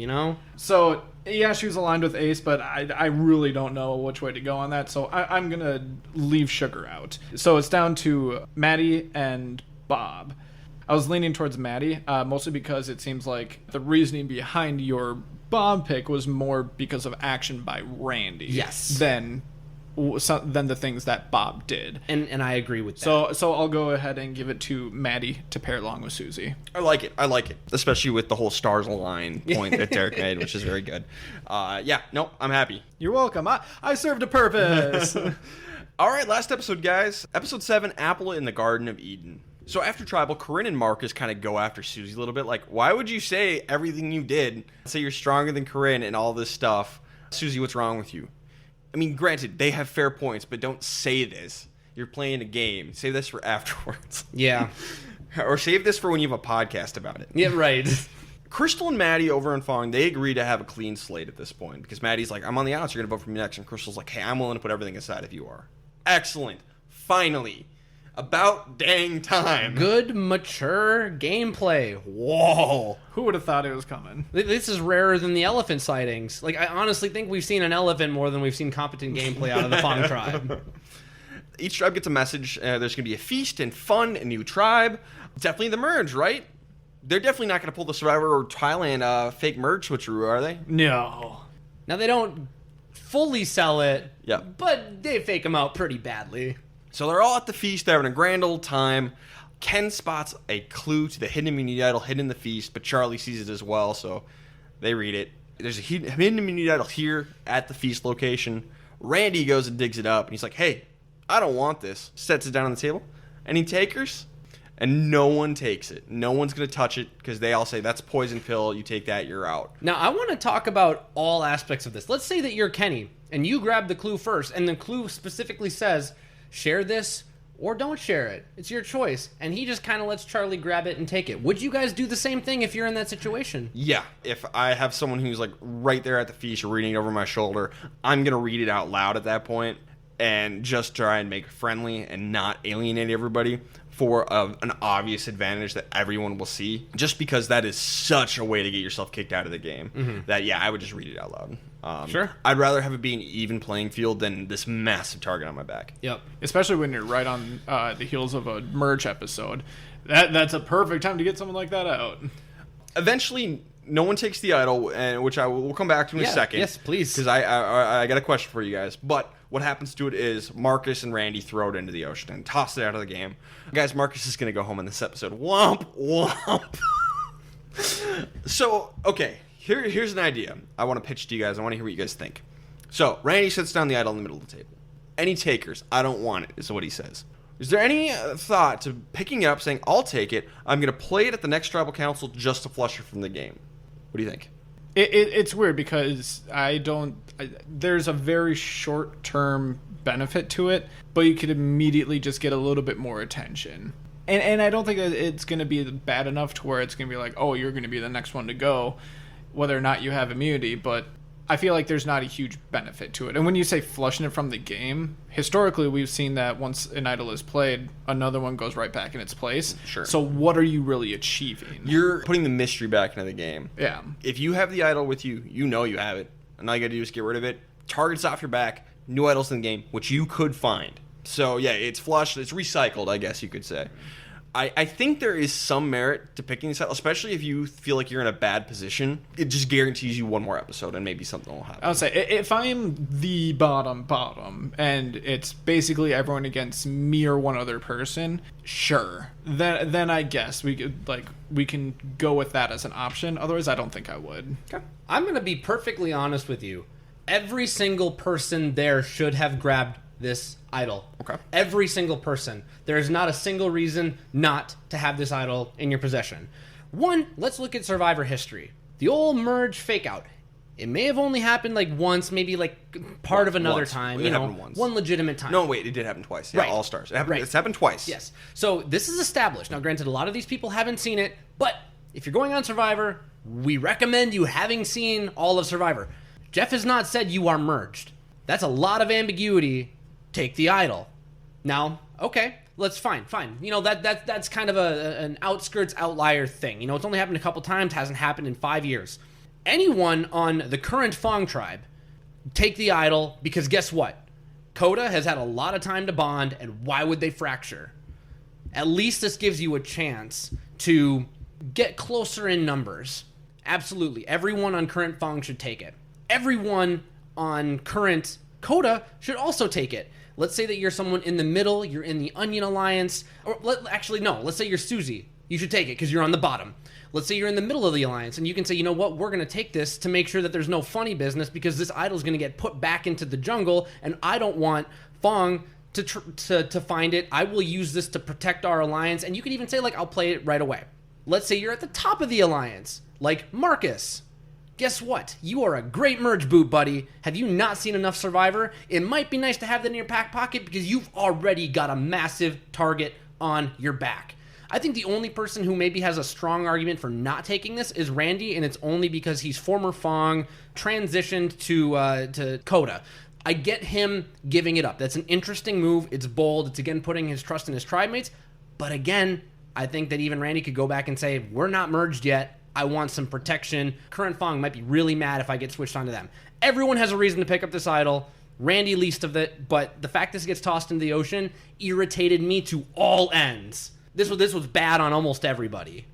[SPEAKER 1] So, yeah, she was aligned with Ace, but I really don't know which way to go on that, so I'm going to leave Sugar out. So it's down to Maddie and Bob. I was leaning towards Maddie, mostly because it seems like the reasoning behind your Bob pick was more because of action by Randy.
[SPEAKER 3] Yes.
[SPEAKER 1] Than the things that Bob did.
[SPEAKER 3] And I agree with that.
[SPEAKER 1] So I'll go ahead and give it to Maddie to pair along with Susie.
[SPEAKER 2] I like it. Especially with the whole stars align point that Derek made, which is very good. I'm happy.
[SPEAKER 1] You're welcome. I served a purpose.
[SPEAKER 2] All right, last episode, guys. Episode 7, Apple in the Garden of Eden. So after Tribal, Corinne and Marcus kind of go after Susie a little bit. Like, why would you say everything you did? Say you're stronger than Corinne and all this stuff. Susie, what's wrong with you? I mean, granted, they have fair points, but don't say this. You're playing a game. Save this for afterwards.
[SPEAKER 3] Yeah.
[SPEAKER 2] Or save this for when you have a podcast about it.
[SPEAKER 3] Yeah, right.
[SPEAKER 2] Crystal and Maddie over in Fong, they agree to have a clean slate at this point. Because Maddie's like, I'm on the outs, you're going to vote for me next. And Crystal's like, hey, I'm willing to put everything aside if you are. Excellent. Finally. About dang time.
[SPEAKER 3] Good, mature gameplay. Whoa.
[SPEAKER 1] Who would have thought it was coming?
[SPEAKER 3] This is rarer than the elephant sightings. Like, I honestly think we've seen an elephant more than we've seen competent gameplay out of the Fong tribe.
[SPEAKER 2] Each tribe gets a message. There's going to be a feast and fun, a new tribe. Definitely the merge, right? They're definitely not going to pull the Survivor or Thailand fake merge switcheroo, are they?
[SPEAKER 1] No.
[SPEAKER 3] Now, they don't fully sell it,
[SPEAKER 2] Yeah.
[SPEAKER 3] but they fake them out pretty badly.
[SPEAKER 2] So they're all at the feast. They're having a grand old time. Ken spots a clue to the hidden immunity idol hidden in the feast, but Charlie sees it as well, so they read it. There's a hidden immunity idol here at the feast location. Randy goes and digs it up, and he's like, hey, I don't want this. Sets it down on the table. Any takers? And no one takes it. No one's going to touch it because they all say, that's a poison pill. You take that, you're out.
[SPEAKER 3] Now, I want to talk about all aspects of this. Let's say that you're Kenny, and you grab the clue first, and the clue specifically says, share this or don't share it. It's your choice. And he just kind of lets Charlie grab it and take it. Would you guys do the same thing if you're in that situation?
[SPEAKER 2] Yeah. If I have someone who's like right there at the feast reading it over my shoulder, I'm going to read it out loud at that point and just try and make it friendly and not alienate everybody for an obvious advantage that everyone will see. Just because that is such a way to get yourself kicked out of the game that, yeah, I would just read it out loud.
[SPEAKER 3] Sure.
[SPEAKER 2] I'd rather have it be an even playing field than this massive target on my back.
[SPEAKER 3] Yep.
[SPEAKER 1] Especially when you're right on the heels of a merge episode. That's a perfect time to get something like that out.
[SPEAKER 2] Eventually, no one takes the idol, which I will come back to in a second.
[SPEAKER 3] Yes, please.
[SPEAKER 2] Because I got a question for you guys. But what happens to it is Marcus and Randy throw it into the ocean and toss it out of the game. Guys, Marcus is going to go home in this episode. Womp, womp. So, okay, here's an idea I want to pitch to you guys. I want to hear what you guys think. So, Randy sets down the idol in the middle of the table. Any takers? I don't want it, is what he says. Is there any thought to picking it up, saying, I'll take it, I'm going to play it at the next tribal council just to flush it from the game? What do you think?
[SPEAKER 1] It's weird because there's a very short-term benefit to it, but you could immediately just get a little bit more attention. And I don't think that it's going to be bad enough to where it's going to be like, oh, you're going to be the next one to go, whether or not you have immunity, but I feel like there's not a huge benefit to it. And when you say flushing it from the game, historically we've seen that once an idol is played, another one goes right back in its place.
[SPEAKER 2] Sure.
[SPEAKER 1] So what are you really achieving?
[SPEAKER 2] You're putting the mystery back into the game.
[SPEAKER 1] Yeah.
[SPEAKER 2] If you have the idol with you, you know you have it. And all you got to do is get rid of it. Target's off your back. New idols in the game, which you could find. So, yeah, it's flushed. It's recycled, I guess you could say. I think there is some merit to picking this out, especially if you feel like you're in a bad position. It just guarantees you one more episode and maybe something will happen.
[SPEAKER 1] I would say, if I'm the bottom, and it's basically everyone against me or one other person, sure. Then I guess we can go with that as an option. Otherwise, I don't think I would.
[SPEAKER 3] Okay. I'm going to be perfectly honest with you. Every single person there should have grabbed this idol.
[SPEAKER 2] Okay.
[SPEAKER 3] Every single person. There's not a single reason not to have this idol in your possession. One, let's look at Survivor history. The old merge fake out. It may have only happened like once, maybe like part of another time.
[SPEAKER 2] It happened once.
[SPEAKER 3] One legitimate time.
[SPEAKER 2] No, wait, it did happen twice. Yeah,
[SPEAKER 3] Right.
[SPEAKER 2] All Stars.
[SPEAKER 3] Right.
[SPEAKER 2] It's happened twice.
[SPEAKER 3] Yes. So this is established. Now, granted, a lot of these people haven't seen it, but if you're going on Survivor, we recommend you having seen all of Survivor. Jeff has not said you are merged. That's a lot of ambiguity. Take the idol. Now, okay, let's fine. You know, that's kind of an outskirts outlier thing. You know, it's only happened a couple times, hasn't happened in 5 years. Anyone on the current Fong tribe, take the idol, because guess what? Coda has had a lot of time to bond, and why would they fracture? At least this gives you a chance to get closer in numbers. Absolutely. Everyone on current Fong should take it. Everyone on current Coda should also take it. Let's say that you're someone in the middle, you're in the Onion Alliance, or let's say you're Susie. You should take it because you're on the bottom. Let's say you're in the middle of the Alliance, and you can say, you know what, we're going to take this to make sure that there's no funny business because this idol's going to get put back into the jungle, and I don't want Fong to find it. I will use this to protect our alliance. And you could even say, like, I'll play it right away. Let's say you're at the top of the alliance, like Marcus. Guess what? You are a great merge boot, buddy. Have you not seen enough Survivor? It might be nice to have that in your back pocket because you've already got a massive target on your back. I think the only person who maybe has a strong argument for not taking this is Randy, and it's only because he's former Fong, transitioned to Coda. I get him giving it up. That's an interesting move. It's bold. It's, again, putting his trust in his tribe mates. But, again, I think that even Randy could go back and say, we're not merged yet. I want some protection. Current Fong might be really mad if I get switched onto them. Everyone has a reason to pick up this idol. Randy least of it, but the fact this gets tossed into the ocean irritated me to all ends. This was bad on almost everybody.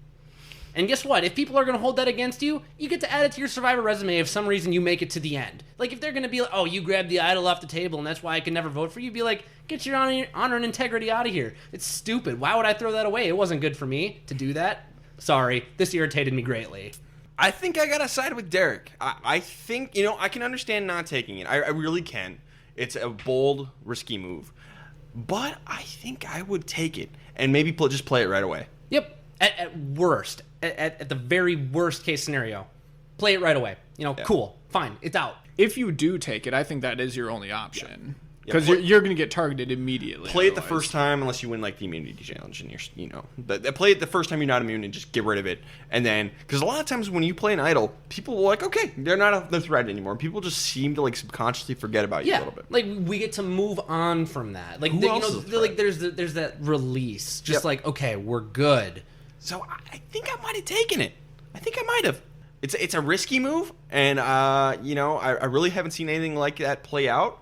[SPEAKER 3] And guess what? If people are going to hold that against you, you get to add it to your Survivor resume if some reason you make it to the end. Like, if they're going to be like, oh, you grabbed the idol off the table and that's why I can never vote for you, be like, get your honor and integrity out of here. It's stupid. Why would I throw that away? It wasn't good for me to do that. Sorry. This irritated me greatly.
[SPEAKER 2] I think I got to side with Derek. I think, I can understand not taking it. I really can. It's a bold, risky move. But I think I would take it and maybe just play it right away.
[SPEAKER 3] Yep. At worst, at the very worst case scenario, play it right away. Cool, fine, it's out.
[SPEAKER 1] If you do take it, I think that is your only option.
[SPEAKER 2] Yeah,
[SPEAKER 1] Because you're going to get targeted immediately.
[SPEAKER 2] Play it the first time unless you win like the immunity challenge, and but play it the first time you're not immune and just get rid of it. And then, because a lot of times when you play an idol, people will like, okay, they're not the threat anymore. People just seem to like subconsciously forget about you a little bit.
[SPEAKER 3] Like we get to move on from that. Like there's that release. Just like, okay, we're good.
[SPEAKER 2] So I think I might have taken it. I think I might have. It's a risky move, and I really haven't seen anything like that play out.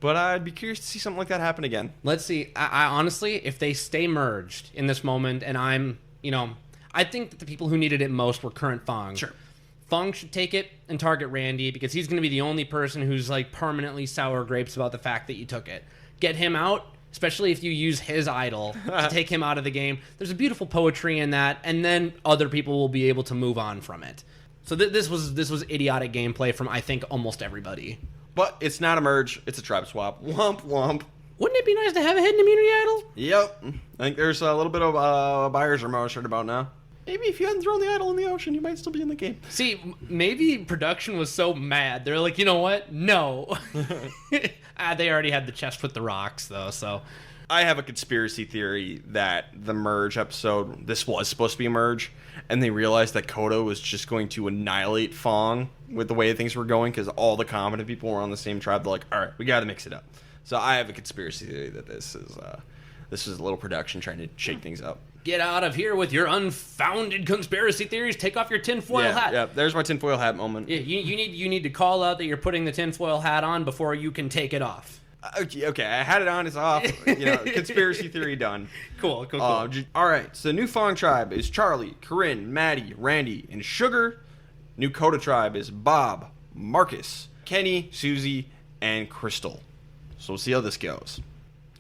[SPEAKER 2] But I'd be curious to see something like that happen again.
[SPEAKER 3] Let's see. I honestly, if they stay merged in this moment, and I think that the people who needed it most were current Fong.
[SPEAKER 2] Sure.
[SPEAKER 3] Fong should take it and target Randy because he's going to be the only person who's like permanently sour grapes about the fact that you took it. Get him out, especially if you use his idol to take him out of the game. There's a beautiful poetry in that, and then other people will be able to move on from it. So this was idiotic gameplay from, I think, almost everybody.
[SPEAKER 2] But it's not a merge. It's a tribe swap. Womp, womp.
[SPEAKER 3] Wouldn't it be nice to have a hidden immunity idol?
[SPEAKER 2] Yep. I think there's a little bit of buyer's remorse right about now. Maybe if you hadn't thrown the idol in the ocean, you might still be in the game.
[SPEAKER 3] See, maybe production was so mad. They're like, you know what? No. They already had the chest with the rocks, though, so...
[SPEAKER 2] I have a conspiracy theory that the merge episode, this was supposed to be a merge, and they realized that Kodo was just going to annihilate Fong with the way things were going because all the competent people were on the same tribe. They're like, all right, we got to mix it up. So I have a conspiracy theory that this is a little production trying to shake things up.
[SPEAKER 3] Get out of here with your unfounded conspiracy theories. Take off your tinfoil hat.
[SPEAKER 2] Yeah, there's my tinfoil hat moment.
[SPEAKER 3] Yeah, you need to call out that you're putting the tinfoil hat on before you can take it off.
[SPEAKER 2] Okay, I had it on, it's off. Conspiracy theory done.
[SPEAKER 3] Cool.
[SPEAKER 2] All right, so the new Fong tribe is Charlie, Corinne, Maddie, Randy, and Sugar. New Coda tribe is Bob, Marcus, Kenny, Susie, and Crystal. So we'll see how this goes.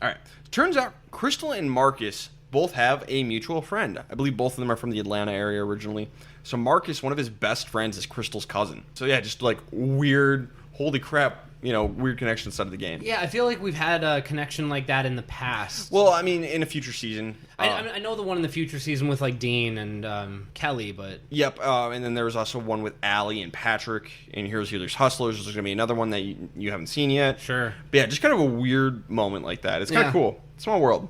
[SPEAKER 2] All right, turns out Crystal and Marcus both have a mutual friend. I believe both of them are from the Atlanta area originally. So Marcus, one of his best friends, is Crystal's cousin. So yeah, just like weird, holy crap, weird connection inside of the game.
[SPEAKER 3] Yeah, I feel like we've had a connection like that in the past.
[SPEAKER 2] Well, I mean, in a future season.
[SPEAKER 3] I know the one in the future season with like Dean and Kelly, but...
[SPEAKER 2] Yep, and then there was also one with Allie and Patrick in Heroes, Healers, Hustlers. There's going to be another one that you haven't seen yet.
[SPEAKER 3] Sure.
[SPEAKER 2] But yeah, just kind of a weird moment like that. It's kind of cool. Small world.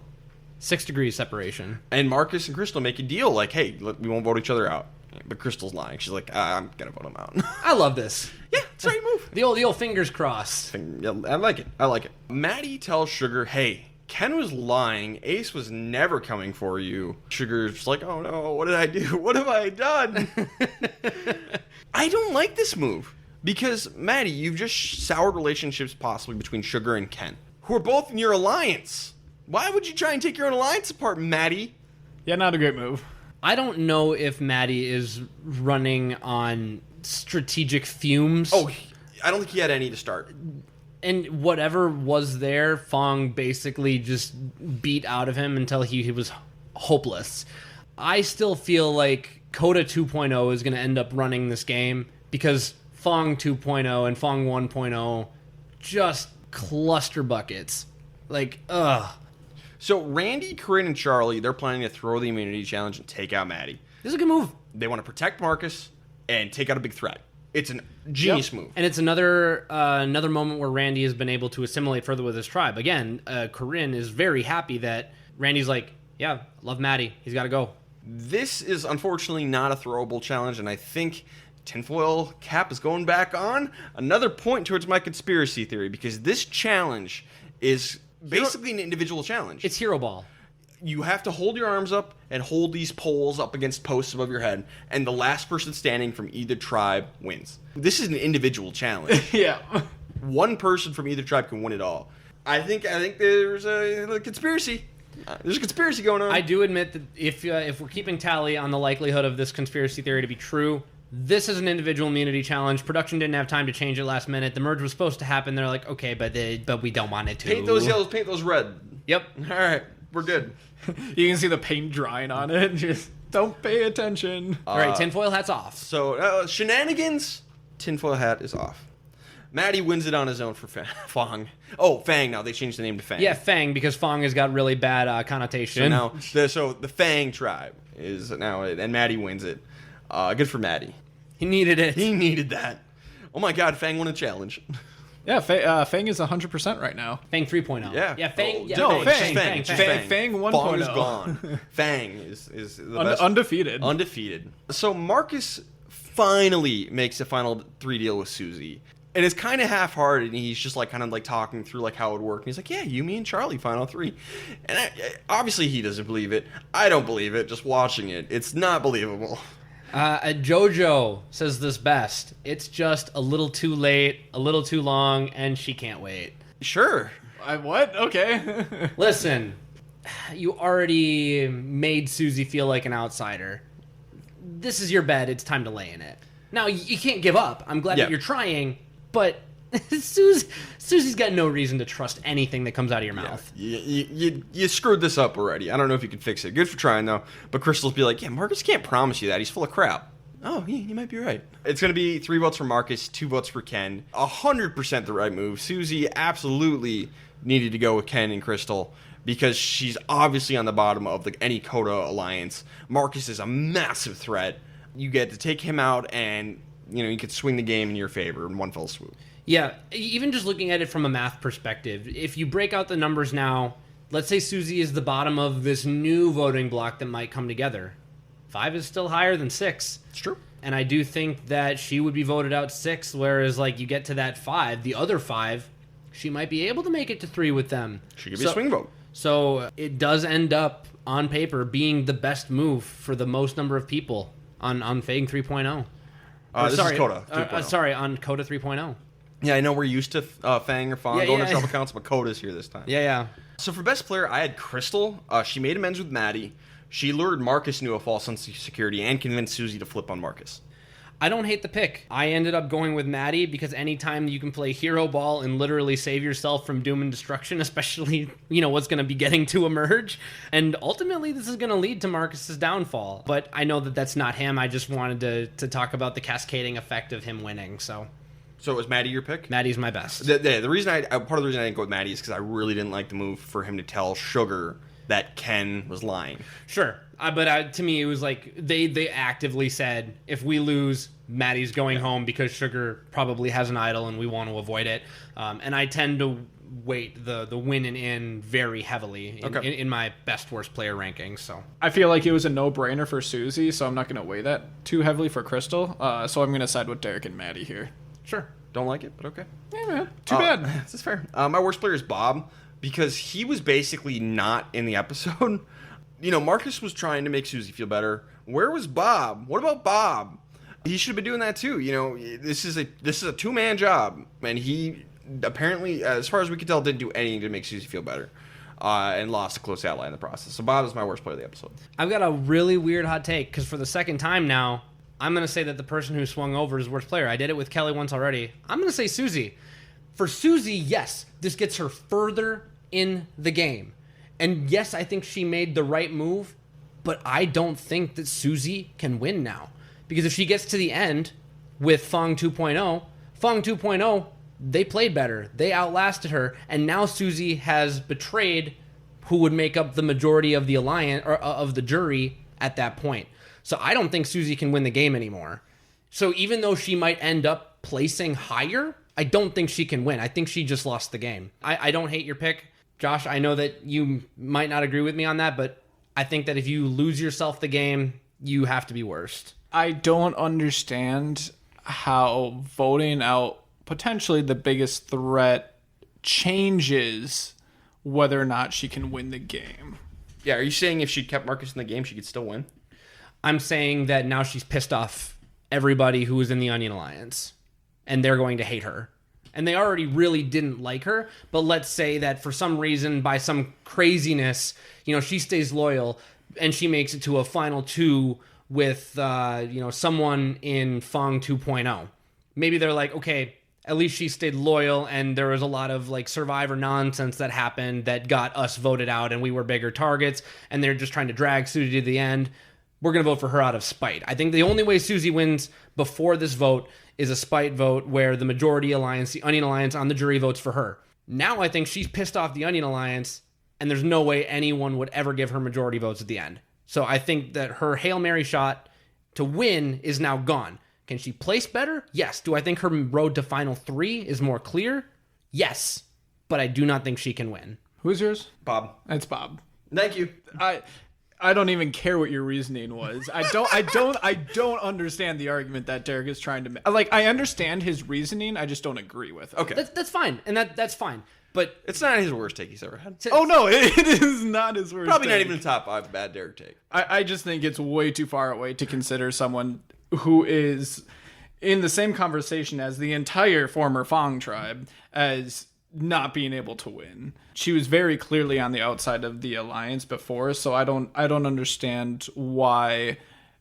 [SPEAKER 3] 6 degrees separation.
[SPEAKER 2] And Marcus and Crystal make a deal like, hey, we won't vote each other out. But Crystal's lying. She's like, I'm going to vote him out.
[SPEAKER 3] I love this.
[SPEAKER 2] Yeah, it's a great move.
[SPEAKER 3] The old fingers crossed.
[SPEAKER 2] Yeah, I like it. Maddie tells Sugar, hey, Ken was lying. Ace was never coming for you. Sugar's like, oh no, what did I do? What have I done? I don't like this move. Because, Maddie, you've just soured relationships possibly between Sugar and Ken, who are both in your alliance. Why would you try and take your own alliance apart, Maddie?
[SPEAKER 1] Yeah, not a great move.
[SPEAKER 3] I don't know if Maddie is running on strategic fumes.
[SPEAKER 2] Oh, I don't think he had any to start.
[SPEAKER 3] And whatever was there, Fong basically just beat out of him until he was hopeless. I still feel like Coda 2.0 is going to end up running this game because Fong 2.0 and Fong 1.0 just cluster buckets. Like, ugh.
[SPEAKER 2] So Randy, Corinne, and Charlie, they're planning to throw the immunity challenge and take out Maddie.
[SPEAKER 3] This is a good move.
[SPEAKER 2] They want to protect Marcus and take out a big threat. It's a genius move.
[SPEAKER 3] And it's another moment where Randy has been able to assimilate further with his tribe. Again, Corinne is very happy that Randy's like, yeah, love Maddie. He's got to go.
[SPEAKER 2] This is unfortunately not a throwable challenge, and I think tinfoil cap is going back on. Another point towards my conspiracy theory, because this challenge is basically an individual challenge.
[SPEAKER 3] It's Hero Ball.
[SPEAKER 2] You have to hold your arms up and hold these poles up against posts above your head, and the last person standing from either tribe wins. This is an individual challenge.
[SPEAKER 1] Yeah.
[SPEAKER 2] One person from either tribe can win it all. I think there's a conspiracy. There's a conspiracy going on.
[SPEAKER 3] I do admit that if we're keeping tally on the likelihood of this conspiracy theory to be true, this is an individual immunity challenge. Production didn't have time to change it last minute. The merge was supposed to happen. They're like, okay, but we don't want it to.
[SPEAKER 2] Paint those yellows, paint those red.
[SPEAKER 3] Yep.
[SPEAKER 2] All right, we're good.
[SPEAKER 1] You can see the paint drying on it. Just don't pay attention.
[SPEAKER 3] All right, tinfoil hat's off.
[SPEAKER 2] So, shenanigans, tinfoil hat is off. Maddie wins it on his own for Fang. Oh, Fang now. They changed the name to Fang.
[SPEAKER 3] Yeah, Fang, because Fang has got really bad connotation.
[SPEAKER 2] So the Fang tribe is now, and Maddie wins it. Good for Maddie.
[SPEAKER 3] He needed it.
[SPEAKER 2] He needed that. Oh my God, Fang won a challenge.
[SPEAKER 1] Yeah, Fang is 100% right now.
[SPEAKER 3] Fang 3.0.
[SPEAKER 2] Yeah.
[SPEAKER 3] Fang.
[SPEAKER 2] Oh,
[SPEAKER 3] Yeah,
[SPEAKER 2] no,
[SPEAKER 3] Fang.
[SPEAKER 1] Fang 1.0.
[SPEAKER 2] Fang is gone. Fang is the best.
[SPEAKER 1] Undefeated.
[SPEAKER 2] Undefeated. So Marcus finally makes a final 3 deal with Susie. And it's kind of half-hearted, and he's just kind of talking through how it would work. And he's like, yeah, you, me, and Charlie, final 3. And obviously he doesn't believe it. I don't believe it, just watching it. It's not believable.
[SPEAKER 3] JoJo says this best. It's just a little too late, a little too long, and she can't wait.
[SPEAKER 2] Sure.
[SPEAKER 1] What? Okay.
[SPEAKER 3] Listen, you already made Susie feel like an outsider. This is your bed. It's time to lay in it. Now, you can't give up. I'm glad that you're trying, but Susie's got no reason to trust anything that comes out of your mouth.
[SPEAKER 2] You screwed this up already. I don't know if you can fix it. Good for trying, though. But Crystal's be like, yeah, Marcus can't promise you that. He's full of crap. Oh, yeah, you might be right. It's going to be 3 votes for Marcus, 2 votes for Ken. 100% the right move. Susie absolutely needed to go with Ken and Crystal because she's obviously on the bottom of any Coda alliance. Marcus is a massive threat. You get to take him out, and you could swing the game in your favor in one fell swoop.
[SPEAKER 3] Yeah, even just looking at it from a math perspective, if you break out the numbers now, let's say Susie is the bottom of this new voting block that might come together. 5 is still higher than 6.
[SPEAKER 2] It's true.
[SPEAKER 3] And I do think that she would be voted out 6, whereas you get to that 5, the other 5, she might be able to make it to 3 with them.
[SPEAKER 2] She could be a swing vote.
[SPEAKER 3] So it does end up, on paper, being the best move for the most number of people on Fang 3.0.
[SPEAKER 2] This is Coda 3.0.
[SPEAKER 3] On Coda 3.0.
[SPEAKER 2] Yeah, I know we're used to Fang or Fawn going to Trouble Counts, but Coda's here this time.
[SPEAKER 3] Yeah.
[SPEAKER 2] So for best player, I had Crystal. She made amends with Maddie. She lured Marcus into a false sense of security and convinced Susie to flip on Marcus.
[SPEAKER 3] I don't hate the pick. I ended up going with Maddie because anytime you can play Hero Ball and literally save yourself from doom and destruction, especially, what's going to be getting to emerge. And ultimately, this is going to lead to Marcus's downfall. But I know that that's not him. I just wanted to talk about the cascading effect of him winning. So
[SPEAKER 2] was Maddie your pick?
[SPEAKER 3] Maddie's my best.
[SPEAKER 2] The reason part of the reason I didn't go with Maddie is because I really didn't like the move for him to tell Sugar that Ken was lying.
[SPEAKER 3] Sure. But to me, it was they actively said, if we lose, Maddie's going home because Sugar probably has an idol and we want to avoid it. And I tend to weight the win and in very heavily in my best worst player rankings. So
[SPEAKER 1] I feel like it was a no-brainer for Susie, so I'm not going to weigh that too heavily for Crystal. So I'm going to side with Derek and Maddie here.
[SPEAKER 2] Sure. Don't like it, but okay.
[SPEAKER 1] Yeah, man. Too bad.
[SPEAKER 2] That's fair. My worst player is Bob because he was basically not in the episode. Marcus was trying to make Susie feel better. Where was Bob? What about Bob? He should have been doing that too. This is a 2-man job, and he apparently, as far as we could tell, didn't do anything to make Susie feel better, and lost a close ally in the process. So Bob is my worst player of the episode.
[SPEAKER 3] I've got a really weird hot take because for the second time now, I'm going to say that the person who swung over is worst player. I did it with Kelly once already. I'm going to say Susie. For Susie, yes, this gets her further in the game. And yes, I think she made the right move, but I don't think that Susie can win now. Because if she gets to the end with Fang 2.0, Fang 2.0 they played better. They outlasted her, and now Susie has betrayed who would make up the majority of the alliance or of the jury at that point. So I don't think Susie can win the game anymore. So even though she might end up placing higher, I don't think she can win. I think she just lost the game. I don't hate your pick. Josh, I know that you might not agree with me on that, but I think that if you lose yourself the game, you have to be worst.
[SPEAKER 1] I don't understand how voting out potentially the biggest threat changes whether or not she can win the game.
[SPEAKER 2] Yeah, are you saying if she kept Marcus in the game, she could still win?
[SPEAKER 3] I'm saying that now she's pissed off everybody who was in the Onion Alliance, and they're going to hate her. And they already really didn't like her, but let's say that for some reason, by some craziness, she stays loyal, and she makes it to a final 2 with, someone in Fong 2.0. Maybe they're like, okay, at least she stayed loyal, and there was a lot of Survivor nonsense that happened that got us voted out, and we were bigger targets, and they're just trying to drag Susie to the end. We're going to vote for her out of spite. I think the only way Susie wins before this vote is a spite vote where the majority alliance, the Onion Alliance on the jury, votes for her. Now I think she's pissed off the Onion Alliance, and there's no way anyone would ever give her majority votes at the end. So I think that her Hail Mary shot to win is now gone. Can she place better? Yes. Do I think her road to final 3 is more clear? Yes. But I do not think she can win.
[SPEAKER 1] Who's yours?
[SPEAKER 2] Bob.
[SPEAKER 1] It's Bob.
[SPEAKER 2] Thank you.
[SPEAKER 1] I don't even care what your reasoning was. I don't understand the argument that Derek is trying to make. I understand his reasoning, I just don't agree with it.
[SPEAKER 2] Okay.
[SPEAKER 3] That's fine. And that's fine. But
[SPEAKER 2] it's not his worst take he's ever had.
[SPEAKER 1] Oh, no, it is not his worst
[SPEAKER 2] Probably
[SPEAKER 1] take.
[SPEAKER 2] not even the top 5 bad Derek take.
[SPEAKER 1] I just think it's way too far away to consider someone who is in the same conversation as the entire former Fong tribe as not being able to win. She was very clearly on the outside of the alliance before, so I don't understand why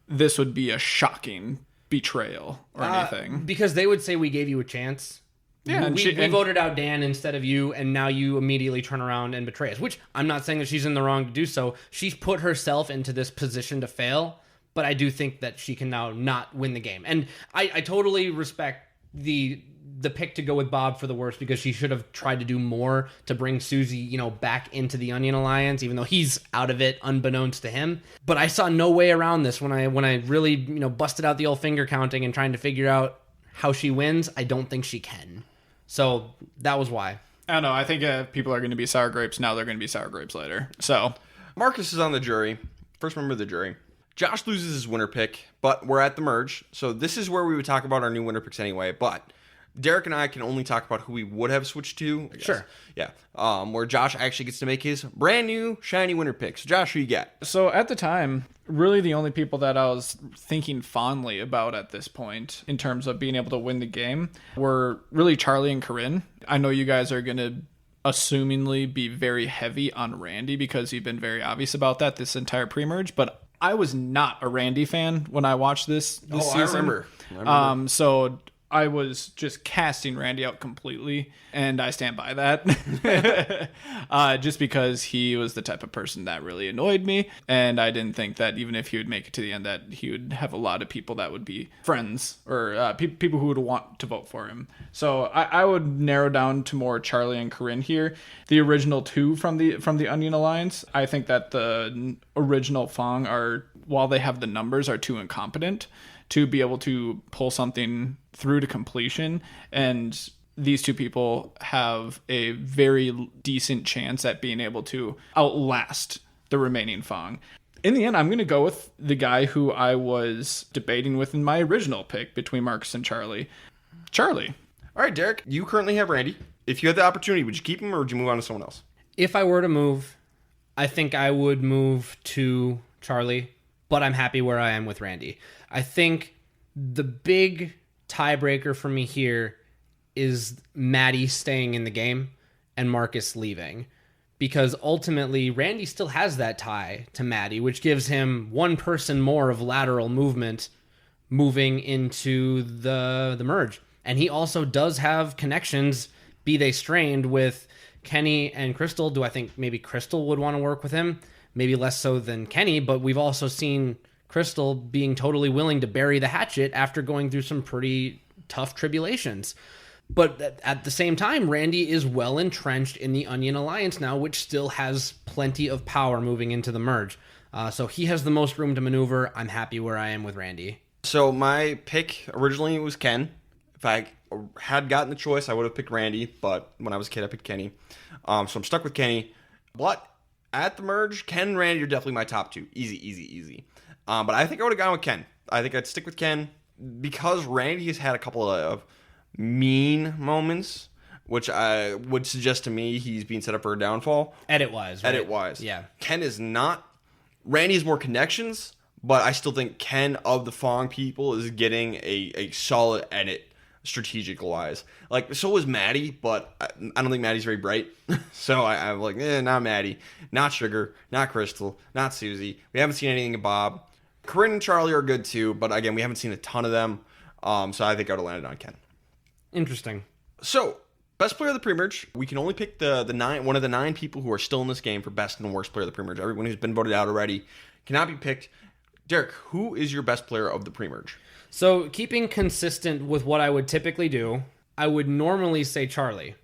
[SPEAKER 1] this would be a shocking betrayal or anything.
[SPEAKER 3] Because they would say we gave you a chance.
[SPEAKER 1] Yeah,
[SPEAKER 3] we voted out Dan instead of you, and now you immediately turn around and betray us, which I'm not saying that she's in the wrong to do so. She's put herself into this position to fail, but I do think that she can now not win the game. And I totally respect the pick to go with Bob for the worst, because she should have tried to do more to bring Susie, back into the Onion Alliance, even though he's out of it unbeknownst to him. But I saw no way around this when I really, busted out the old finger counting and trying to figure out how she wins. I don't think she can. So that was why.
[SPEAKER 1] I don't know. I think if people are going to be sour grapes now, they're going to be sour grapes later. So
[SPEAKER 2] Marcus is on the jury. First member of the jury. Josh loses his winner pick, but we're at the merge. So this is where we would talk about our new winner picks anyway. But Derek and I can only talk about who we would have switched to. I guess.
[SPEAKER 3] Sure.
[SPEAKER 2] Yeah. Where Josh actually gets to make his brand new shiny winner picks. So Josh, who you got?
[SPEAKER 1] So at the time, really the only people that I was thinking fondly about at this point in terms of being able to win the game were really Charlie and Corinne. I know you guys are going to assumingly be very heavy on Randy because you've been very obvious about that this entire pre-merge, but I was not a Randy fan when I watched this season.
[SPEAKER 2] I remember.
[SPEAKER 1] So I was just casting Randy out completely, and I stand by that. Just because he was the type of person that really annoyed me, and I didn't think that even if he would make it to the end that he would have a lot of people that would be friends or people who would want to vote for him. So I would narrow down to more Charlie and Corinne here. The original 2 from the Onion Alliance, I think that the original Fong are, while they have the numbers, are too incompetent to be able to pull something through to completion, and these 2 people have a very decent chance at being able to outlast the remaining Fong. In the end, I'm going to go with the guy who I was debating with in my original pick between Marcus and Charlie. Charlie.
[SPEAKER 2] All right, Derek, you currently have Randy. If you had the opportunity, would you keep him or would you move on to someone else?
[SPEAKER 3] If I were to move, I think I would move to Charlie, but I'm happy where I am with Randy. I think the big tiebreaker for me here is Maddie staying in the game and Marcus leaving, because ultimately Randy still has that tie to Maddie, which gives him one person more of lateral movement moving into the merge. And he also does have connections, be they strained, with Kenny and Crystal. Do I think maybe Crystal would want to work with him? Maybe less so than Kenny, but we've also seen Crystal being totally willing to bury the hatchet after going through some pretty tough tribulations. But at the same time, Randy is well entrenched in the Onion Alliance now, which still has plenty of power moving into the merge. So he has the most room to maneuver. I'm happy where I am with Randy.
[SPEAKER 2] So my pick originally was Ken. If I had gotten the choice, I would have picked Randy, but when I was a kid, I picked Kenny. So I'm stuck with Kenny. But at the merge, Ken and Randy are definitely my top two. Easy. But I think I would have gone with Ken. I think I'd stick with Ken because Randy has had a couple of mean moments, which I would suggest to me he's being set up for a downfall.
[SPEAKER 3] Edit-wise, right?
[SPEAKER 2] Edit-wise.
[SPEAKER 3] Yeah.
[SPEAKER 2] Ken is not. Randy has more connections, but I still think Ken of the Fong people is getting a solid edit strategic-wise. Like, so was Maddie, but I don't think Maddie's very bright. So I'm like, not Maddie, not Sugar, not Crystal, not Susie. We haven't seen anything of Bob. Corinne and Charlie are good too, but again, we haven't seen a ton of them. So I think I would have landed on Ken.
[SPEAKER 3] Interesting.
[SPEAKER 2] So, best player of the pre-merge. We can only pick one of the 9 people who are still in this game for best and worst player of the pre-merge. Everyone who's been voted out already cannot be picked. Derek, who is your best player of the pre-merge?
[SPEAKER 3] So, keeping consistent with what I would typically do, I would normally say Charlie.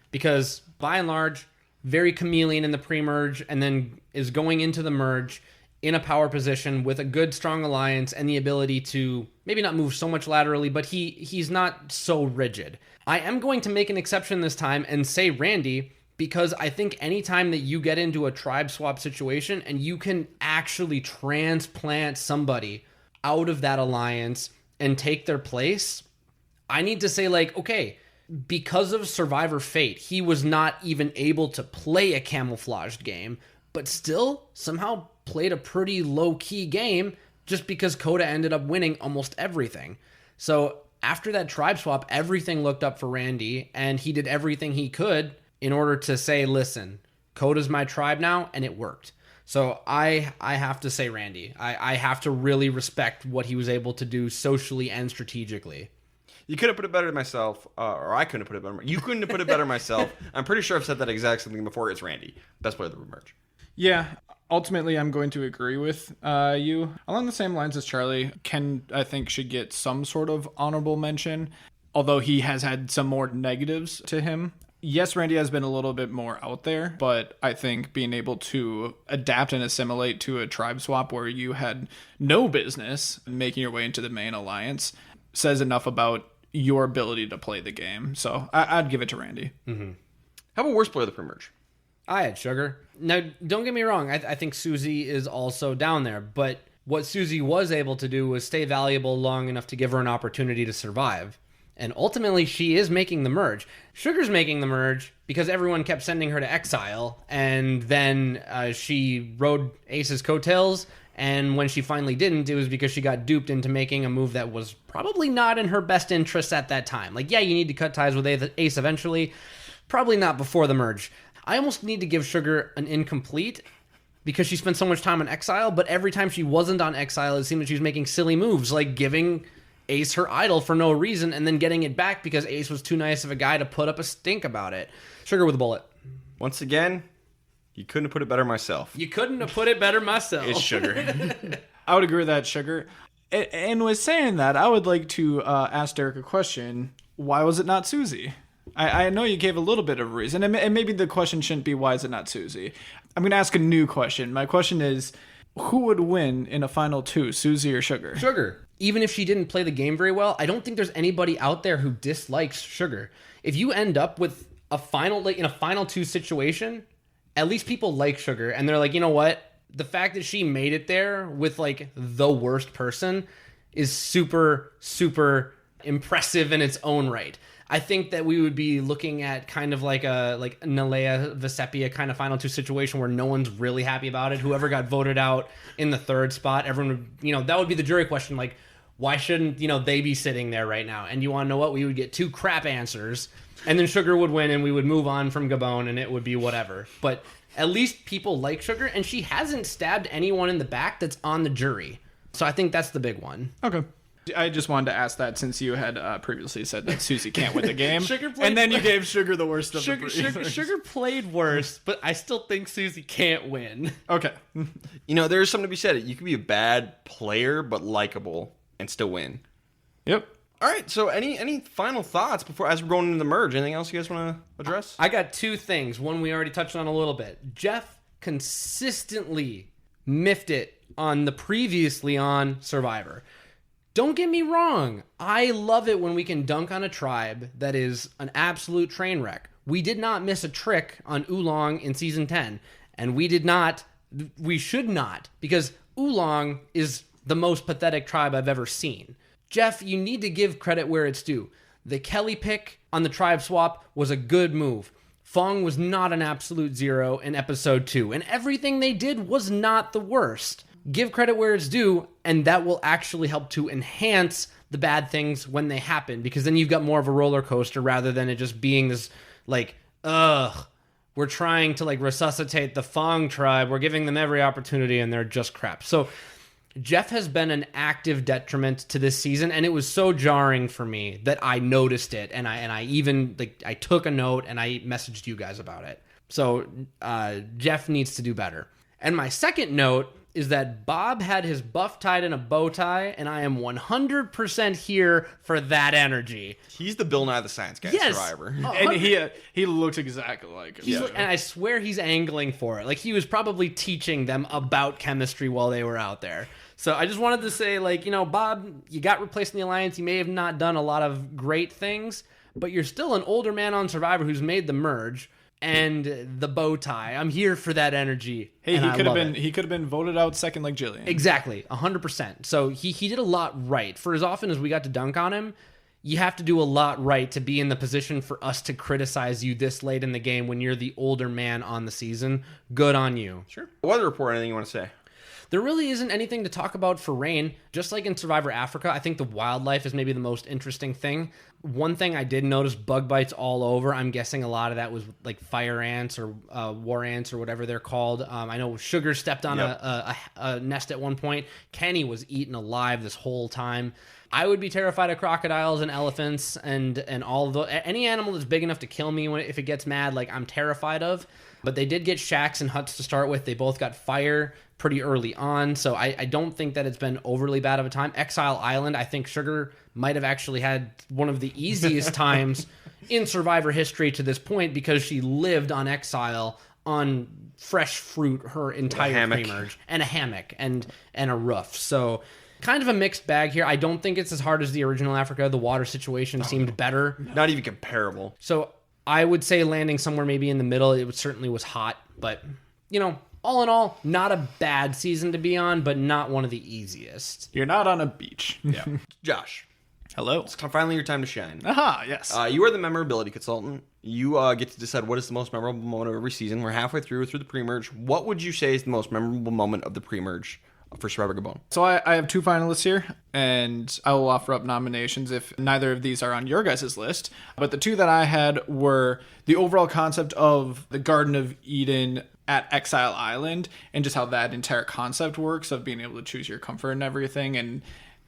[SPEAKER 3] Because, by and large, very chameleon in the pre-merge and then is going into the merge in a power position with a good, strong alliance and the ability to maybe not move so much laterally, but he's not so rigid. I am going to make an exception this time and say Randy, because I think anytime that you get into a tribe swap situation and you can actually transplant somebody out of that alliance and take their place, I need to say, like, okay, because of Survivor Fate, he was not even able to play a camouflaged game, but still somehow played a pretty low-key game just because Coda ended up winning almost everything. So after that tribe swap, everything looked up for Randy, and he did everything he could in order to say, listen, Coda's my tribe now, and it worked. So I have to say Randy. I have to really respect what he was able to do socially and strategically.
[SPEAKER 2] You could have put it better than myself, or I couldn't have put it better. You couldn't have put it better myself. I'm pretty sure I've said that exact same thing before. It's Randy, best player of the merge.
[SPEAKER 1] Yeah, ultimately, I'm going to agree with you. Along the same lines as Charlie, Ken, I think, should get some sort of honorable mention, although he has had some more negatives to him. Yes, Randy has been a little bit more out there, but I think being able to adapt and assimilate to a tribe swap where you had no business making your way into the main alliance says enough about your ability to play the game. So I'd give it to Randy.
[SPEAKER 2] Mm-hmm. How about worst player of the pre-merge?
[SPEAKER 3] I had Sugar. Now, don't get me wrong. I think Susie is also down there. But what Susie was able to do was stay valuable long enough to give her an opportunity to survive. And ultimately, she is making the merge. Sugar's making the merge because everyone kept sending her to exile. And then she rode Ace's coattails. And when she finally didn't, it was because she got duped into making a move that was probably not in her best interest at that time. Like, yeah, you need to cut ties with Ace eventually. Probably not before the merge. I almost need to give Sugar an incomplete because she spent so much time on exile, but every time she wasn't on exile, it seemed that she was making silly moves, like giving Ace her idol for no reason and then getting it back because Ace was too nice of a guy to put up a stink about it. Sugar with a bullet.
[SPEAKER 2] Once again, you couldn't have put it better myself.
[SPEAKER 3] You couldn't have put it better myself.
[SPEAKER 2] It's Sugar.
[SPEAKER 1] I would agree with that, Sugar. And with saying that, I would like to ask Derek a question. Why was it not Susie? I know you gave a little bit of a reason, and maybe the question shouldn't be, why is it not Susie? I'm going to ask a new question. My question is, who would win in a final 2, Susie or Sugar?
[SPEAKER 3] Sugar. Even if she didn't play the game very well, I don't think there's anybody out there who dislikes Sugar. If you end up with a final, like in a final 2 situation, at least people like Sugar, and they're like, you know what? The fact that she made it there with like the worst person is super, super impressive in its own right. I think that we would be looking at kind of like a Nalea Vesepia kind of final 2 situation where no one's really happy about it. Whoever got voted out in the 3rd spot, everyone would, that would be the jury question. Like, why shouldn't, they be sitting there right now? And you want to know what? We would get 2 crap answers, and then Sugar would win, and we would move on from Gabon, and it would be whatever. But at least people like Sugar, and she hasn't stabbed anyone in the back that's on the jury. So I think that's the big one.
[SPEAKER 1] Okay. I just wanted to ask that since you had previously said that Susie can't win the game.
[SPEAKER 3] And
[SPEAKER 1] then you gave Sugar the worst of
[SPEAKER 3] Sugar played worse, but I still think Susie can't win.
[SPEAKER 1] Okay.
[SPEAKER 2] There's something to be said. You can be a bad player, but likable and still win.
[SPEAKER 1] Yep.
[SPEAKER 2] All right, so any final thoughts before as we're going into the merge? Anything else you guys want to address?
[SPEAKER 3] I got two things. One we already touched on a little bit. Jeff consistently miffed it on the previously on Survivor. Don't get me wrong. I love it when we can dunk on a tribe that is an absolute train wreck. We did not miss a trick on Oolong in season 10, and we should not, because Oolong is the most pathetic tribe I've ever seen. Jeff, you need to give credit where it's due. The Kelly pick on the tribe swap was a good move. Fong was not an absolute zero in episode 2, and everything they did was not the worst. Give credit where it's due, and that will actually help to enhance the bad things when they happen, because then you've got more of a roller coaster rather than it just being this, like, we're trying to, like, resuscitate the Fong tribe. We're giving them every opportunity, and they're just crap. So Jeff has been an active detriment to this season, and it was so jarring for me that I noticed it, and I even, like, I took a note and I messaged you guys about it. So Jeff needs to do better. And my second note is that Bob had his buff tied in a bow tie, and I am 100% here for that energy.
[SPEAKER 2] He's the Bill Nye the Science Guy Survivor.
[SPEAKER 1] And he looks exactly like him.
[SPEAKER 3] And I swear he's angling for it. Like, he was probably teaching them about chemistry while they were out there. So I just wanted to say, like, you know, Bob, you got replaced in the Alliance. You may have not done a lot of great things, but you're still an older man on Survivor who's made the merge. And the bow tie. I'm here for that energy.
[SPEAKER 1] Hey, he could have been voted out second like Jillian.
[SPEAKER 3] Exactly, 100%. So he did a lot right. For as often as we got to dunk on him, you have to do a lot right to be in the position for us to criticize you this late in the game when you're the older man on the season. Good on you.
[SPEAKER 2] Sure. Weather report, anything you want to say?
[SPEAKER 3] There really isn't anything to talk about for rain. Just like in Survivor Africa, I think the wildlife is maybe the most interesting thing. One thing I did notice, bug bites all over. I'm guessing a lot of that was like fire ants or war ants or whatever they're called. I know Sugar stepped on a nest at one point. Kenny was eaten alive this whole time. I would be terrified of crocodiles and elephants and all of the any animal that's big enough to kill me if it gets mad. Like, I'm terrified of. But they did get shacks and huts to start with. They both got fire pretty early on, so I don't think that it's been overly bad of a time. Exile Island, I think Sugar might have actually had one of the easiest times in Survivor history to this point, because she lived on Exile on fresh fruit her entire pre-merge, and a hammock and a roof. So kind of a mixed bag here. I don't think it's as hard as the original Africa. The water situation seemed better.
[SPEAKER 2] Not even comparable.
[SPEAKER 3] So I would say landing somewhere maybe in the middle. It certainly was hot, but, you know, all in all, not a bad season to be on, but not one of the easiest.
[SPEAKER 1] You're not on a beach.
[SPEAKER 2] Yeah. Josh.
[SPEAKER 1] Hello.
[SPEAKER 2] It's finally your time to shine.
[SPEAKER 1] Aha, yes.
[SPEAKER 2] You are the memorability consultant. You get to decide what is the most memorable moment of every season. We're halfway through the pre-merge. What would you say is the most memorable moment of the pre-merge for Survivor Gabon?
[SPEAKER 1] So I have two finalists here, and I will offer up nominations if neither of these are on your guys' list. But the two that I had were the overall concept of the Garden of Eden at Exile Island, and just how that entire concept works of being able to choose your comfort and everything. And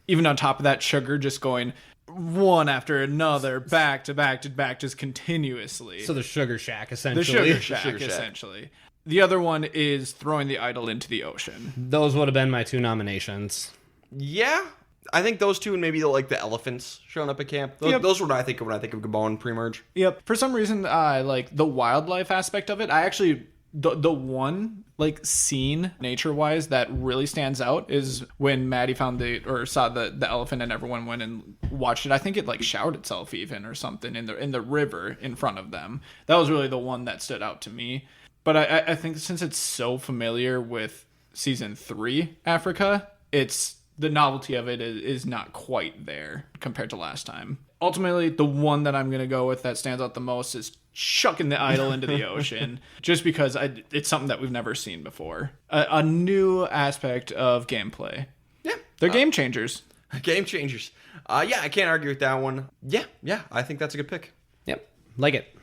[SPEAKER 1] even on top of that, Sugar just going one after another, back to back to back, just continuously.
[SPEAKER 3] So the Sugar Shack, essentially.
[SPEAKER 1] The Sugar Shack, essentially. The other one is throwing the idol into the ocean.
[SPEAKER 3] Those would have been my two nominations.
[SPEAKER 2] Yeah. I think those two, and maybe the elephants showing up at camp. Those are what I think of when I think of Gabon pre-merge.
[SPEAKER 1] Yep. For some reason, like the wildlife aspect of it, I actually... The one like scene nature wise that really stands out is when Maddie found saw the elephant, and everyone went and watched it. I think it like showered itself even or something in the river in front of them. That was really the one that stood out to me. But I think since it's so familiar with season 3 Africa, it's the novelty of it is not quite there compared to last time. Ultimately, the one that I'm going to go with that stands out the most is chucking the idol into the ocean, just because it's something that we've never seen before. A new aspect of gameplay.
[SPEAKER 2] Yeah.
[SPEAKER 1] They're game changers.
[SPEAKER 2] Game changers. Yeah, I can't argue with that one. Yeah, I think that's a good pick.
[SPEAKER 3] Yep, like it.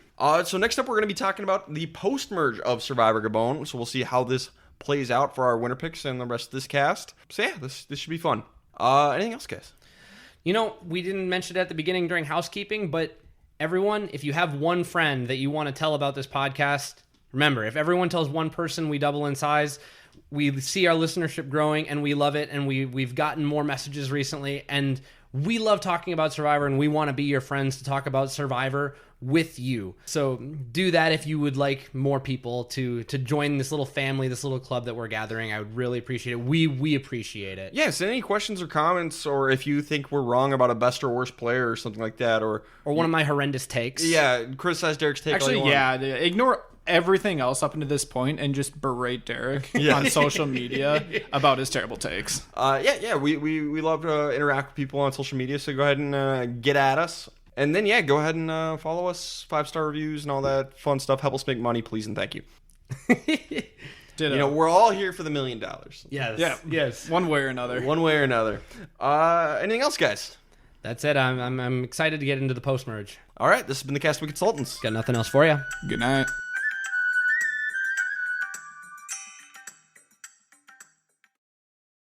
[SPEAKER 2] So next up, we're going to be talking about the post-merge of Survivor Gabon. So we'll see how this plays out for our winner picks and the rest of this cast. So yeah, this should be fun. Anything else, guys?
[SPEAKER 3] You know, we didn't mention it at the beginning during housekeeping, but everyone, if you have one friend that you want to tell about this podcast, remember, if everyone tells one person, we double in size. We see our listenership growing, and we love it, and we've gotten more messages recently, and We love talking about Survivor, and we want to be your friends to talk about Survivor with you. So do that if you would like more people to join this little family, this little club that we're gathering. I would really appreciate it. We appreciate it.
[SPEAKER 2] Yes, any questions or comments, or if you think we're wrong about a best or worst player or something like that, or
[SPEAKER 3] one of my horrendous takes.
[SPEAKER 2] Yeah, criticize Derek's take.
[SPEAKER 1] Actually, ignore everything else up until this point and just berate Derek on social media about his terrible takes.
[SPEAKER 2] We love to interact with people on social media, so go ahead and get at us. And then, go ahead and follow us, 5-star reviews and all that fun stuff. Help us make money, please, and thank you. We're all here for the $1 million.
[SPEAKER 3] Yes.
[SPEAKER 1] Yeah.
[SPEAKER 3] Yes.
[SPEAKER 1] One way or another.
[SPEAKER 2] Anything else, guys?
[SPEAKER 3] That's it. I'm excited to get into the post-merge.
[SPEAKER 2] All right, this has been the Castaway Consultants.
[SPEAKER 3] Got nothing else for you.
[SPEAKER 1] Good night.